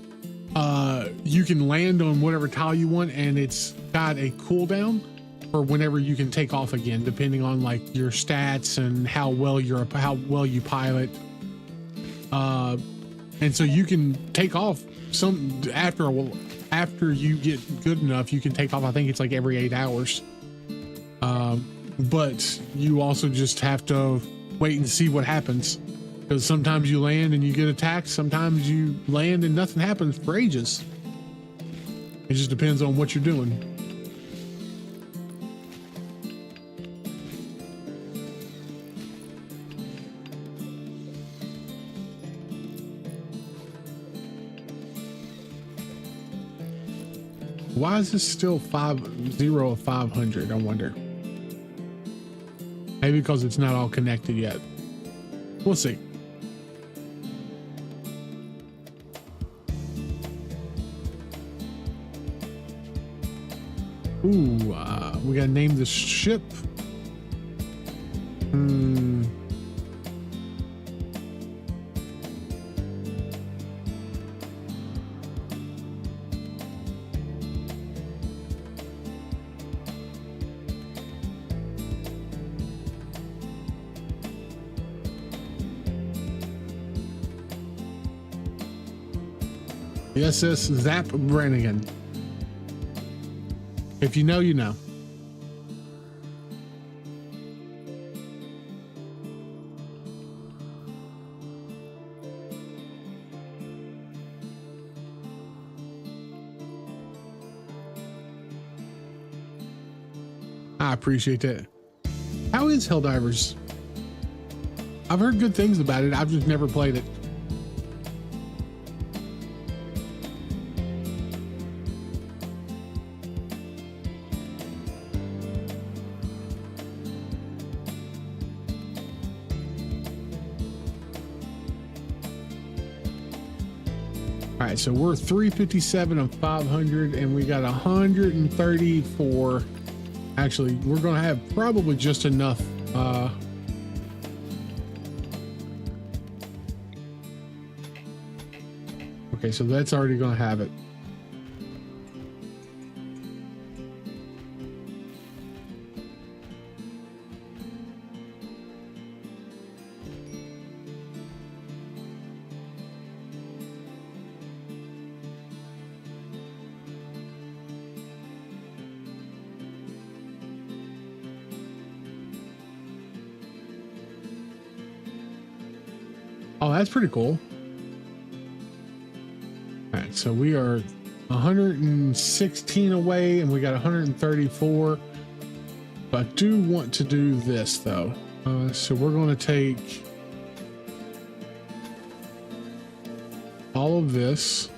you can land on whatever tile you want, and it's got a cooldown for whenever you can take off again, depending on like your stats and how well you pilot. And so you can take off some after you get good enough, you can take off. I think it's like every 8 hours. But you also just have to wait and see what happens, because sometimes you land and you get attacked. Sometimes you land and nothing happens for ages. It just depends on what you're doing. Why is this still 0 of 500? I wonder. Maybe because it's not all connected yet. We'll see. Ooh, we gotta name this ship. The SS Zap Brannigan. If you know, you know. I appreciate that. How is Helldivers? I've heard good things about it. I've just never played it. All right, so we're 357 of 500, and we got 134. Actually, we're going to have probably just enough. Okay, so that's already going to have it. Oh, that's pretty cool. All right, so we are 116 away, and we got 134. But I do want to do this though. So we're going to take all of this.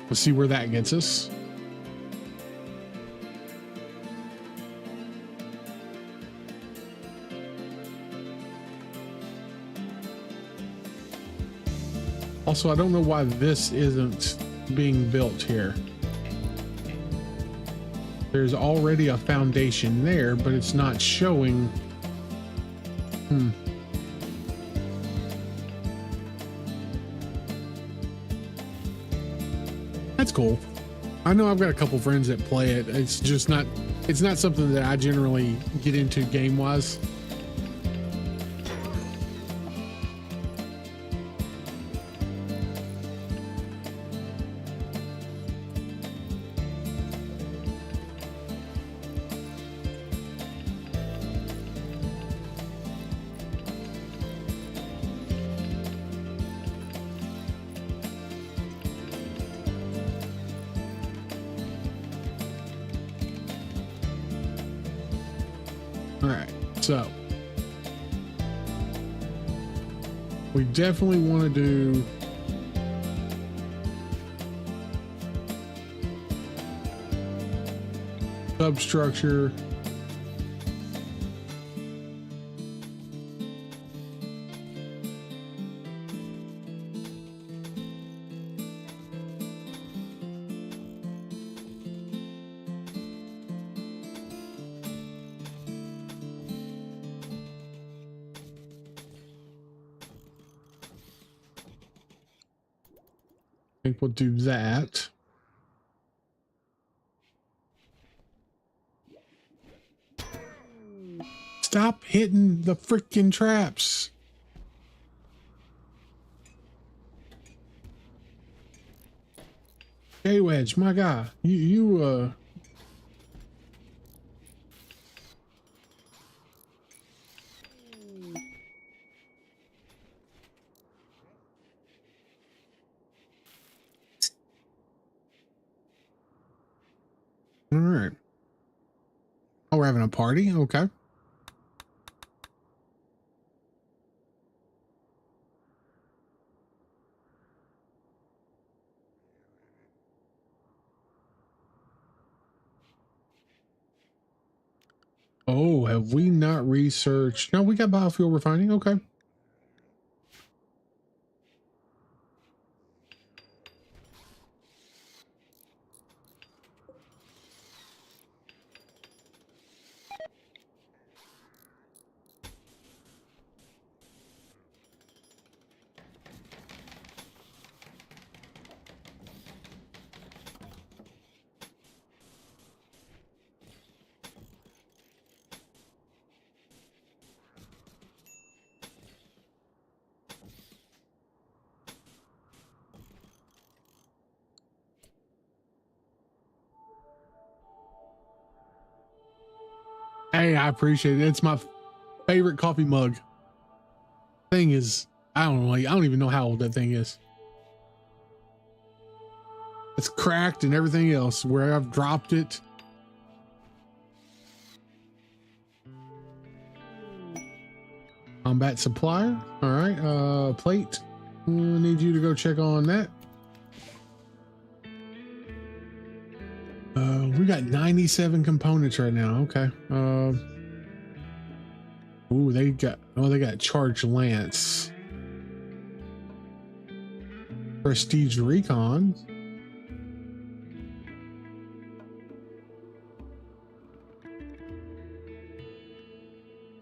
Let's see where that gets us. Also, I don't know why this isn't being built here. There's already a foundation there, but it's not showing. That's cool. I know I've got a couple friends that play it. It's just not, it's not something that I generally get into game-wise. All right, so we definitely want to do substructure. I think we'll do that. Stop hitting the freaking traps. Hey, Wedge, my guy, you all right. Oh, we're having a party? Okay. Oh, have we not researched? No, we got biofuel refining. Okay. Hey, I appreciate it. It's my favorite coffee mug. Thing is, I don't know. I don't even know how old that thing is. It's cracked and everything else. Where I've dropped it. Combat supplier. All right. Plate. I need you to go check on that. We got 97 components right now. Okay. Ooh, they got charged lance. Prestige recon.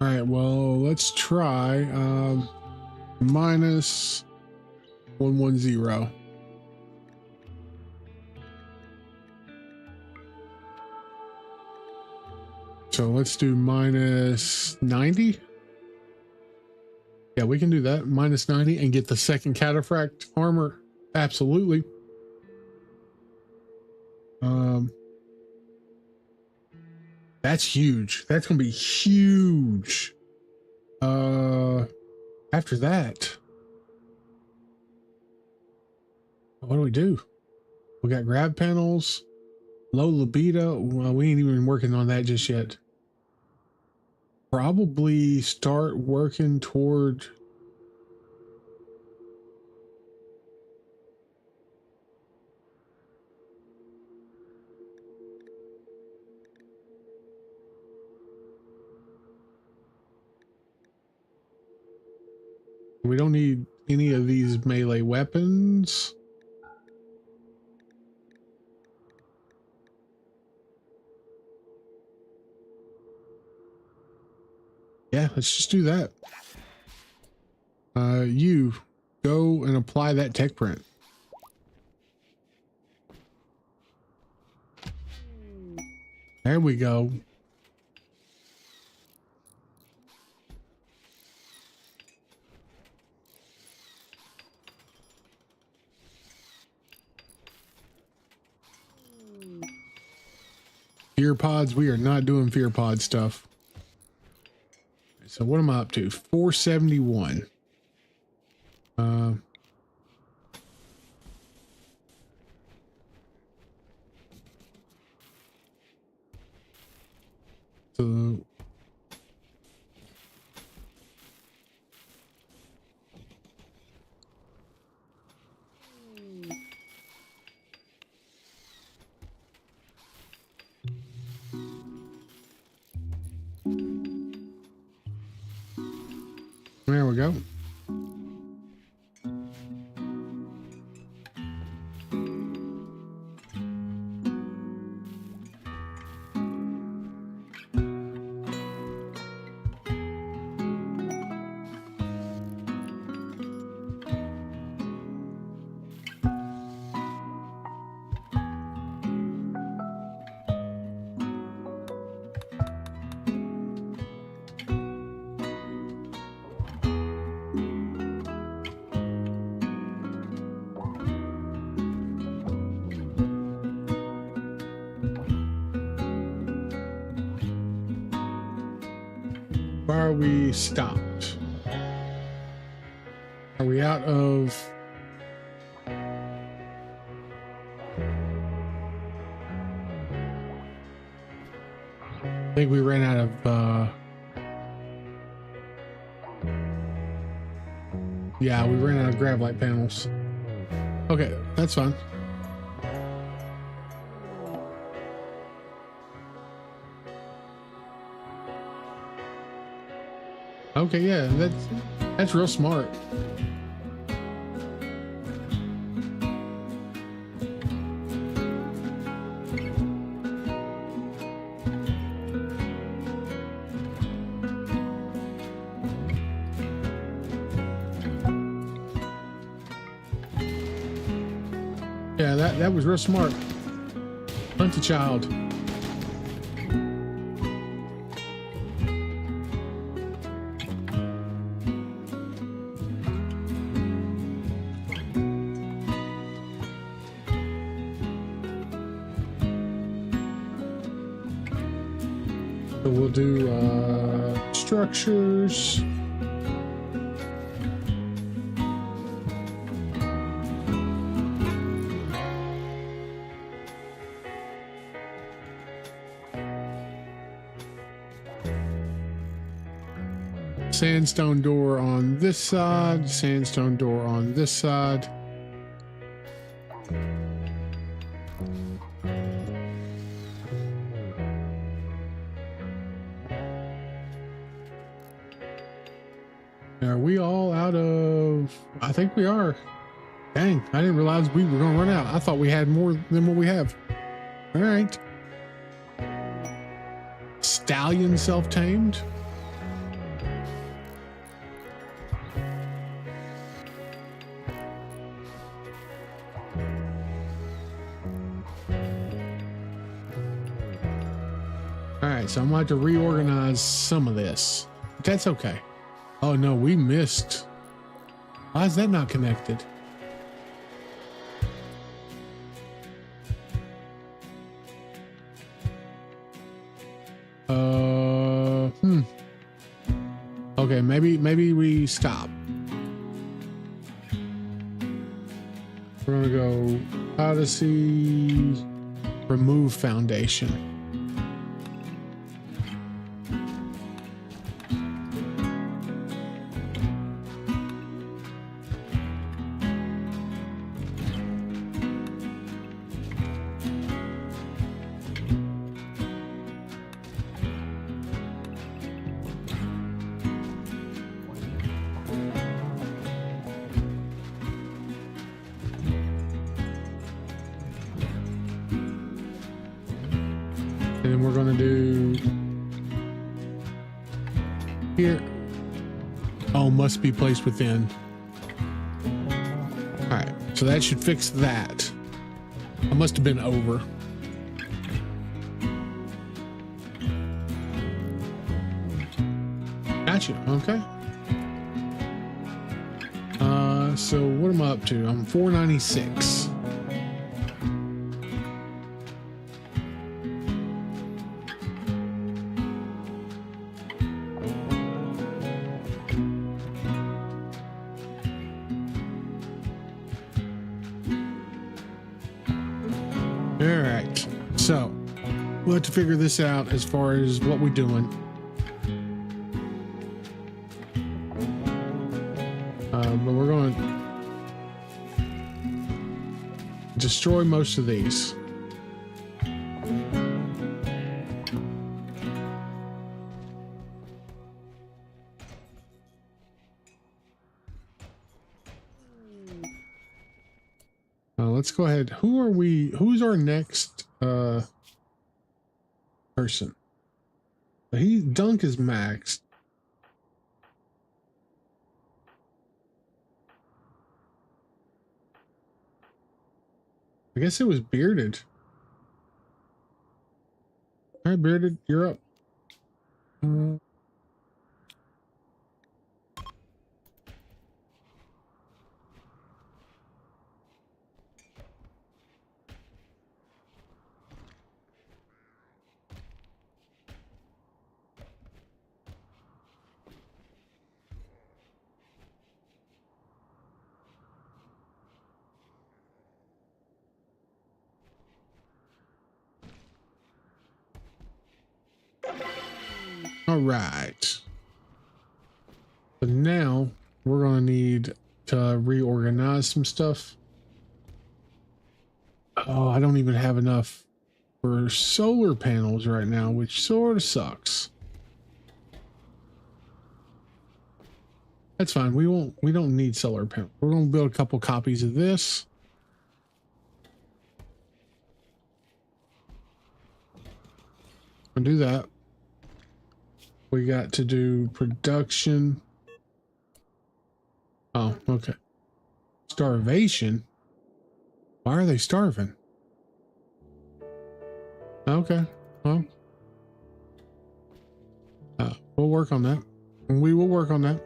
All right, well, let's try minus 110. So let's do minus 90. Yeah, we can do that. Minus 90 and get the second cataphract armor. Absolutely. That's huge. That's gonna be huge. After that, what do we do? We got grab panels, low libido. Well, we ain't even working on that just yet. Probably start working toward we don't need any of these melee weapons. Yeah, let's just do that. You go and apply that tech print. There we go. Fear pods, we are not doing fear pod stuff. So what am I up to? 471. So there we go. Why are we stopped? Are we out of... I think we ran out of, yeah, we ran out of grav light panels. Okay, that's fine. Okay, yeah, that's real smart. Yeah, that was real smart. Hunt a child. So we'll do structures. Sandstone door on this side, sandstone door on this side. Are we all out of... I think we are. Dang, I didn't realize we were going to run out. I thought we had more than what we have. All right. Stallion self-tamed. All right, so I'm going to have to reorganize some of this. But that's okay. Oh no, we missed. Why is that not connected? Okay, maybe we stop. We're gonna go Odyssey, remove foundation. And then we're going to do here. Oh, must be placed within. All right, so that should fix that. I must have been over. Gotcha. Okay. So what am I up to? I'm 496. All right, so we'll have to figure this out as far as what we're doing. But we're going to destroy most of these. Let's go ahead. Who are we? Who's our next person? Dunk is maxed. I guess it was Bearded. All right, Bearded, you're up. All right. But now we're going to need to reorganize some stuff. Oh, I don't even have enough for solar panels right now, which sort of sucks. That's fine. We don't need solar panels. We're going to build a couple copies of this. I'll do that. We got to do production. Oh, okay. Starvation? Why are they starving? Okay. Well, we'll work on that. We will work on that.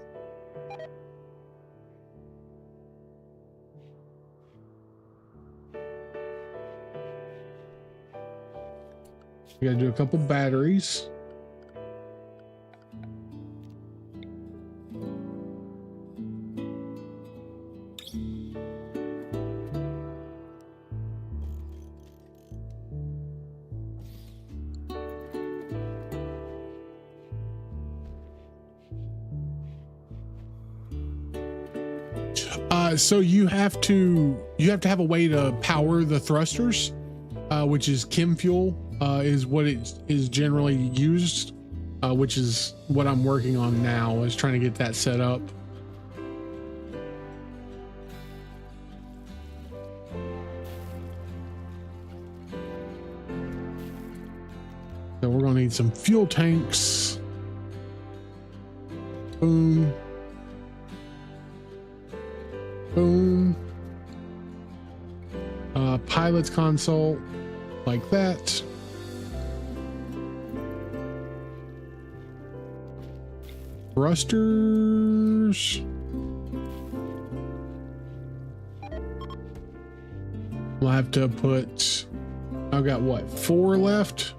We gotta do a couple batteries. So you have to have a way to power the thrusters, which is chem fuel, is what it is generally used, which is what I'm working on now, is trying to get that set up. So we're gonna need some fuel tanks. Boom. Boom. Pilot's console, like that. Thrusters. We'll have to put, I've got what, 4 left?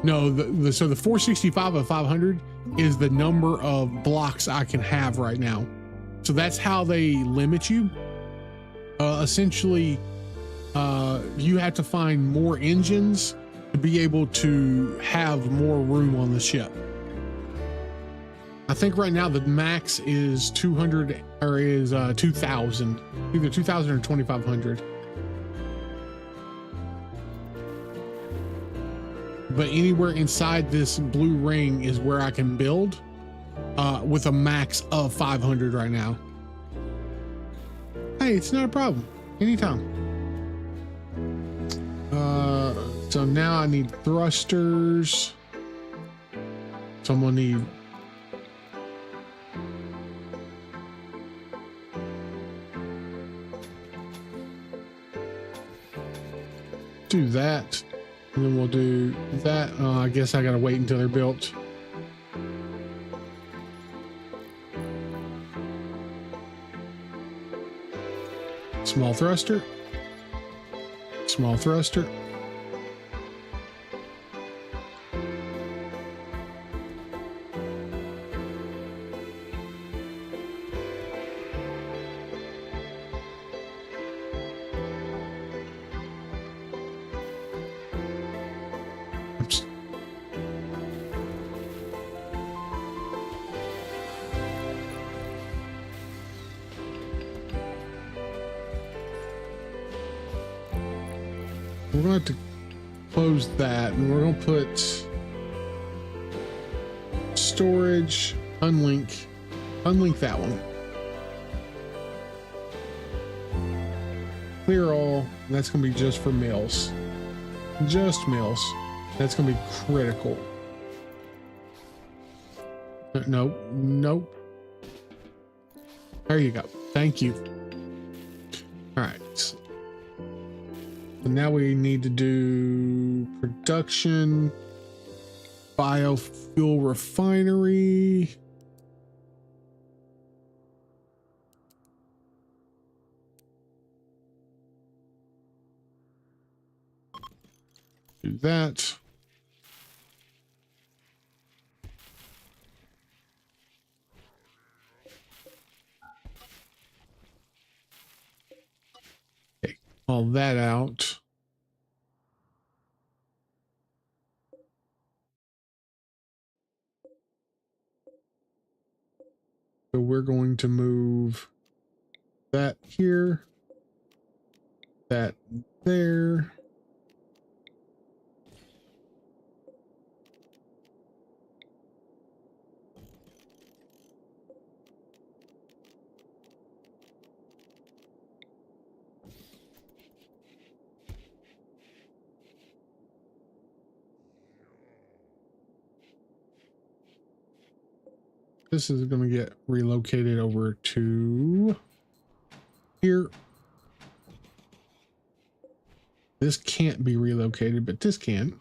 No, so the 465 of 500 is the number of blocks I can have right now. So that's how they limit you. Essentially, you have to find more engines to be able to have more room on the ship. I think right now the max is 200 or is 2,000, either 2,000 or 2,500. But anywhere inside this blue ring is where I can build with a max of 500 right now. Hey, it's not a problem. Anytime. So now I need thrusters. So I'm gonna need do that. And then we'll do that. I guess I gotta wait until they're built. Small thruster. Small thruster. Oops. We're going to have to close that, and we're going to put storage, unlink that one. Clear all, and that's going to be just for mills. Just mills. That's going to be critical. Nope, nope. There you go. Thank you. All right. And now we need to do production, biofuel refinery. Do that. Okay, all that out. So we're going to move that here, that there. This is going to get relocated over to here. This can't be relocated, but this can.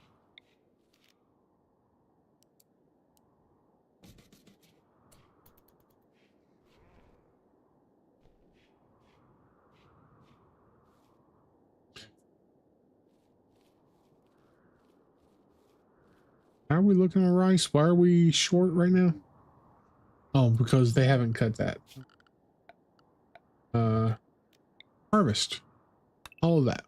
How are we looking at rice? Why are we short right now? Oh, because they haven't cut that. Harvest. All of that.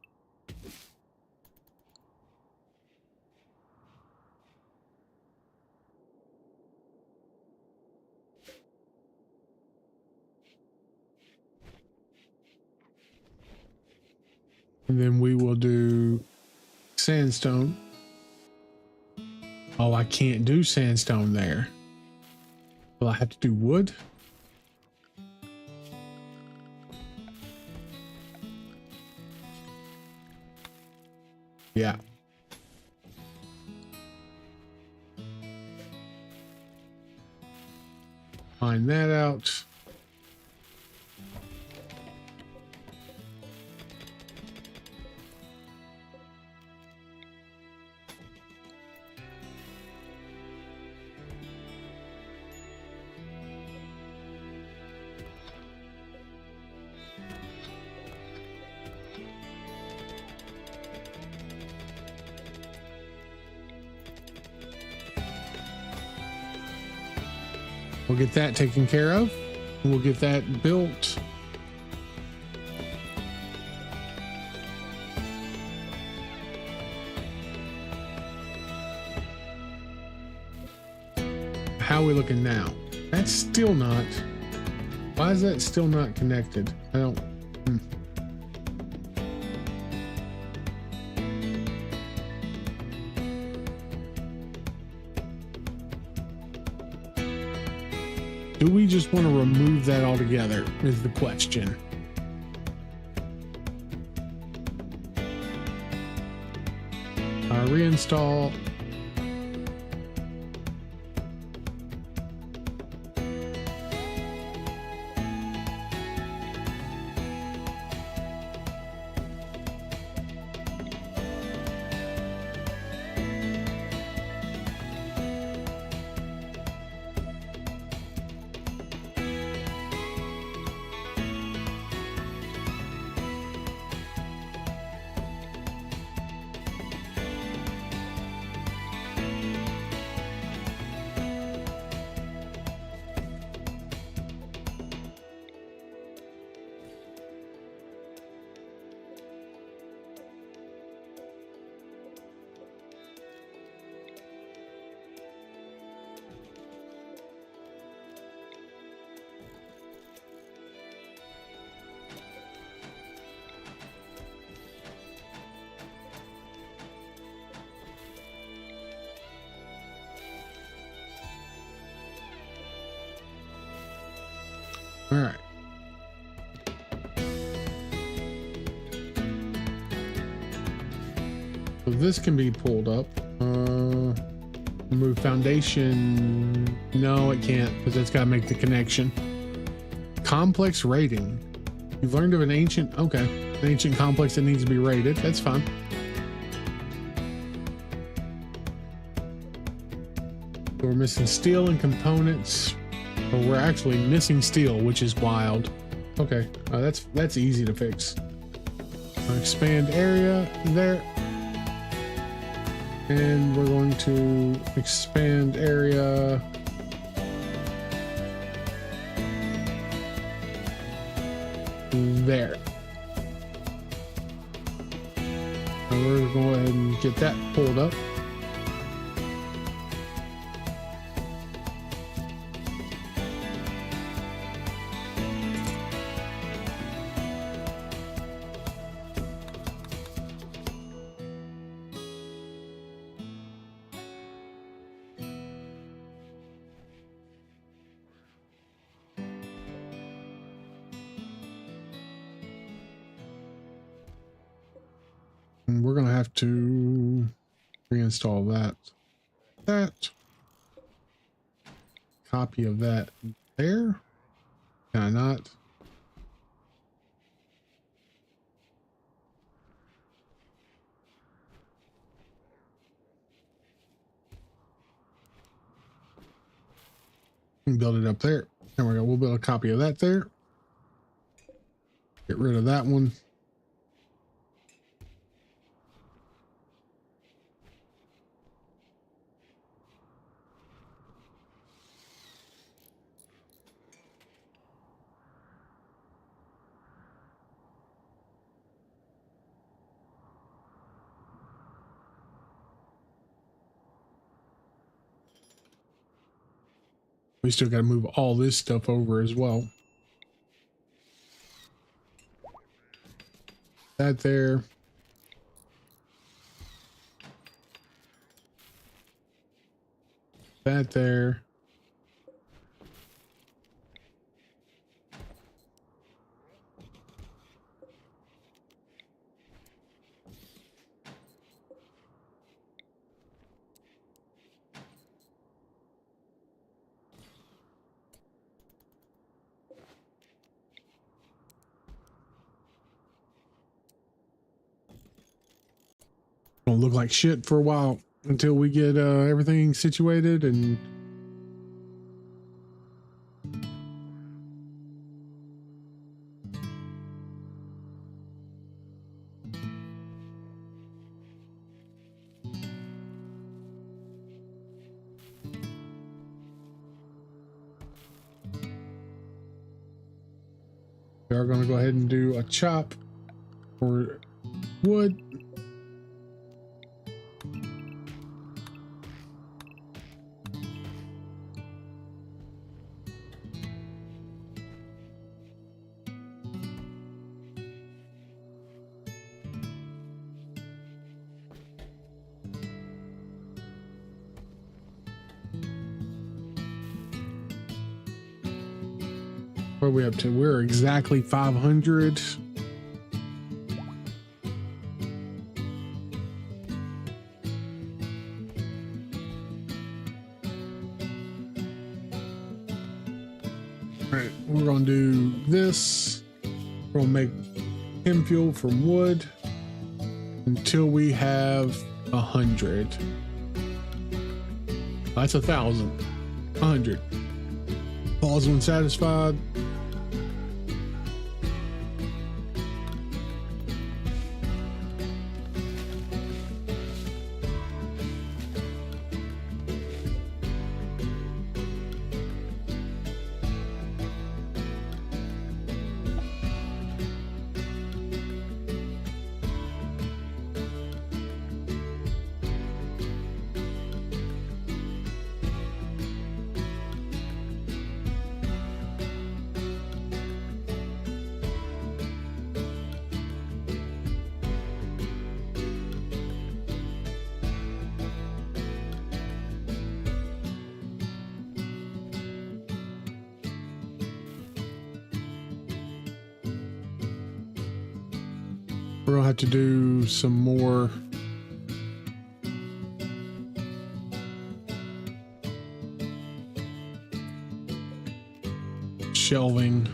And then we will do sandstone. Oh, I can't do sandstone there. Will I have to do wood? Yeah. Find that out. We'll get that taken care of. We'll get that built. How are we looking now? That's still not. Why is that still not connected? I don't. Do we just want to remove that altogether is the question. Reinstall. All right. So this can be pulled up. Remove foundation. No, it can't because it's got to make the connection. Complex rating. You've learned of an ancient. Okay. An ancient complex that needs to be rated. That's fine. So we're missing steel and components. Or we're actually missing steel, which is wild. Okay, that's easy to fix. Expand area there. And we're going to expand area. There. And we're going to go ahead and get that pulled up. And we're going to have to reinstall that copy of that there. Can I not? And build it up there. There we go. We'll build a copy of that there. Get rid of that one. We still got to move all this stuff over as well. That there. That there. Gonna look like shit for a while until we get everything situated and we are going to go ahead and do a chop for wood. What are we up to? We're exactly 500. All right, we're gonna do this. We're gonna make hemp fuel from wood until we have 100. That's 1,000. 100. Pause when satisfied. We're gonna have to do some more shelving.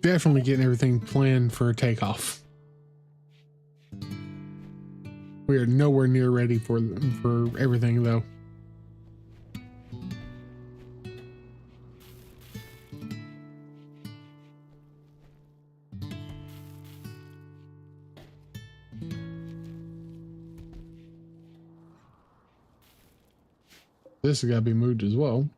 definitely getting everything planned for takeoff. We are nowhere near ready for everything though. This has got to be moved as well.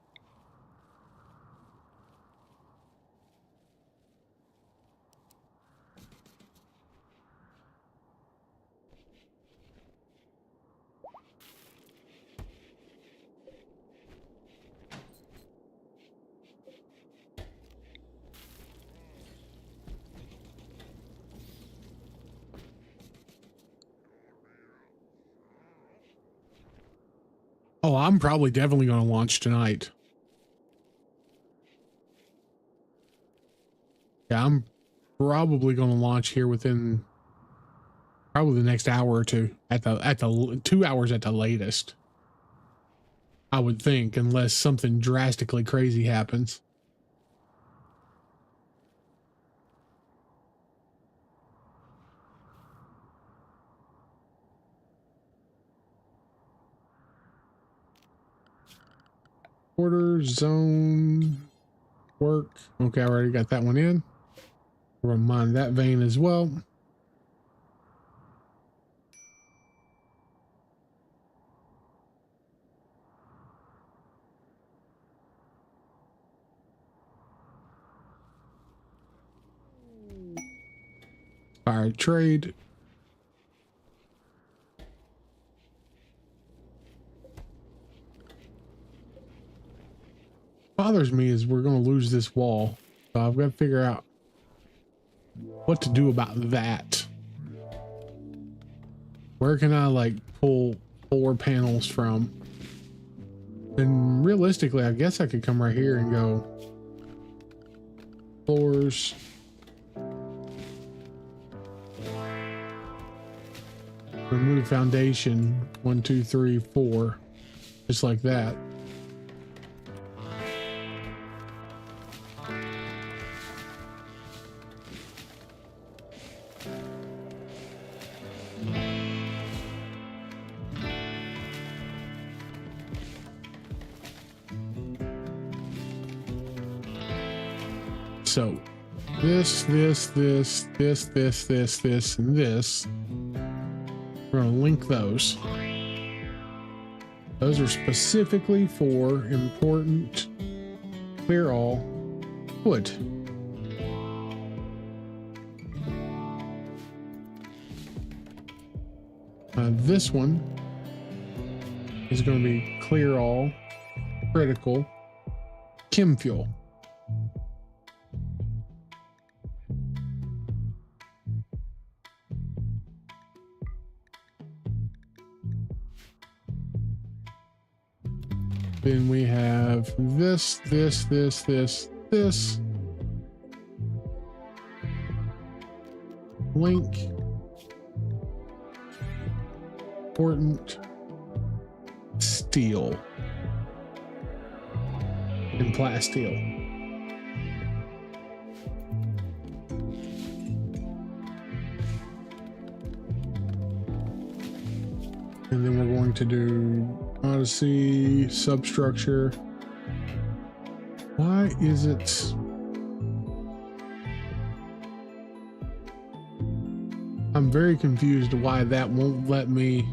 Oh, I'm probably definitely going to launch tonight. Yeah, I'm probably going to launch here within probably the next hour or two, at the 2 hours at the latest. I would think, unless something drastically crazy happens. Order zone work. Okay, I already got that one in. We're gonna mine that vein as well. All right, trade. Bothers me is we're going to lose this wall. So I've got to figure out what to do about that. Where can I like pull 4 panels from? And realistically, I guess I could come right here and go floors. Remove foundation 1, 2, 3, 4, just like that. So this, and this. We're going to link those. Those are specifically for important clear all wood. This one is going to be clear all critical chem fuel. Then we have this. Link. Important steel and plasteel. And then we're going to do Odyssey substructure. Why is it? I'm very confused why that won't let me.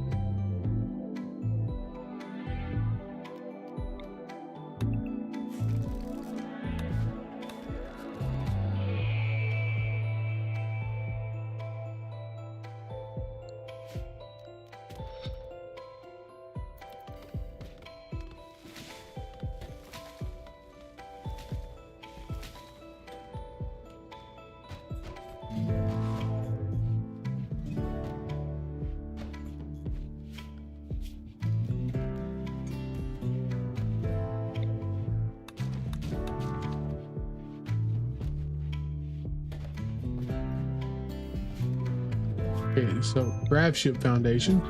Okay, so grab ship foundation.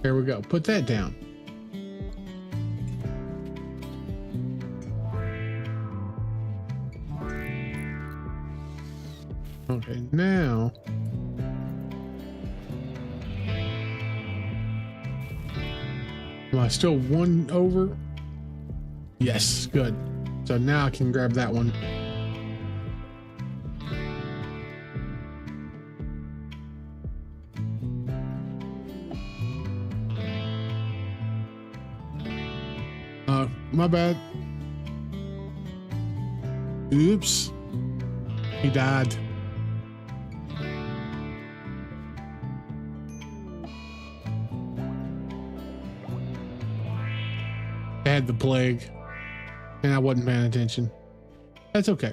There we go. Put that down. Okay, now am I still one over? Yes, good. So now I can grab that one. My bad. Oops. He died. I had the plague and I wasn't paying attention. That's okay.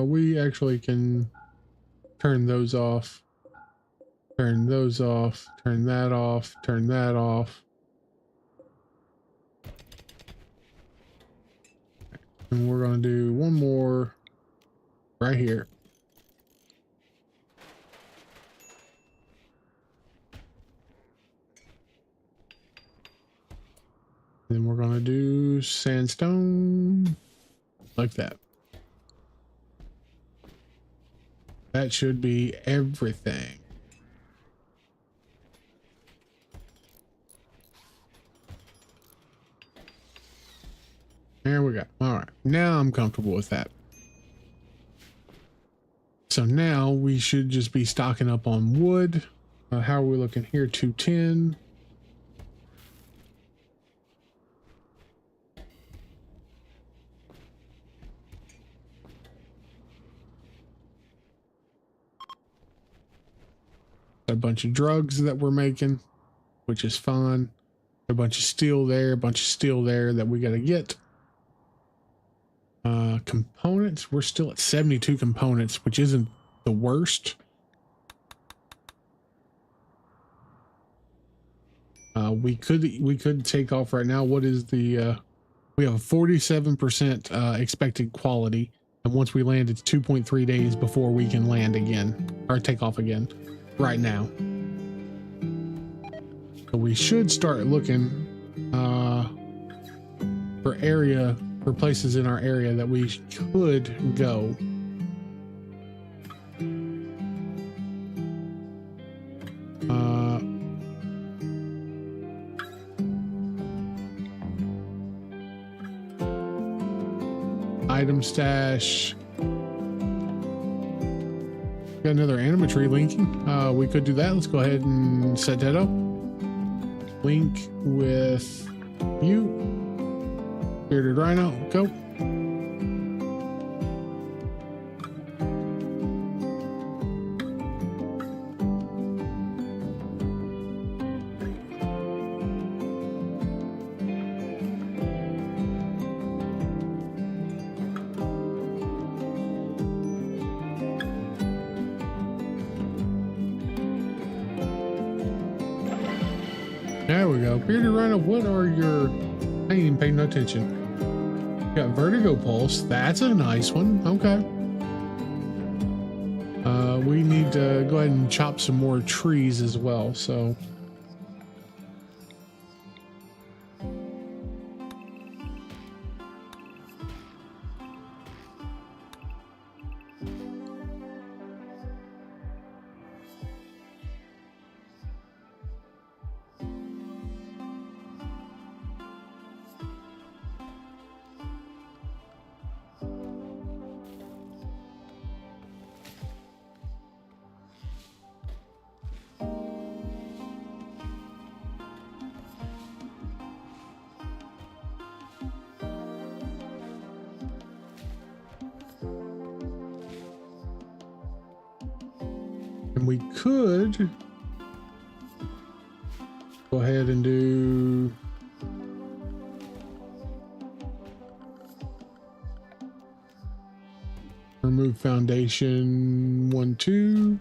We actually can turn those off, turn those off, turn that off, turn that off. And we're going to do one more right here. Then we're going to do sandstone like that. That should be everything. There we go. All right. Now I'm comfortable with that. So now we should just be stocking up on wood. How are we looking here? 210. A bunch of drugs that we're making, which is fun. A bunch of steel there, a bunch of steel there that we got to get. Components, we're still at 72 components, which isn't the worst. We could take off right now. What is the we have a 47% expected quality, and once we land it's 2.3 days before we can land again or take off again right now. So we should start looking for places in our area that we could go. Item stash. Got another animatry linking. We could do that. Let's go ahead and set that up. Link with you. Bearded Rhino, go. There we go. Bearded Rhino, what are your... I ain't even paying no attention. Got Vertigo Pulse. That's a nice one. Okay. We need to go ahead and chop some more trees as well, so... And we could go ahead and do remove foundation 1, 2.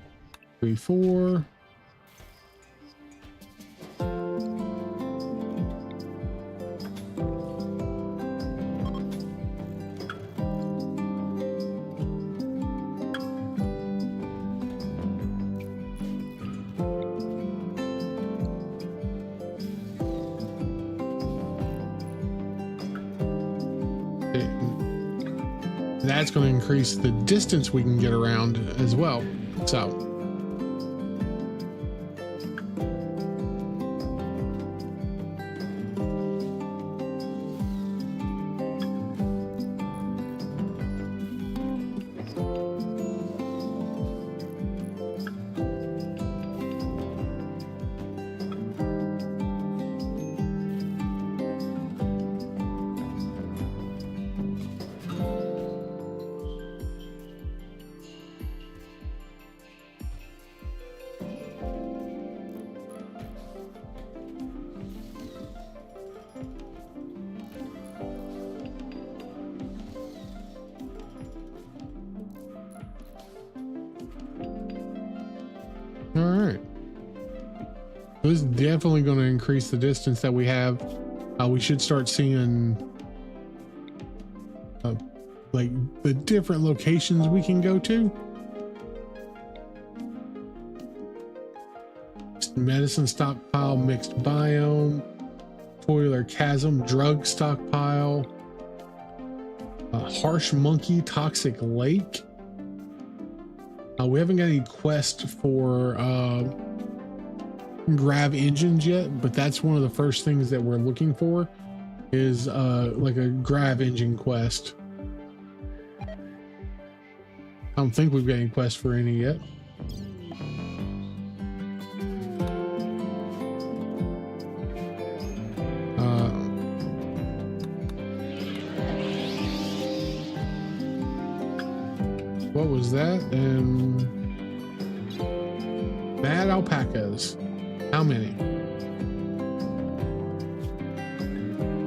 3, 4. That's going to increase the distance we can get around as well. So all right. This is definitely going to increase the distance that we have. We should start seeing like the different locations we can go to. Medicine stockpile, mixed biome, toiler chasm, drug stockpile, harsh monkey, toxic lake. We haven't got any quest for grav engines yet, but that's one of the first things that we're looking for is like a grav engine quest. I don't think we've got any quest for any yet. What was that? Mad alpacas. How many?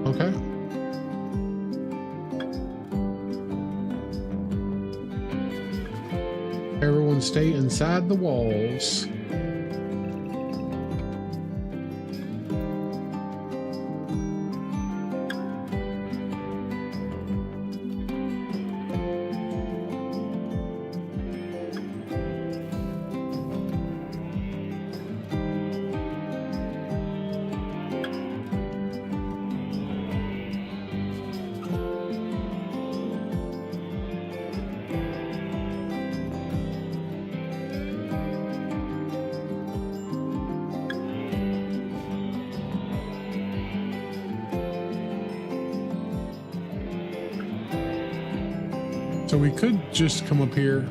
Okay. Everyone stay inside the walls. So we could just come up here.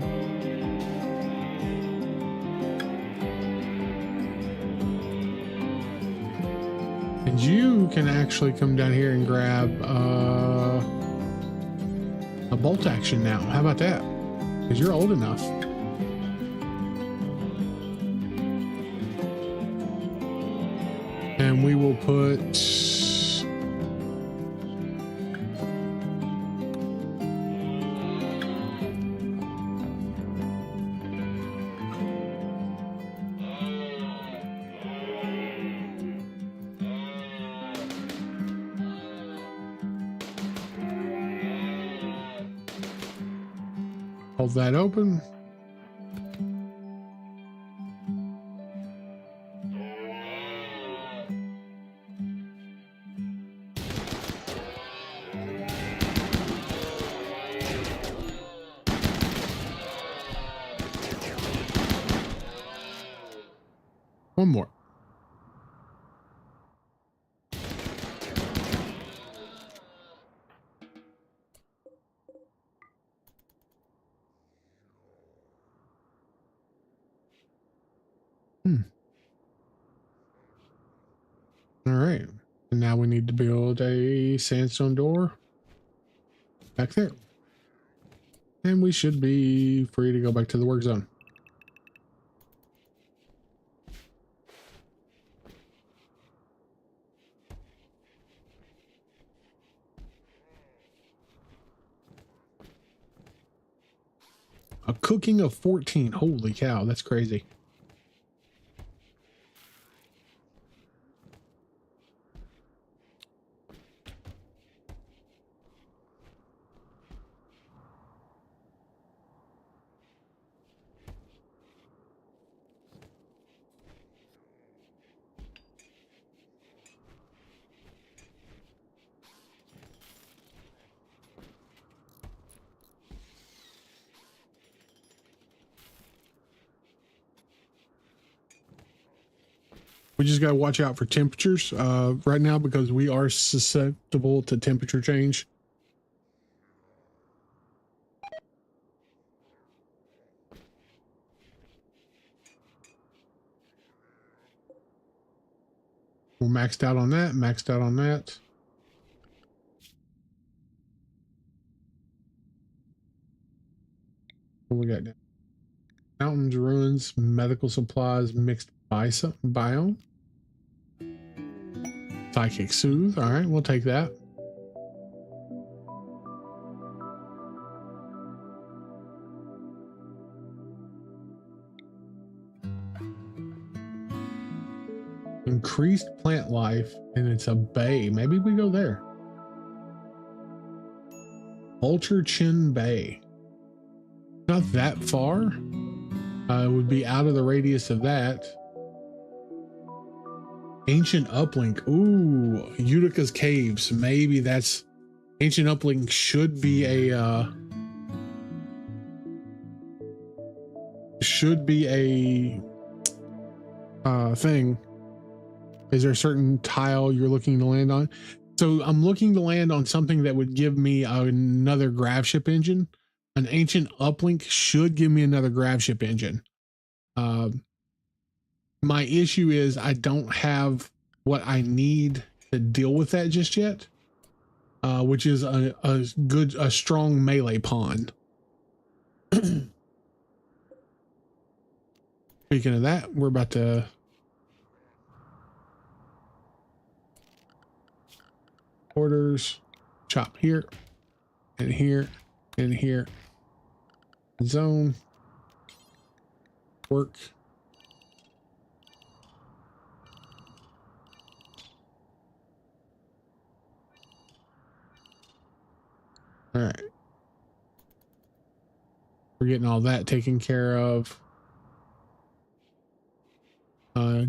And you can actually come down here and grab a bolt action now. How about that? Because you're old enough. And we will put... hold that open. One more. All right. And now we need to build a sandstone door back there. And we should be free to go back to the work zone. A cooking of 14. Holy cow, that's crazy. We just got to watch out for temperatures right now because we are susceptible to temperature change. We're maxed out on that, maxed out on that. What we got now? Mountains, ruins, medical supplies, mixed biome. Psychic soothe. All right, we'll take that. Increased plant life, and it's a bay. Maybe we go there. Vulture Chin Bay. Not that far. It would be out of the radius of that. Ancient Uplink. Ooh, Utica's Caves. Maybe that's Ancient Uplink should be a thing. Is there a certain tile you're looking to land on? So I'm looking to land on something that would give me another grav ship engine. An Ancient Uplink should give me another grav ship engine. My issue is I don't have what I need to deal with that just yet, which is a strong melee pawn. Speaking of that, we're about to orders, chop here and here and here. Zone work. All right. We're getting all that taken care of. We're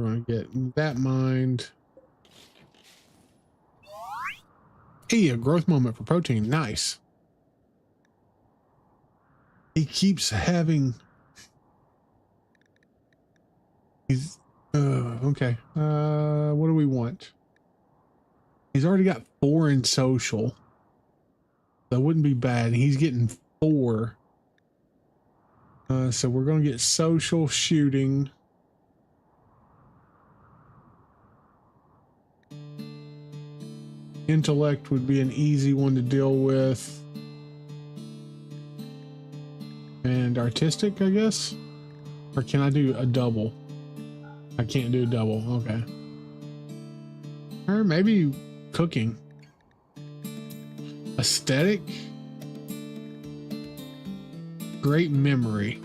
going to get that mined. Hey, a growth moment for protein. Nice. He keeps having... He's... okay. What do we want? He's already got 4 in social. That wouldn't be bad. He's getting 4. So we're going to get social shooting. Intellect would be an easy one to deal with. And artistic, I guess? Or can I do a double? I can't do a double. Okay. Or maybe cooking. Aesthetic. Great memory.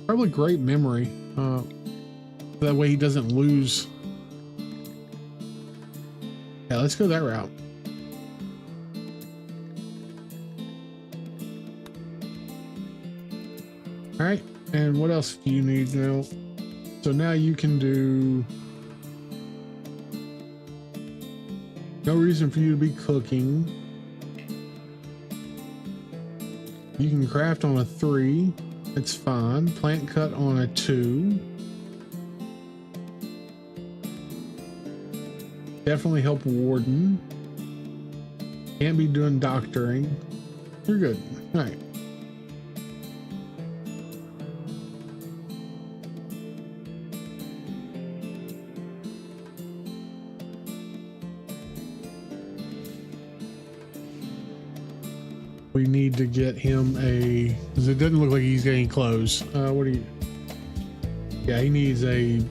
Probably great memory. That way he doesn't lose. Yeah, let's go that route. All right, and what else do you need now? So now you can do... No reason for you to be cooking. You can craft on a 3. It's fine. Plant cut on a 2. Definitely help warden. Can't be doing doctoring. You're good. All right. We need to get him a, because it doesn't look like he's getting clothes. What do you? Yeah, he needs a.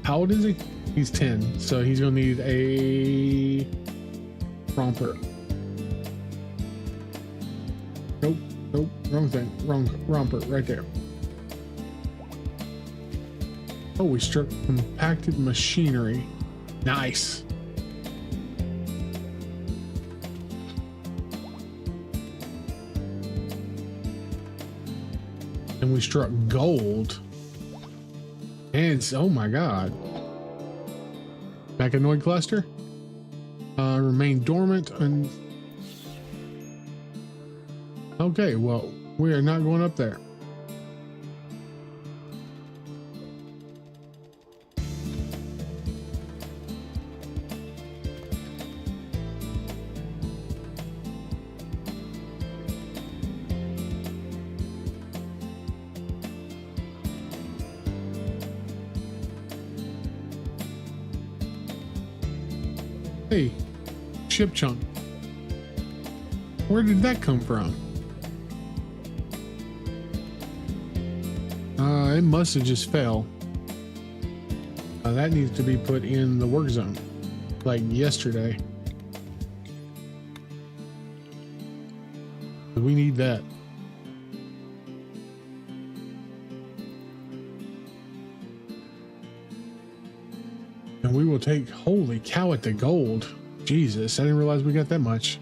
How old is he? He's 10, so he's gonna need a romper. Nope, nope, wrong thing, wrong romper right there. Oh, we struck compacted machinery. Nice. And we struck gold. And oh my god. Mechanoid cluster. Remain dormant and okay, well, we are not going up there. Hey, ship chunk. Where did that come from? It must have just fell. That needs to be put in the work zone, like yesterday. We need that. And we will take, holy cow, at the gold. Jesus, I didn't realize we got that much.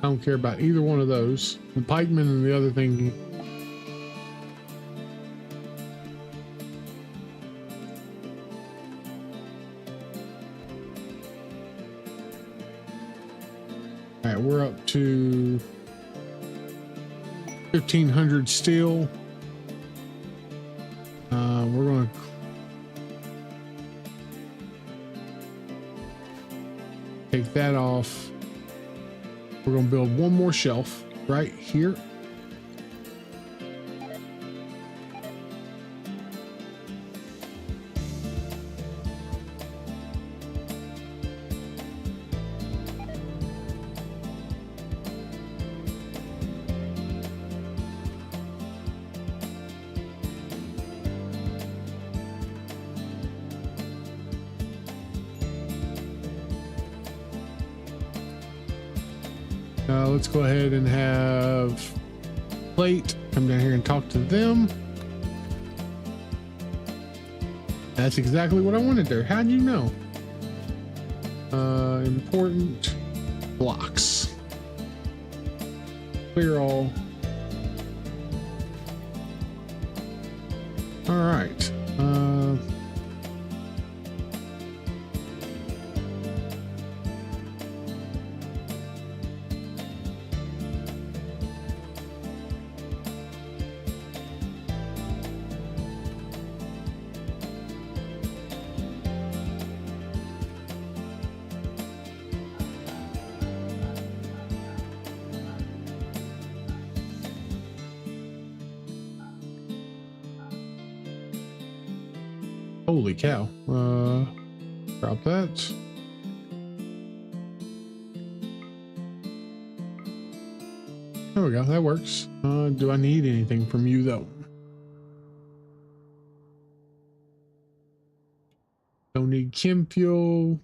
I don't care about either one of those. The pikeman and the other thing. All right, we're up to 1,500 steel. We're going to take that off. We're going to build one more shelf right here. Let's go ahead and have plate come down here and talk to them. That's exactly what I wanted there. How'd you know? Important blocks. Clear all. All right. Holy cow. Drop that. There we go. That works. Do I need anything from you though? Don't need chem fuel.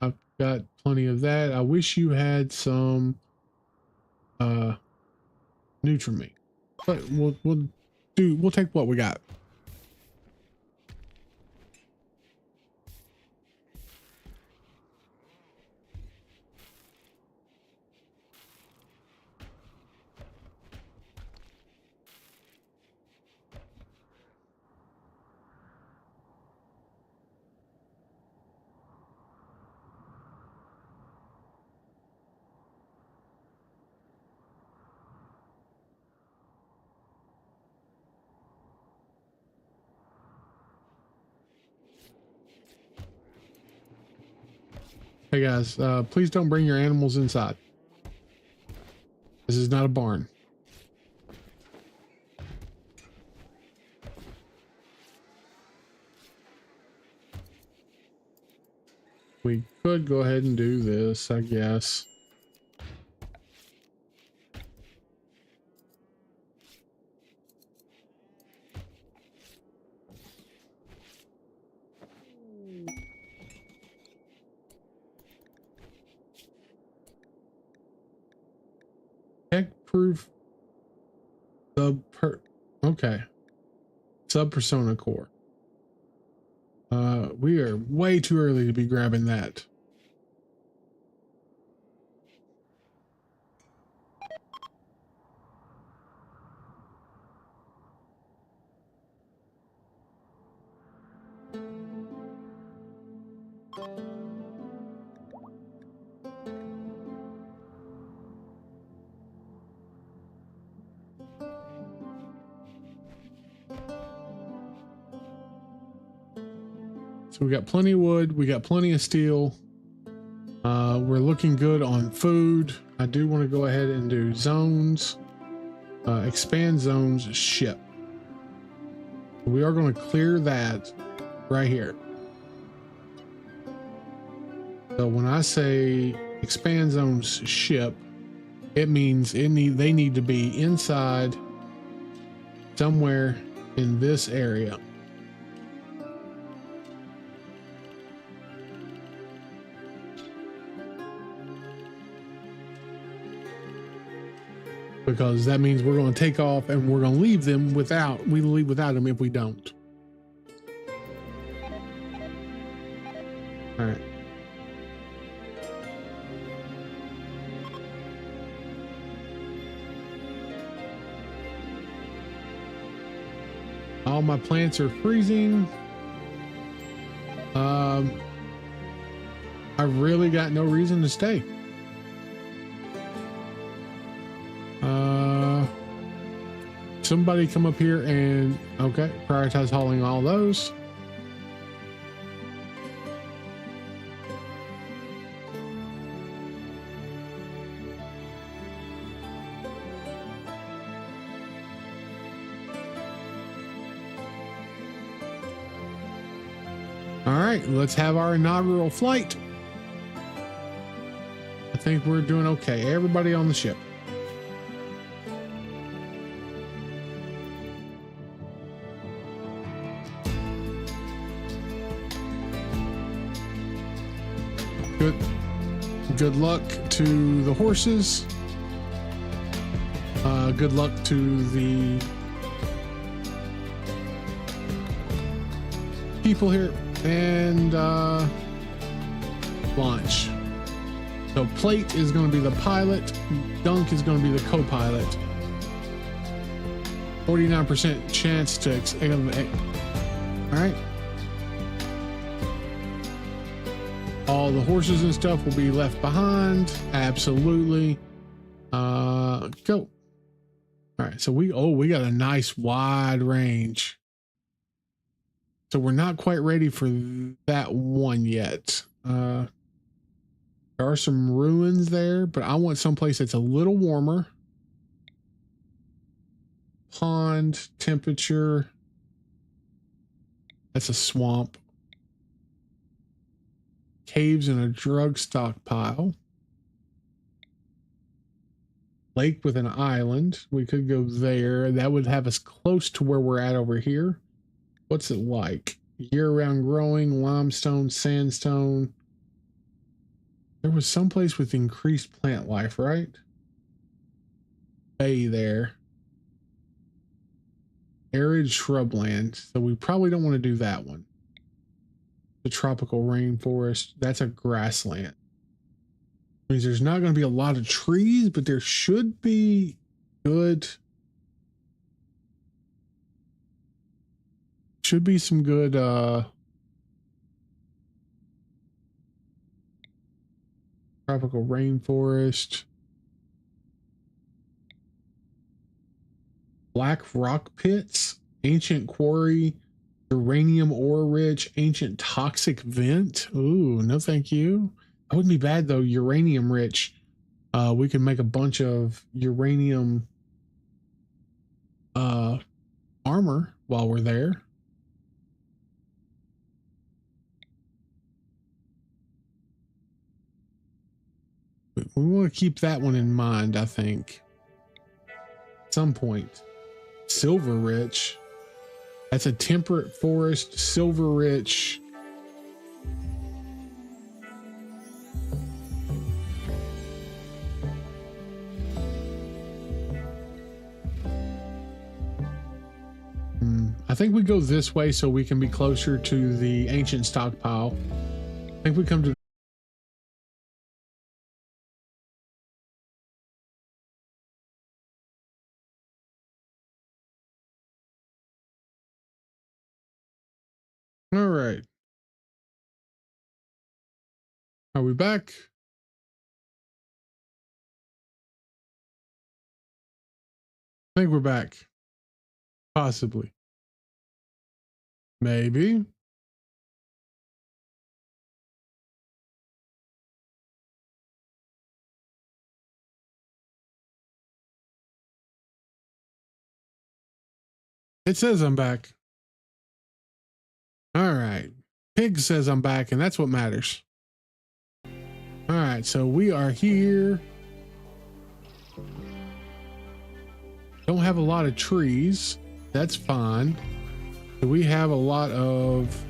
I've got plenty of that. I wish you had some Nutri-Me. But we'll take what we got. Hey guys, please don't bring your animals inside. This is not a barn. We could go ahead and do this, I guess. Proof okay, sub persona core. We are way too early to be grabbing that. So we got plenty of wood, we got plenty of steel. We're looking good on food. I do want to go ahead and do zones. Expand zones, ship. We are going to clear that right here. So when I say expand zones ship, it means they need to be inside somewhere in this area. Because that means we're going to take off and we're going to leave them without, we leave without them if we don't. All right. All my plants are freezing. I really got no reason to stay. Somebody come up here and okay, prioritize hauling all those. All right, let's have our inaugural flight. I think we're doing okay. Everybody on the ship. Good luck to the horses. Good luck to the people here. And launch. So Plate is going to be the pilot. Dunk is going to be the co-pilot. 49% chance to all right. All the horses and stuff will be left behind. Absolutely. Go. All right. So we got a nice wide range. So we're not quite ready for that one yet. There are some ruins there, but I want someplace that's a little warmer. Pond temperature. That's a swamp. Caves and a drug stockpile. Lake with an island. We could go there. That would have us close to where we're at over here. What's it like? Year-round growing, limestone, sandstone. There was some place with increased plant life, right? Bay there. Arid shrubland. So we probably don't want to do that one. The tropical rainforest. That's a grassland. Means there's not going to be a lot of trees, but there should be good. Should be some good tropical rainforest. Black rock pits, ancient quarry, uranium ore rich, ancient toxic vent. Ooh, no thank you. That wouldn't be bad though. Uranium rich. We can make a bunch of uranium armor while we're there. We want to keep that one in mind, I think. At some point. Silver rich. That's a temperate forest, silver rich. I I think we go this way so we can be closer to the ancient stockpile. I think we come to. All right. Are we back? I think we're back. Possibly. Maybe. It says I'm back. All right. Pig says I'm back, and that's what matters. All right, so we are here. Don't have a lot of trees. That's fine. We have a lot of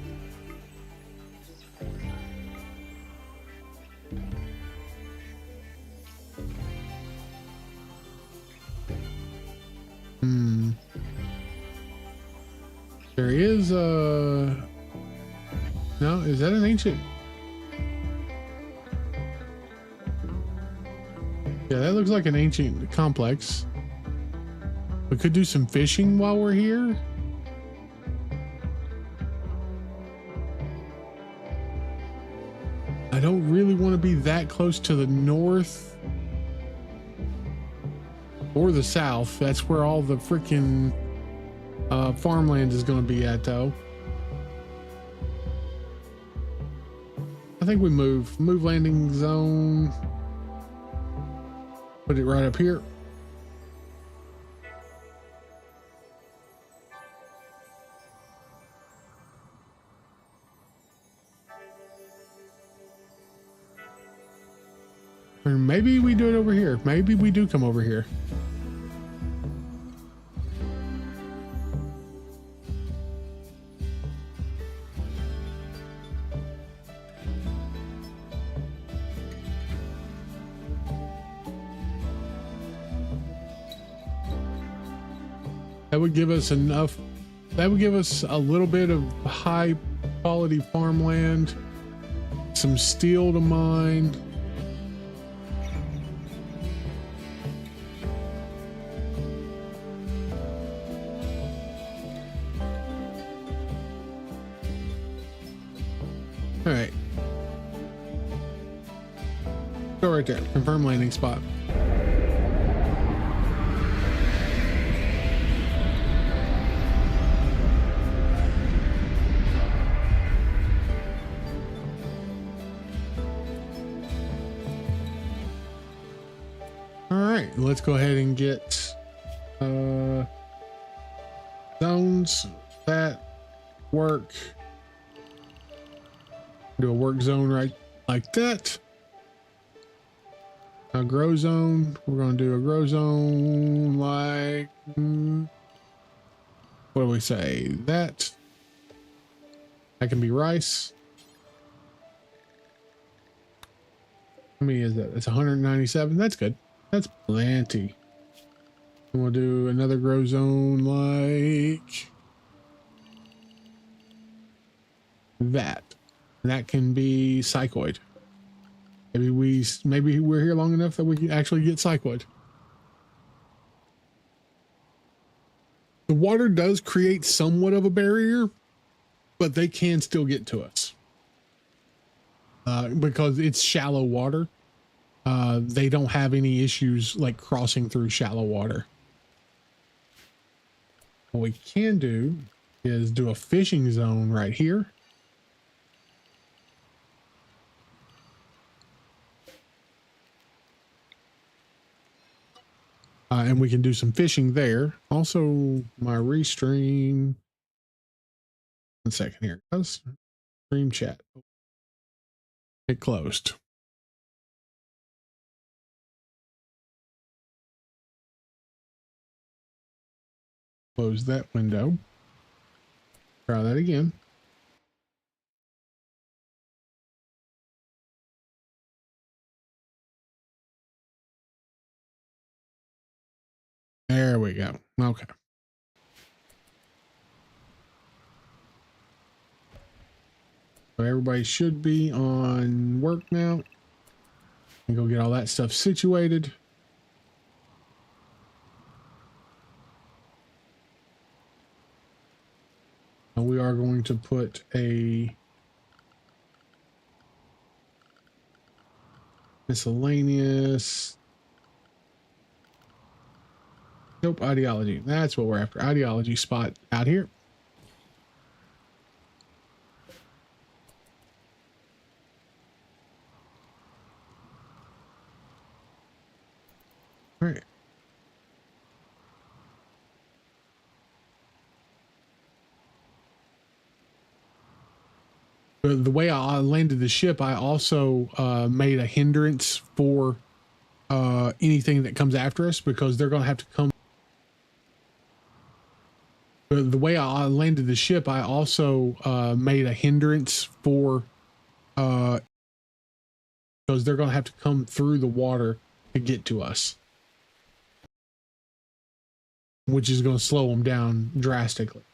there is a no, is that an ancient? Yeah, that looks like an ancient complex. We could do some fishing while we're here. I don't really want to be that close to the north or the south. That's where all the freaking farmland is going to be at, though. I think we move landing zone. Put it right up here. Or maybe we do it over here. Maybe we do come over here. That would give us enough. That would give us a little bit of high quality farmland, some steel to mine. All right. Go right there. Confirm landing spot. All right. Let's go ahead and get zones. That work. Do a work zone right like that. A grow zone. We're going to do a grow zone like, what do we say? That can be rice. How many is that? That's 197. That's good. That's plenty. And we'll do another grow zone like that. And that can be psychoid. Maybe we're here long enough that we can actually get psychoid. The water does create somewhat of a barrier, but they can still get to us because it's shallow water. They don't have any issues like crossing through shallow water. What we can do is do a fishing zone right here. And we can do some fishing there. Also, my restream. 1 second here. Stream chat. It closed. Close that window. Try that again. There we go. Okay. So everybody should be on work now. And go get all that stuff situated. And we are going to put a miscellaneous. Nope, ideology. That's what we're after. Ideology spot out here. All right. The way I landed the ship, I also made a hindrance for anything that comes after us, because they're going to have to come. The way I landed the ship, I also made a hindrance for because they're going to have to come through the water to get to us, which is going to slow them down drastically.